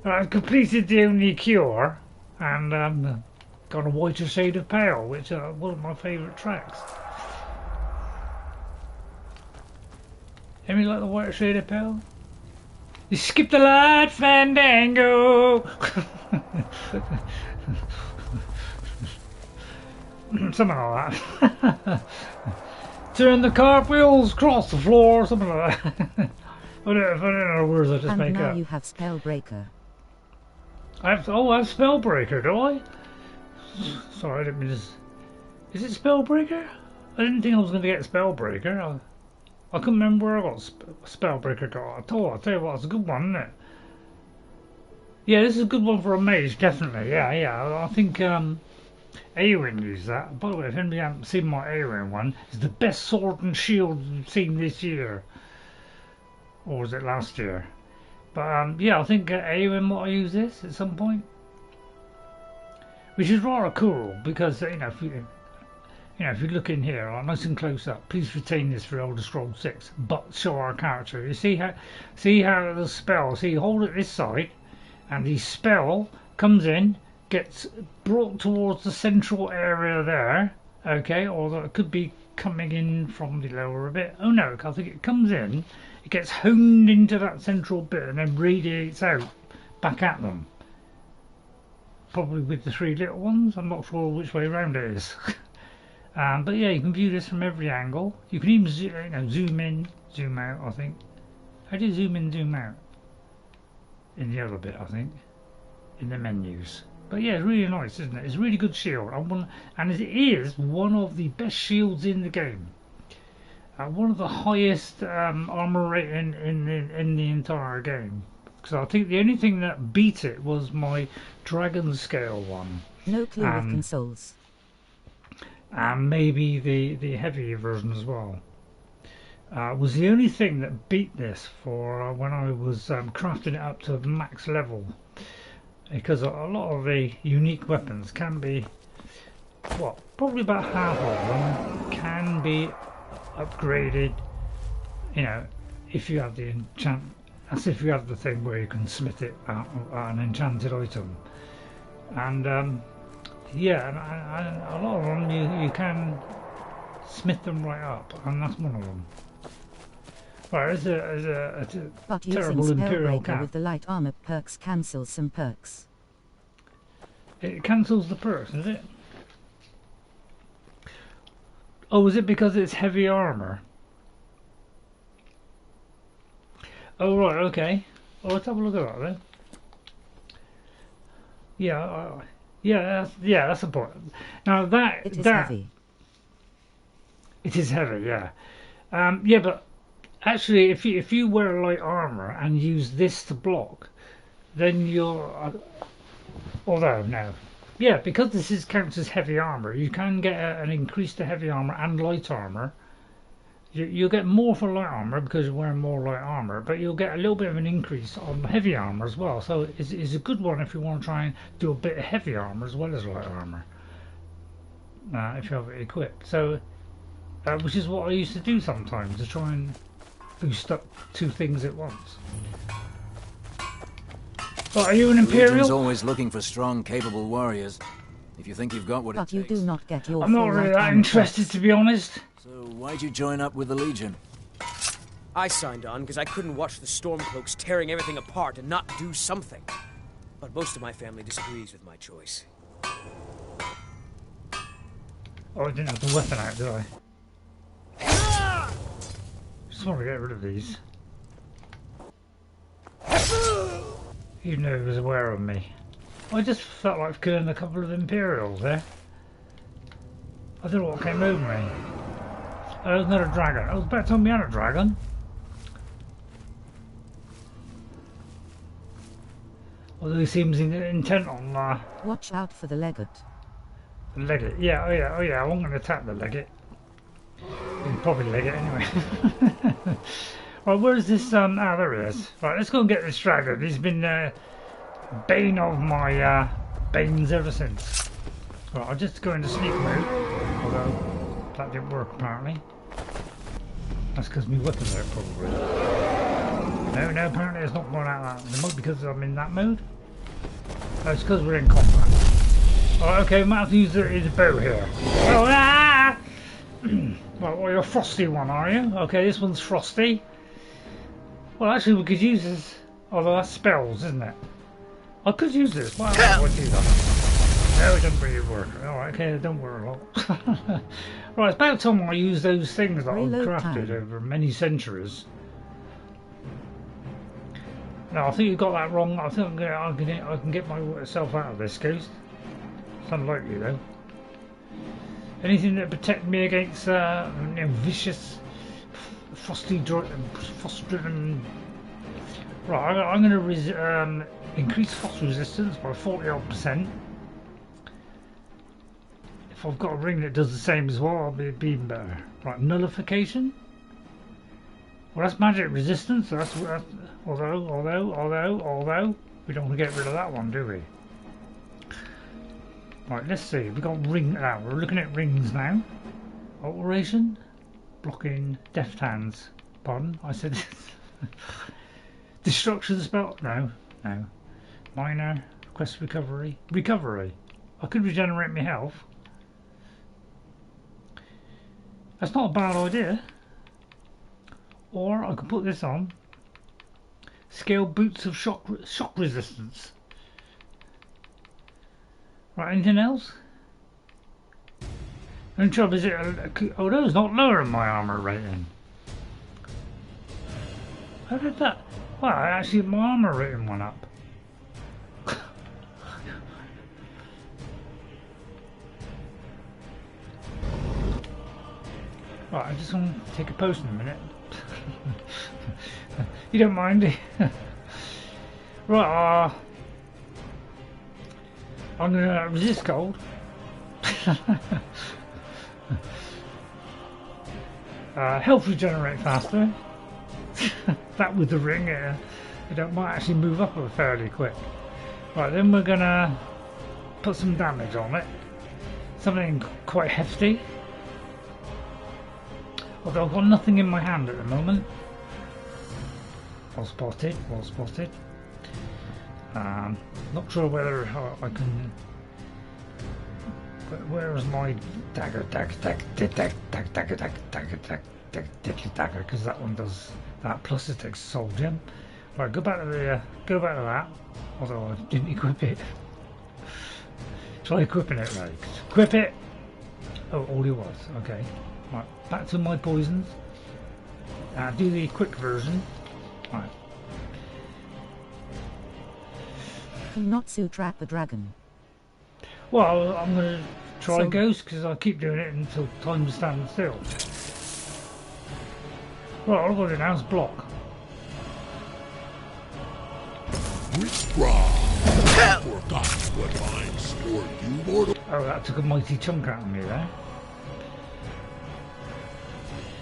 I've completed the only cure, and got a whiter shade of pale, which are one of my favourite tracks. Any like the white shade of pale? You skip the light, Fandango! Something like that. Turn the cartwheels, cross the floor, something like that. I don't know the words I just make up. And now you have Spellbreaker. I have Spellbreaker, do I? Sorry, I didn't mean to... Is it Spellbreaker? I didn't think I was going to get Spellbreaker. I couldn't remember where I got Spellbreaker got. I'll tell you what, it's a good one, isn't it? Yeah, this is a good one for a mage, definitely. Yeah. I think Eowyn used that. By the way, if anybody hasn't seen my Eowyn one, it's the best sword and shield we've seen this year. Or was it last year? But yeah, I think Eowyn might use this at some point. Which is rather cool, because, if you look in here, nice and close up, please retain this for Elder Scrolls 6, but show our character. You see how the spell, hold it this side, and the spell comes in, gets brought towards the central area there, okay, or it could be coming in from the lower bit. Oh no, I think it comes in, it gets honed into that central bit and then radiates out back at them. Probably with the three little ones, I'm not sure which way around it is. But yeah, you can view this from every angle. You can even zoom in, zoom out, I think. How do you zoom in, zoom out? In the other bit, I think. In the menus. But yeah, it's really nice, isn't it? It's a really good shield. And it is one of the best shields in the game. One of the highest armor rating in the entire game. Because I think the only thing that beat it was my Dragon Scale one. No clue with consoles. And maybe the heavier version as well. Was the only thing that beat this for when I was crafting it up to max level. Because a lot of the unique weapons can be, probably about half of them can be upgraded, if you have the enchant. That's if you have the thing where you can smith it out an enchanted item. And yeah, and a lot of them you can smith them right up, and that's one of them. Right, there's a terrible Imperial Camp. With the light armor perks cancels some perks. It cancels the perks, is it? Oh, is it because it's heavy armor? Oh right, okay. Well, let's have a look at that then. Yeah, that's the point. Now it is heavy. It is heavy, yeah. Yeah, but actually, if you wear light armor and use this to block, then you're. Although no, yeah, because this counts as heavy armor, you can get an increase to heavy armor and light armor. You'll get more for light armor because you're wearing more light armor, but you'll get a little bit of an increase on heavy armor as well. So it's a good one if you want to try and do a bit of heavy armor as well as light armor. If you have it equipped. So, which is what I used to do sometimes, to try and boost up two things at once. But are you an Imperial? Legion's always looking for strong, capable warriors. If you think you've got what it takes. But you do not get your I'm not really that interested, to be honest. So why'd you join up with the Legion? I signed on because I couldn't watch the Stormcloaks tearing everything apart and not do something. But most of my family disagrees with my choice. Oh, I didn't have the weapon out, did I? Just want to get rid of these. Even though he was aware of me. I just felt like killing a couple of Imperials there. I don't know what came over me. Oh, there's another dragon. I was about to tell me I had a dragon. Although he seems intent on... Watch out for the legate. The legate? Yeah, oh yeah, I wasn't going to attack the legate. He'd probably leg it anyway. Right, where's this... there he is. Right, let's go and get this dragon. He's been... bane of my banes ever since. Right, I'll just go into sneak mode, although that didn't work apparently. That's because my weapon's out probably. No, apparently it's not going out that mode because I'm in that mode. Oh, it's because we're in combat. Oh, okay, we might have to use his bow here. Oh, ah! Well, you're a frosty one, are you? Okay, this one's frosty. Well, actually, we could use this. Although that's spells, isn't it? I could use this. Why would I do that? No, it doesn't really work. Alright, okay, it don't work a lot. Right, it's about time I use those things that I've crafted over many centuries. No, I think you got that wrong. I think I can get myself out of this case. It's unlikely though. Anything that protect me against vicious, frost-driven. Right, I'm going to increase frost resistance by 40%. If I've got a ring that does the same as well, I'll be even better. Right, nullification. Well, that's magic resistance. So that's although we don't want to get rid of that one, do we? Right, let's see. We've got ring now. We're looking at rings now. Alteration, blocking, deft hands. Pardon, I said. Destruction spell. No. Minor. Quest recovery. Recovery. I could regenerate my health. That's not a bad idea. Or I could put this on. Scale boots of shock resistance. Right, anything else? The only trouble is oh no, it's not lowering my armor rating. How did that? Well, actually my armor rating went up. Right, I just want to take a post in a minute. You don't mind, do you? Right, I'm going to resist cold. Health regenerate faster. That with the ring, it might actually move up fairly quick. Right, then we're going to put some damage on it. Something quite hefty. Although I've got nothing in my hand at the moment. Well spotted. Not sure whether I can. Where is my dagger? Dagger, because that one does that. Plus it takes a soul gem. Right, go back to that. Although I didn't equip it. Try equipping it, right? Equip it. Oh, all it was. Okay. Right, back to my poisons. Do the quick version. Right. Cannot trap a dragon. Well, I'm going to try Ghost because I keep doing it until time stands still. Right, I've got to do now is block. Oh, that took a mighty chunk out of me there.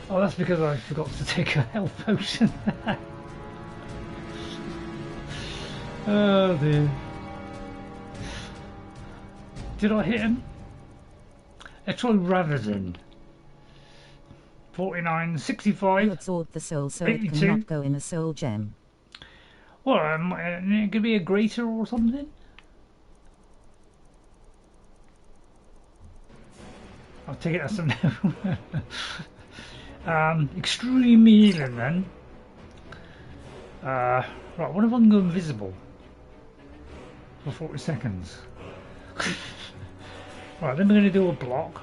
Oh, that's because I forgot to take a health potion. Oh dear. Did I hit him? Let's try Ravaging. 49, 65. You absorbed the soul, so 82. it cannot go in a soul gem. What, it could be a greater or something? I'll take it as a no. Extreme healing then. Right, what if I can go invisible? For 40 seconds. Right, then we're going to do a block.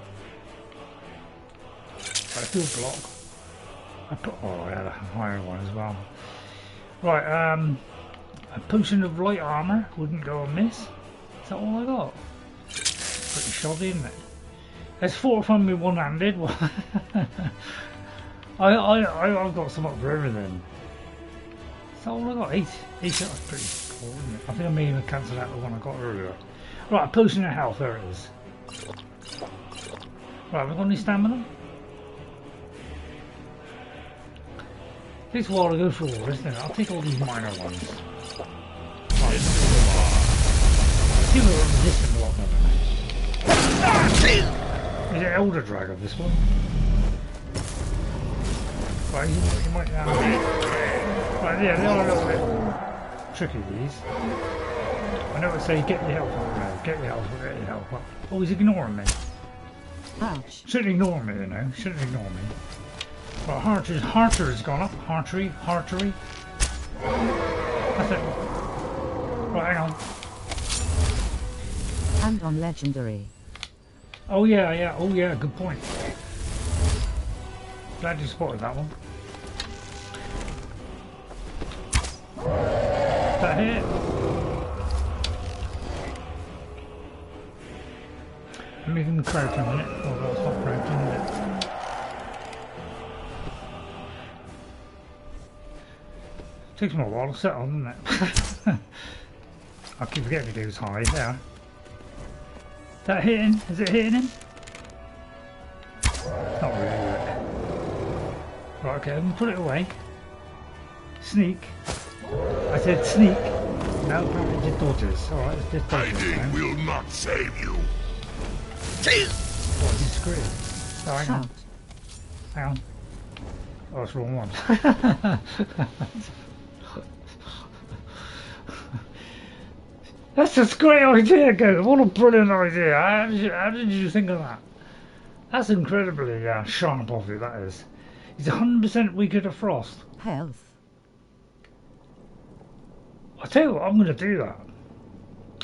Right, do a block. Oh, I had a higher one as well. Right, a potion of light armor wouldn't go amiss. Is that all I got? Pretty shoddy, isn't it? Let's fortify me one-handed. I've got some up for everything. Is that all I got? 8. That's pretty cool, isn't it? I think I may even cancel out the one I got earlier. Right, a potion of health, there it is. Right, have I got any stamina? Takes a while to go through all this, doesn't it? I'll take all these minor ones. Right. People are resistant a lot, don't they? Is it Elder Dragon, this one? Right, you might have... Right, yeah, they are a little bit tricky, these. I know it say get your health up now, get your health up, get your health up. Oh, he's ignoring me. Ouch. Shouldn't ignore me, you know, shouldn't ignore me. Right, Harter has gone up, Hartery. That's it. Right, hang on. And on legendary. Oh yeah, good point. Glad you spotted that one. That hit. Let me give him crouch a minute. Oh, that's not crouching, is it? Takes me a while to settle, doesn't it? I keep forgetting to do his high there. That hitting? Is it hitting him? Not really, is it? Right, okay, I'm gonna put it away. Sneak. I said sneak. No, apparently just dodges. Alright, it's just dodges. Hiding will not save you. What, you screwed? Oh, hang on. Hang on. Oh, it's the wrong one. That's a great idea, Ghost. What a brilliant idea. How did you think of that? That's incredibly sharp of you, that is. He's 100% weaker to frost. Health. I tell you what, I'm going to do that.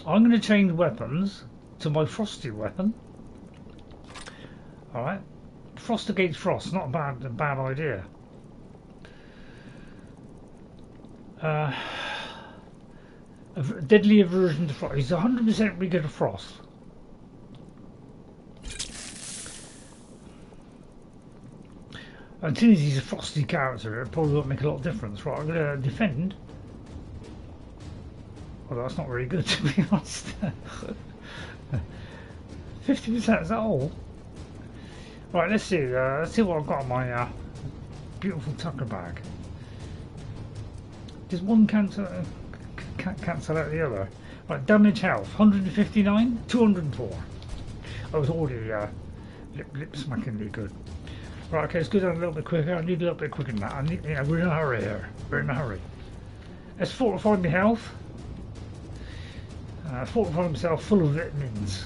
I'm going to change weapons to my frosty weapon. Alright. Frost against frost, not a bad idea. A deadly aversion to frost. He's 100% weaker to frost. And since he's a frosty character, it probably won't make a lot of difference. Right, I'm going to defend. Well, that's not very good, to be honest. 50%, is that all? Right, let's see what I've got in my beautiful tucker bag. Does one cancel out the other? Right, damage health, 159, 204. I was already lip smackingly good. Right, okay, let's go down a little bit quicker. I need a little bit quicker than that. We're in a hurry here. We're in a hurry. Let's fortify my health. Fortify himself full of vitamins.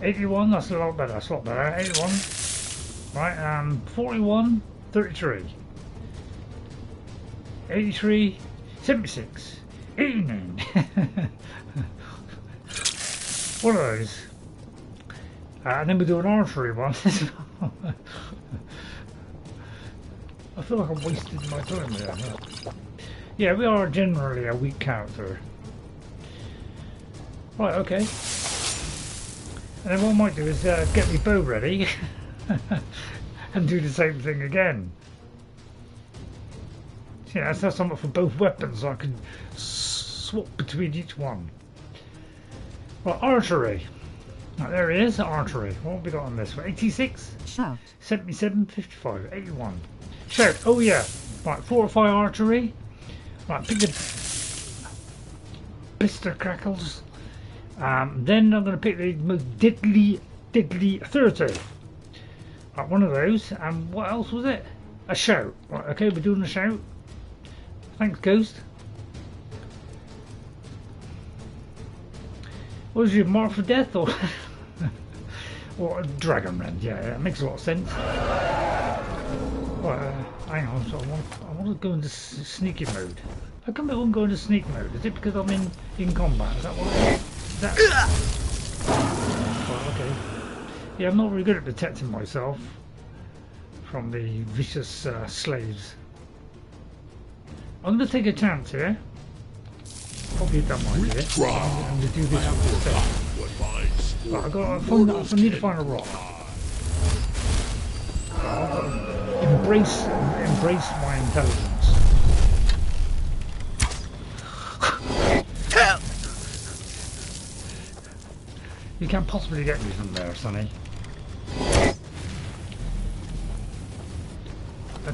81, that's a lot better, 81. Right, 41, 33. 83, 76. 89. One of those. And then we do an archery one. I feel like I'm wasting my time there. Yeah, we are generally a weak character. Right, okay. And then what I might do is get my bow ready and do the same thing again. Yeah, let's have something for both weapons so I can swap between each one. Right, archery. Right, there it is, archery. What have we got on this one? 86? Shout. 77, 55, 81. Shout, oh yeah. Right, fortify archery. Right, pick the blister crackles. Then I'm going to pick the most deadly 30. Right, one of those. And what else was it? A shout. Right, okay, we're doing a shout. Thanks, Ghost. What was your mark for death or or a dragon rend? Yeah, that makes a lot of sense. Right, hang on. So I want to go into sneaky mode. How come it won't go into sneak mode? Is it because I'm in combat? Is that what it is? Is that... Right, okay. Yeah, I'm not very good at protecting myself from the vicious slaves. I'm going to take a chance here. Probably don't mind it. I'm going to do this instead. Right, I need to find a rock. I've got to embrace my intelligence. You can't possibly get me from there, Sonny.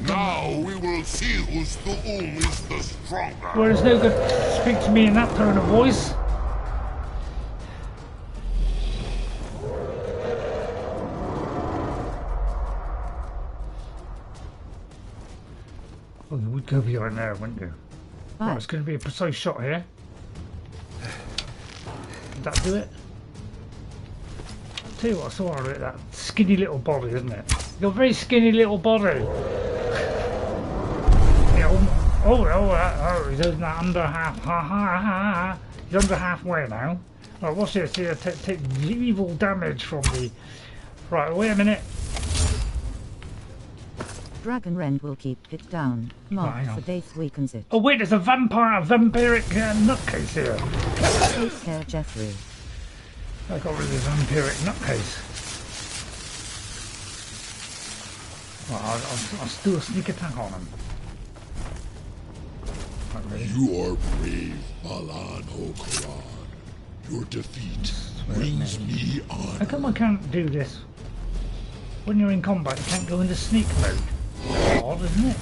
Now we will see whose Thu'um is the stronger. Well, it's no good to speak to me in that tone of voice. Oh, you would go behind there, wouldn't you? Right, it's going to be a precise shot here. Did that do it? I'll tell you what, I saw it, that skinny little body, isn't it? You've got a very skinny little body. Oh, he's over that under half. He's under halfway now. Right, watch this here. Take evil damage from the. Right, wait a minute. Dragon Rend will keep it down. Mark for death weakens it. Oh wait, there's a vampiric nutcase here. Take care, Jeffrey. I got rid of the vampiric nutcase. Right, I'll do a sneak attack on him. You are brave, Balan Okoran. Your defeat brings me honor. How come I can't do this? When you're in combat, you can't go into sneak mode. That's odd, isn't it?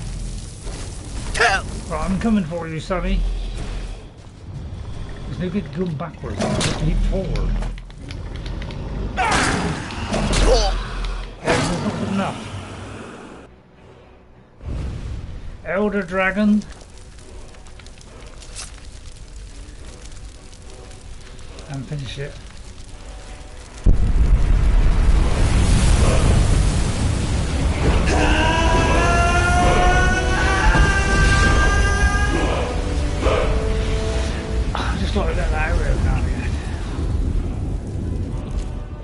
Right, I'm coming for you, Sonny. There's no good going backwards. I just leap forward. That's not good enough. Elder Dragon. And finish it. Just like that out now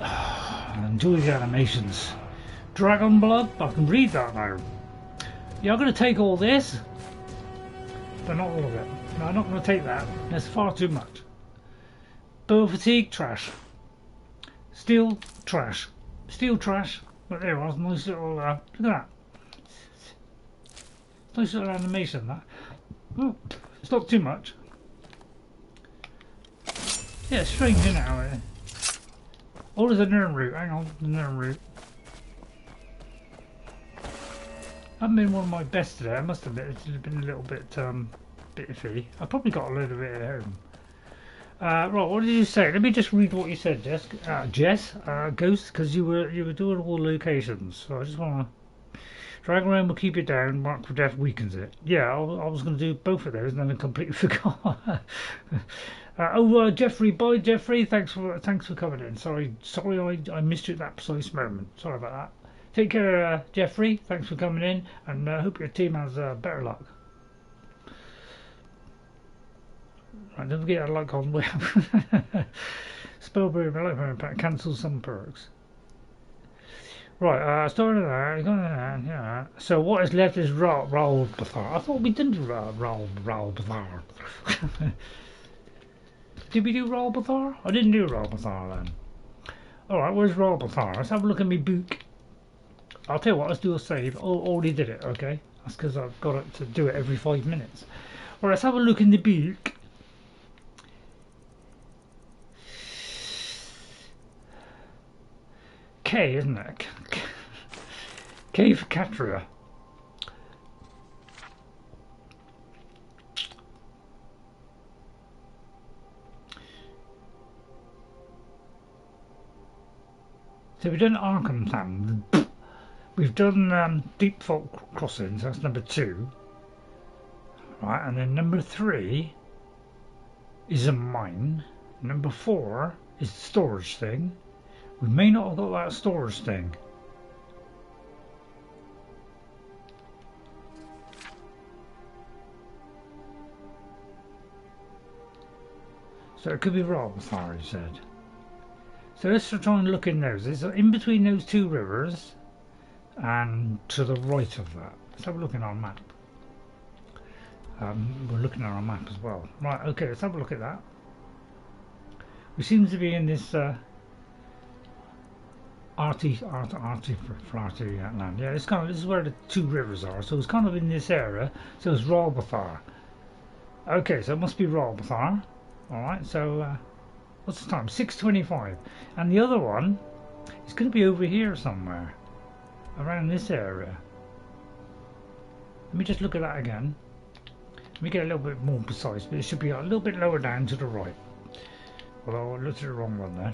again. Enjoy the animations. Dragon blood, I can read that now. Yeah, I'm going to take all this, but not all of it. No, I'm not going to take that. That's far too much. Bow fatigue, trash. Steel, trash. Steel, trash. But there was nice little. Look at that. Nice little animation. That. Oh, it's not too much. Yeah, it's strange, isn't it? Oh, there's a Nirn root. Hang on, the Nirn root. I haven't been one of my best today. I must admit, it's been a little bit iffy. I probably got a load of it at home. Right, what did you say? Let me just read what you said, Jess. Ghost, because you were doing all locations. So I just want to. Dragon Realm will keep it down. Mark for death weakens it. Yeah, I was going to do both of those, and then I completely forgot. Jeffrey, bye, Jeffrey. Thanks for coming in. Sorry, I missed you at that precise moment. Sorry about that. Take care, Jeffrey. Thanks for coming in, and hope your team has better luck. Right, don't forget I like on Spellbreaker cancels some perks. Right, starting there. Yeah. So what is left is roll Bthardamz. I thought we didn't roll Bthardamz. Did we do Bthar? I didn't do Bthar then. Alright, where's Bthar? Let's have a look at my book. I'll tell you what, let's do a save. Oh, already did it, okay. That's because I've got it to do it every 5 minutes. Alright, let's have a look in the book. K, isn't it? K for Katria. So we've done Arkham Town. We've done Deep Fault Crossing, so that's number 2. Right, and then number 3 is a mine. Number 4 is the storage thing. We may not have got that storage thing. So it could be Bthar, he said. So let's try and look in those. It's in between those 2 rivers and to the right of that. Let's have a look in our map. We're looking at our map as well. Right, okay, let's have a look at that. We seem to be in this Flarty land. Yeah, it's kind of, this is where the 2 rivers are, so it's kind of in this area. So it's Bthar. Okay, so it must be Bthar. Alright, so what's the time? 6:25. And the other one is going to be over here somewhere. Around this area. Let me just look at that again. Let me get a little bit more precise, but it should be a little bit lower down to the right. Although I looked at the wrong one there.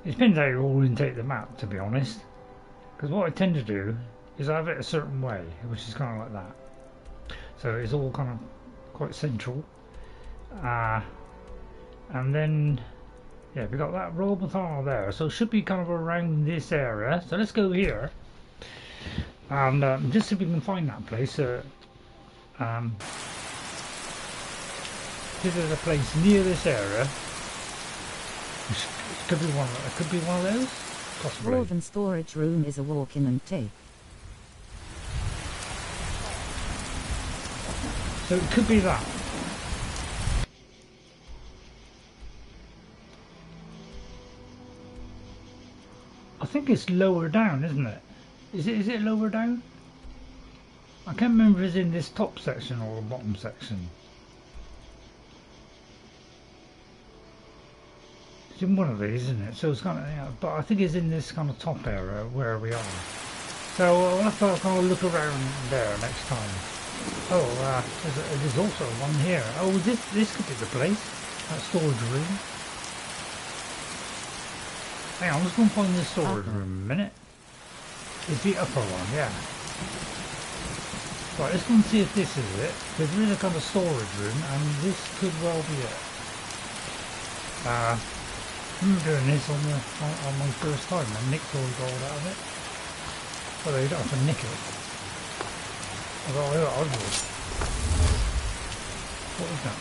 It depends how you orientate the map, to be honest. Because what I tend to do is I have it a certain way, which is kind of like that. So it's all kind of quite central. And then, yeah, we got that Bthar there. So it should be kind of around this area. So let's go here. And just see if we can find that place. This is a place near this area. It could be one. It could be one of those. Possibly. Dwarven Storage room is a walk-in and take. So it could be that. I think it's lower down, isn't it? Is it lower down? I can't remember if it's in this top section or the bottom section. It's in one of these, isn't it? So it's kind of, yeah, but I think it's in this kind of top area where we are. So we'll have to kind of look around there next time. Oh, there's also one here. Oh, this could be the place. That storage room. Hang on, let's go and find this storage room a minute. It's the upper one, yeah. Right, let's go and see if this is it. Because there is a kind of storage room, and this could well be it. I remember doing this on my first time, and nicked all the gold out of it. Well, you don't have to nick it. I thought, I would. What was that?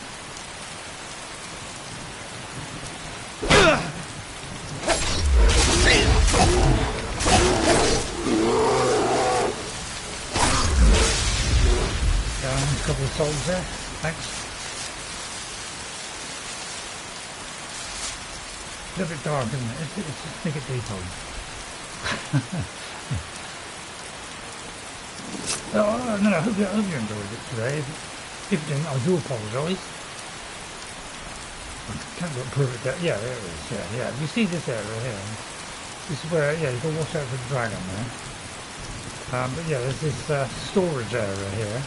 Down a couple of souls there. Thanks. A little bit dark, isn't it? Let's just make it daytime. Oh, no, I hope you enjoyed it today. If you didn't, I do apologise. I can't look perfect there. Yeah, there it is. Yeah. You see this area here? This is where, yeah, you can watch out for the dragon there. But yeah, there's this storage area here.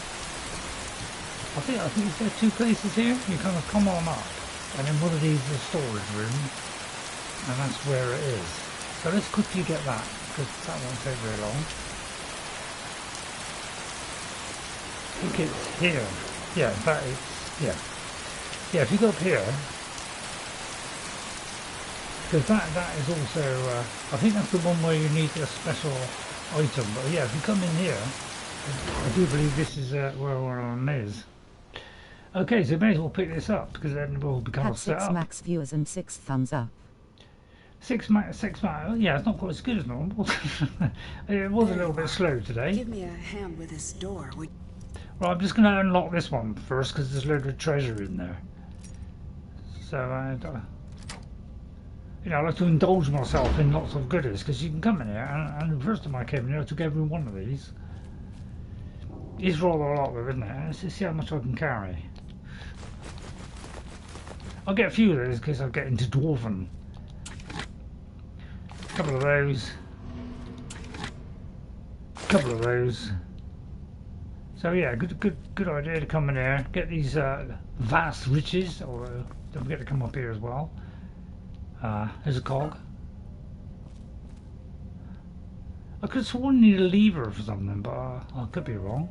I think there are 2 places here. You kind of come on up, and then one of these is a storage room, and that's where it is. So let's quickly get that, because that won't take very long. I think it's here. Yeah, in fact it's, yeah. Yeah, if you go up here, because that is also, I think that's the one where you need a special item. But yeah, if you come in here, I do believe this is where our one is. Okay, so we may as well pick this up, because then we'll be kind of set up. 6 max viewers and 6 thumbs up. 6 matter. Yeah, it's not quite as good as normal. It was a little bit slow today. Give me a hand with this door. Right, I'm just going to unlock this one first because there's a load of treasure in there. So, you know, I like to indulge myself in lots of goodies because you can come in here, and the first time I came in here, I took every one of these. It's rather a lot, though, isn't it? Let's just see how much I can carry. I'll get a few of those because I'll get into Dwarven. A couple of those. A couple of those. So yeah, good idea to come in here, get these vast riches, or don't forget to come up here as well. There's a cog. I could have sworn you need a lever for something, but I could be wrong.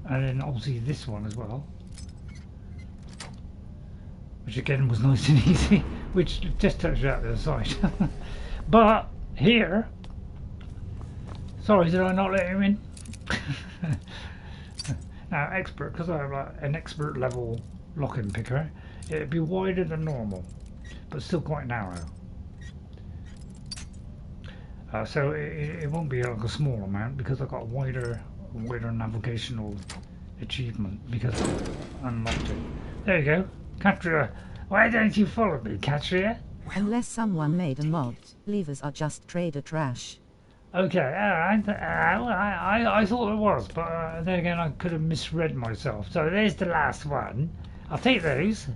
And then obviously this one as well, which again was nice and easy, which just touched you out the other side. But here, sorry, did I not let him in? Now, expert, because I have like an expert level lock-in picker, it'd be wider than normal, but still quite narrow. So it won't be like a small amount because I've got a wider navigational achievement because I unlocked it. There you go, Katria. Why don't you follow me, Katria? Unless someone made a mod, levers are just trader trash. Okay, alright. I thought it was, but then again I could have misread myself. So there's the last one. I'll take those.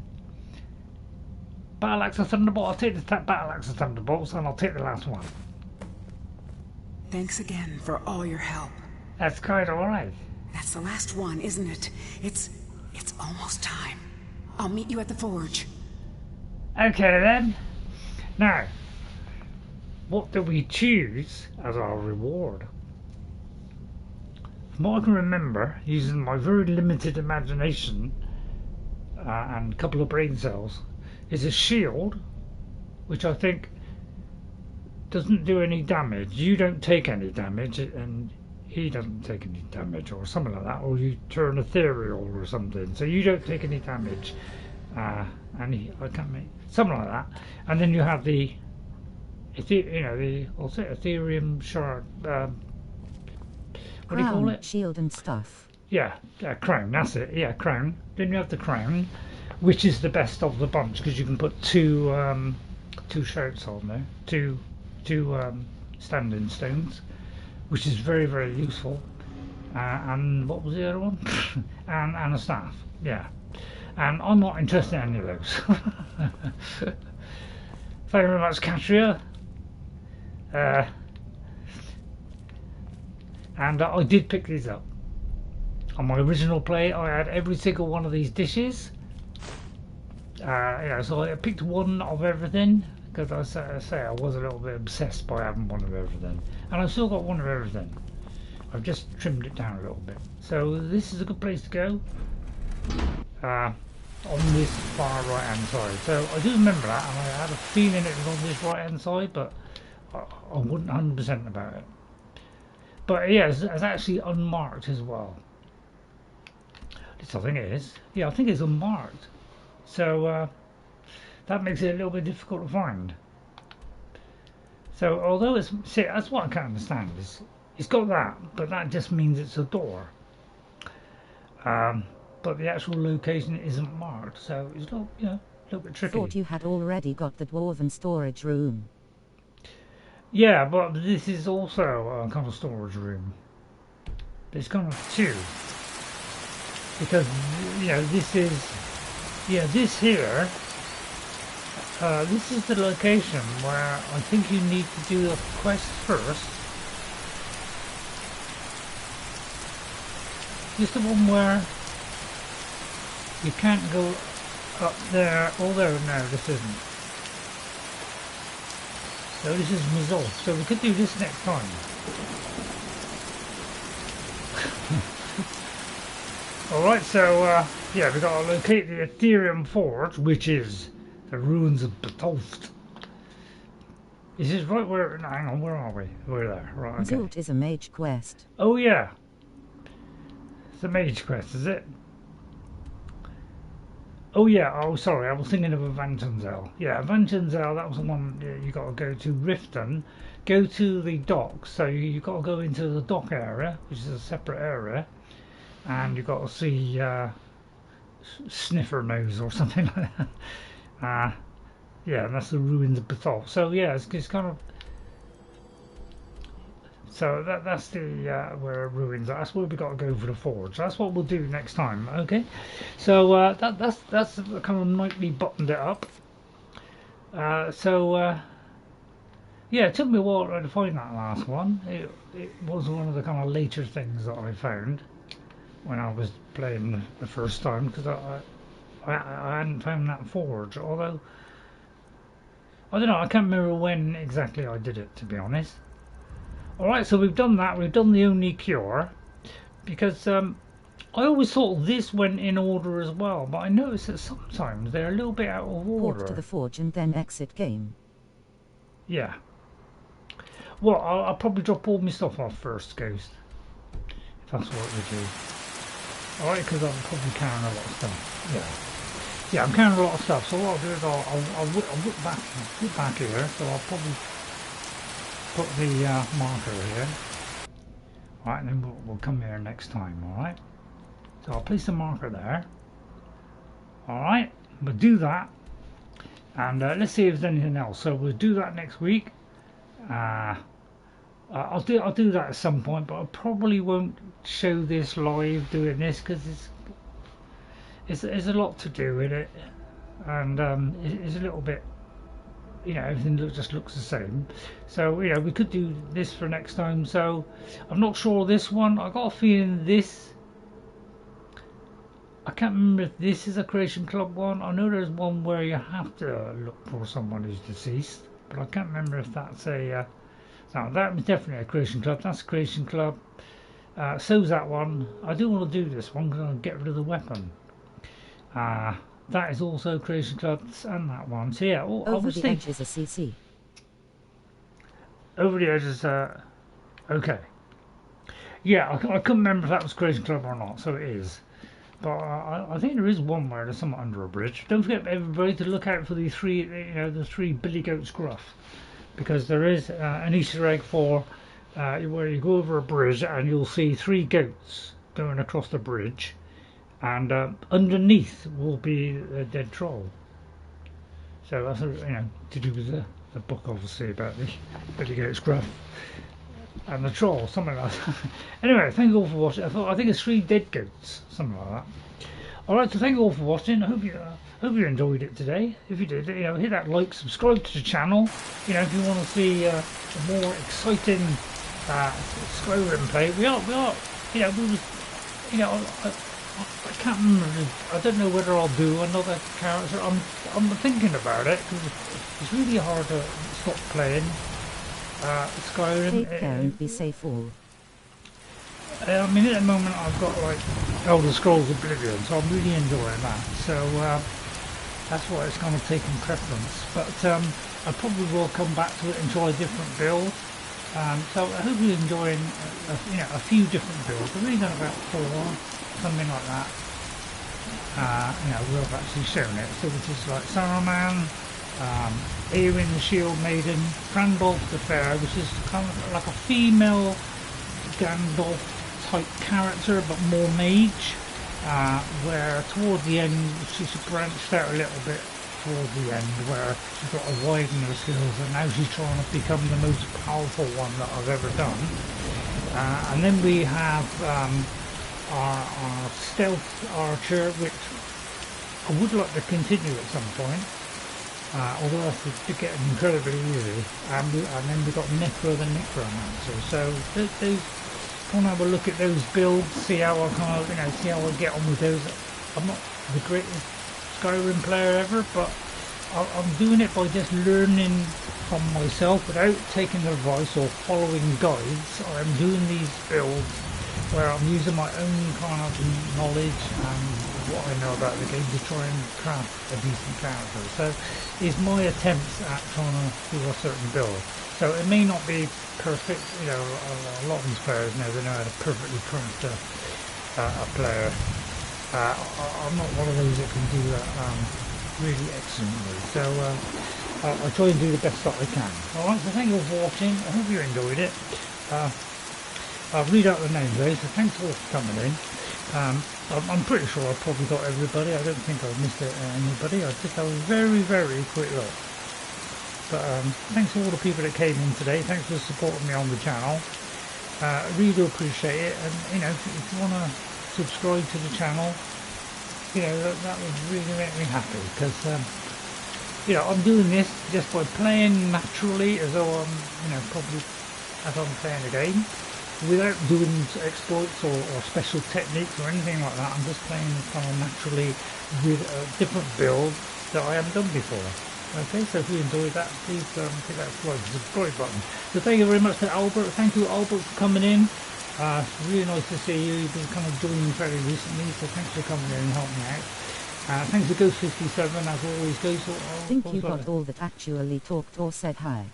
Battle Axe of Thunderbolt. I'll take the Battle Axe of Thunderbolts, and I'll take the last one. Thanks again for all your help. That's quite alright. That's the last one, isn't it? It's almost time. I'll meet you at the forge. Okay then. Now, what do we choose as our reward? From what I can remember, using my very limited imagination and a couple of brain cells, is a shield, which I think doesn't do any damage. You don't take any damage, and he doesn't take any damage, or something like that. Or you turn ethereal or something, so you don't take any damage. And I can't make something like that. And then you have the, you know, the Aetherium Shard. What do you call it? Shield and stuff. Yeah, crown. That's it. Yeah, crown. Then you have the crown, which is the best of the bunch because you can put two shouts on there, two standing stones, which is very, very useful. And what was the other one? and a staff. Yeah. And I'm not interested in any of those. Thank you very much, Katria. And I did pick these up. On my original play, I had every single one of these dishes. Yeah, so I picked one of everything because I say I was a little bit obsessed by having one of everything, and I've still got one of everything. I've just trimmed it down a little bit. So this is a good place to go. On this far right hand side. So I do remember that, and I had a feeling it was on this right hand side, but I wasn't 100% about it. But yeah, it's actually unmarked as well. At least I think it is. Yeah, I think it's unmarked. So that makes it a little bit difficult to find. So although it's, see, that's what I can't understand is it's got that, but that just means it's a door. But the actual location isn't marked, so it's a little, you know, a little bit tricky. Thought you had already got the Dwarven Storage room. Yeah, but this is also a kind of storage room. There's kind of two. Because, you know, this is, yeah, this here, this is the location where I think you need to do a quest first. Just the one where you can't go up there, although no, this isn't. So this is Mizol, so we could do this next time. Alright, so yeah, we've got to locate the Aetherium Forge, which is the ruins of Bthalft. Is this right where, no, hang on, where are we? We're there, right, okay. Zult is a mage quest. Oh yeah. It's a mage quest, is it? Oh yeah, oh sorry, I was thinking of Avantanzel. Yeah, Avantanzel, that was the one you got to go to Riften, go to the docks, so you got to go into the dock area, which is a separate area, and you got to see Sniffer Nose or something like that. Yeah, and that's the ruins of Bthalft. So yeah, it's kind of... So that's the where ruins are. That's where we got to go for the forge. That's what we'll do next time. Okay. So that's kind of nicely buttoned it up. Yeah, it took me a while to find that last one. It was one of the kind of later things that I found when I was playing the first time, because I hadn't found that forge. Although I don't know, I can't remember when exactly I did it, to be honest. Alright, so we've done that, we've done the only cure, because I always thought this went in order as well, but I noticed that sometimes they're a little bit out of order. Walk to the forge and then exit game. Yeah. Well, I'll probably drop all my stuff off first, Ghost, if that's what we do. Alright, because I'm probably carrying a lot of stuff. Yeah, I'm carrying a lot of stuff, so what I'll do is I'll whip back here, so I'll probably put the marker here. Alright, and then we'll come here next time, alright? So I'll place the marker there. Alright, we'll do that. And let's see if there's anything else. So we'll do that next week. I'll do that at some point, but I probably won't show this live doing this, because it's a lot to do with it. And it's a little bit, you know, everything just looks the same. So you know, we could do this for next time. So I'm not sure this one. I got a feeling this, I can't remember if this is a Creation Club one. I know there's one where you have to look for someone who's deceased, but I can't remember if that's a no, that was definitely a Creation Club. That's a Creation Club. So's that one. I do want to do this one because I'll get rid of the weapon. That is also Creation Clubs, and that one. So yeah, over the edge is a CC. Over the edge is okay. Yeah, I couldn't remember if that was Creation Club or not, so it is. But I think there is one where there's someone under a bridge. Don't forget, everybody, to look out for the three, you know, the 3 Billy Goats Gruff, because there is an Easter egg for where you go over a bridge and you'll see 3 goats going across the bridge. And underneath will be a dead troll. So that's, you know, to do with the book, obviously, about the Billy Goats Gruff and the troll, something like that. Anyway, thank you all for watching. I think it's 3 dead goats, something like that. Alright, so thank you all for watching. I hope you enjoyed it today. If you did, you know, hit that like, subscribe to the channel. You know, if you want to see a more exciting Skyrim play, we are, you know, we was, you know, I can't remember. I don't know whether I'll do another character. I'm thinking about it, because it's really hard to stop playing Skyrim. Take care and be safe all. I mean, at the moment I've got like Elder Scrolls Oblivion, so I'm really enjoying that. So that's why it's kind of taking preference. But I probably will come back to it and try a different build. So I hope you're enjoying you know, a few different builds. I've really done about 4. Something like that. You know, we've actually shown it. So this is like Saruman, Eowyn the Shield Maiden, Gandalf the Fair, which is kind of like a female Gandalf type character, but more mage. Where towards the end she's branched out a little bit towards the end, where she's got to widen her skills, and now she's trying to become the most powerful one that I've ever done. And then we have our stealth archer, which I would like to continue at some point, although that's getting incredibly easy. And then we've got Necro the Necromancer. So those, want to have a look at those builds, see how I kind of, you know, see how I get on with those. I'm not the greatest Skyrim player ever, but I'm doing it by just learning from myself without taking advice or following guides. I'm doing these builds where I'm using my own kind of knowledge and what I know about the game to try and craft a decent character. So it's my attempts at trying to do a certain build. So it may not be perfect, you know, a lot of these players know they know how to perfectly craft a player. I'm not one of those that can do that really excellently. So I try and do the best that I can. Alright, so thank you all for watching. I hope you enjoyed it. I'll read out the names though, so thanks all for coming in. I'm pretty sure I probably got everybody. I don't think I've missed anybody. I just had a very, very quick look. But thanks to all the people that came in today. Thanks for supporting me on the channel. Really do appreciate it. And you know, if you want to subscribe to the channel, you know, that would really make me happy, because you know, I'm doing this just by playing naturally, as though I'm, you know, probably as I'm playing a game, without doing exploits or special techniques or anything like that. I'm just playing kind of naturally with a different build that I haven't done before. Okay, so if you enjoyed that, please hit that subscribe button. So thank you very much to Albert. Thank you, Albert, for coming in. Really nice to see you. You've been kind of joining very recently, so thanks for coming in and helping me out. Thanks to Ghost57, as always. Ghost, I think you got all that actually talked or said hi.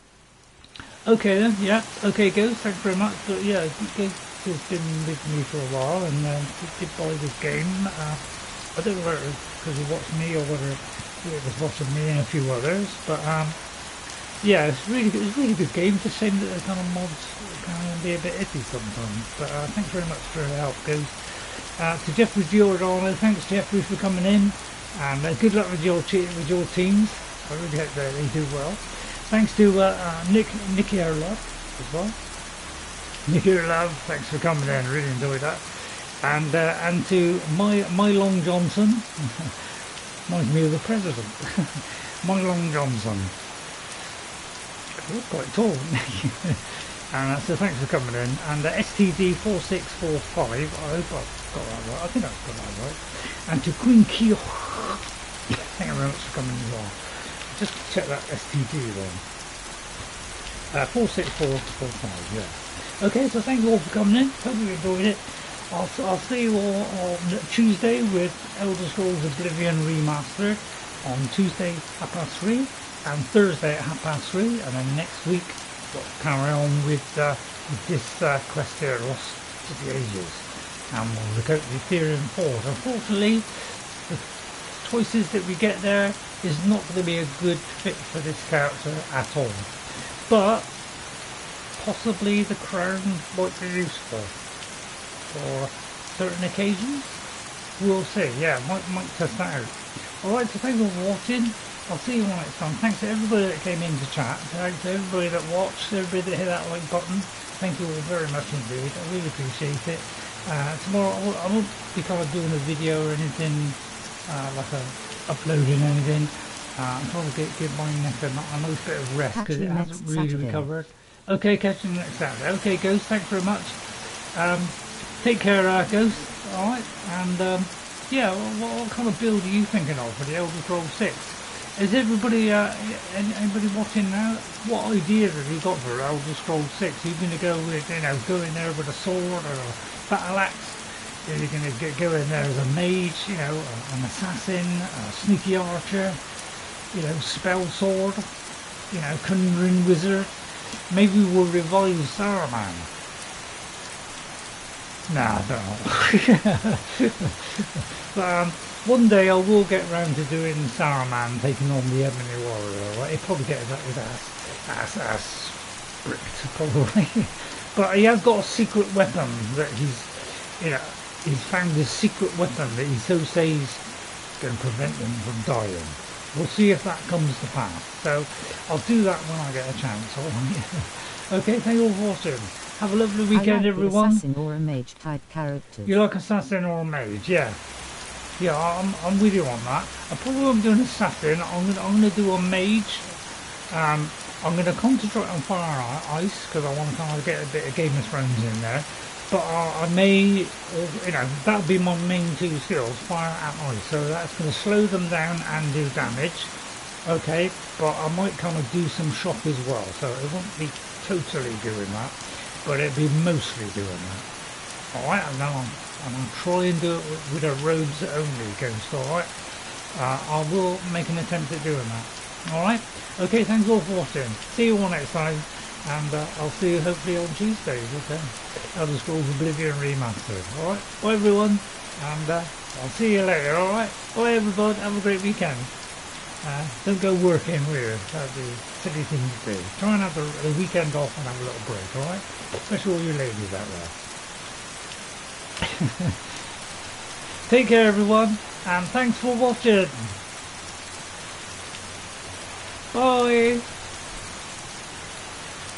Okay then, yeah. Okay, Ghost, thanks very much. But yeah, Ghost has been with me for a while and did buy this game. I don't know whether it was because he watched me or whether it was watching me and a few others, but yeah, it's a really good game. It's a shame that the kind of mods can be a bit iffy sometimes, but thanks very much for the help, Ghost. To Jeffrey Giordano, thanks Jeffrey for coming in, and good luck with your teams. I really hope that they do well. Thanks to Nicky Love as well. Nicky Love, thanks for coming in, really enjoyed that. And to My Long Johnson. Reminds me of the president. My Long Johnson. You're quite tall, and so thanks for coming in. And STD4645, I hope I've got that right. I think I've got that right. And to Queen Kyo, thank you very much for coming as well. Just check that STD then. 46445, yeah. Okay, so thank you all for coming in. Hope you enjoyed it. I'll see you all on Tuesday with Elder Scrolls Oblivion Remastered on Tuesday 3:30 and Thursday at 3:30, and then next week we'll carry on with this quest here, Lost to the Ages, and we'll look at the Aetherium Forge. Unfortunately, the choices that we get there is not going to be a good fit for this character at all, but possibly the crown might be useful for certain occasions. We'll see. Yeah, might test that out. Alright, so thank you for watching. I'll see you all next time. Thanks to everybody that came in to chat. Thanks to everybody that watched, everybody that hit that like button. Thank you all very much indeed. I really appreciate it. Tomorrow I won't be kind of doing a video or anything, like uploading anything. I'm trying to give my neck a nice bit of rest because it hasn't really recovered. Okay, catch you next Saturday. Okay, Ghost, thanks very much. Take care, Ghost. Alright, and yeah, what kind of build are you thinking of for the Elder Scrolls 6? Is everybody, anybody watching now? What ideas have you got for Elder Scrolls 6? Are you going to go with, you know, go in there with a sword or a battle axe? Are you going to go in there as a mage, you know, an assassin, a sneaky archer, you know, spell sword, you know, conjuring wizard? Maybe we'll revive Saruman. Nah, I don't know. But one day I will get round to doing Saruman taking on the Ebony Warrior. Right? He'll probably get that with ass bricked, probably. But he has got a secret weapon that he's, you know, he's found this secret weapon that he so says going to prevent him from dying. We'll see if that comes to pass. So I'll do that when I get a chance. Alright. Okay, thank you all for watching. Have a lovely weekend, everyone. Assassin or a mage type character. You like assassin or a mage? Yeah. Yeah, I'm with you on that. I probably won't do an assassin. I'm gonna do a mage. I'm gonna concentrate on fire and ice because I want to kind of get a bit of Game of Thrones in there. But I may, you know, that'll be my main two skills, fire and ice. So that's going to slow them down and do damage. Okay, but I might kind of do some shock as well. So it won't be totally doing that, but it'll be mostly doing that. Alright, and then I'll try and do it with a robes only ghost, alright? I will make an attempt at doing that. Alright? Okay, thanks all for watching. See you all next time, and I'll see you hopefully on Tuesdays, okay? Elder Scrolls Oblivion Remastered. Alright, bye everyone, and I'll see you later, alright? Bye everybody, have a great weekend. Don't go working, will you? That'd be a silly thing to do. Try and have the weekend off and have a little break, alright? Especially all you ladies out there. Take care everyone, and thanks for watching. Bye!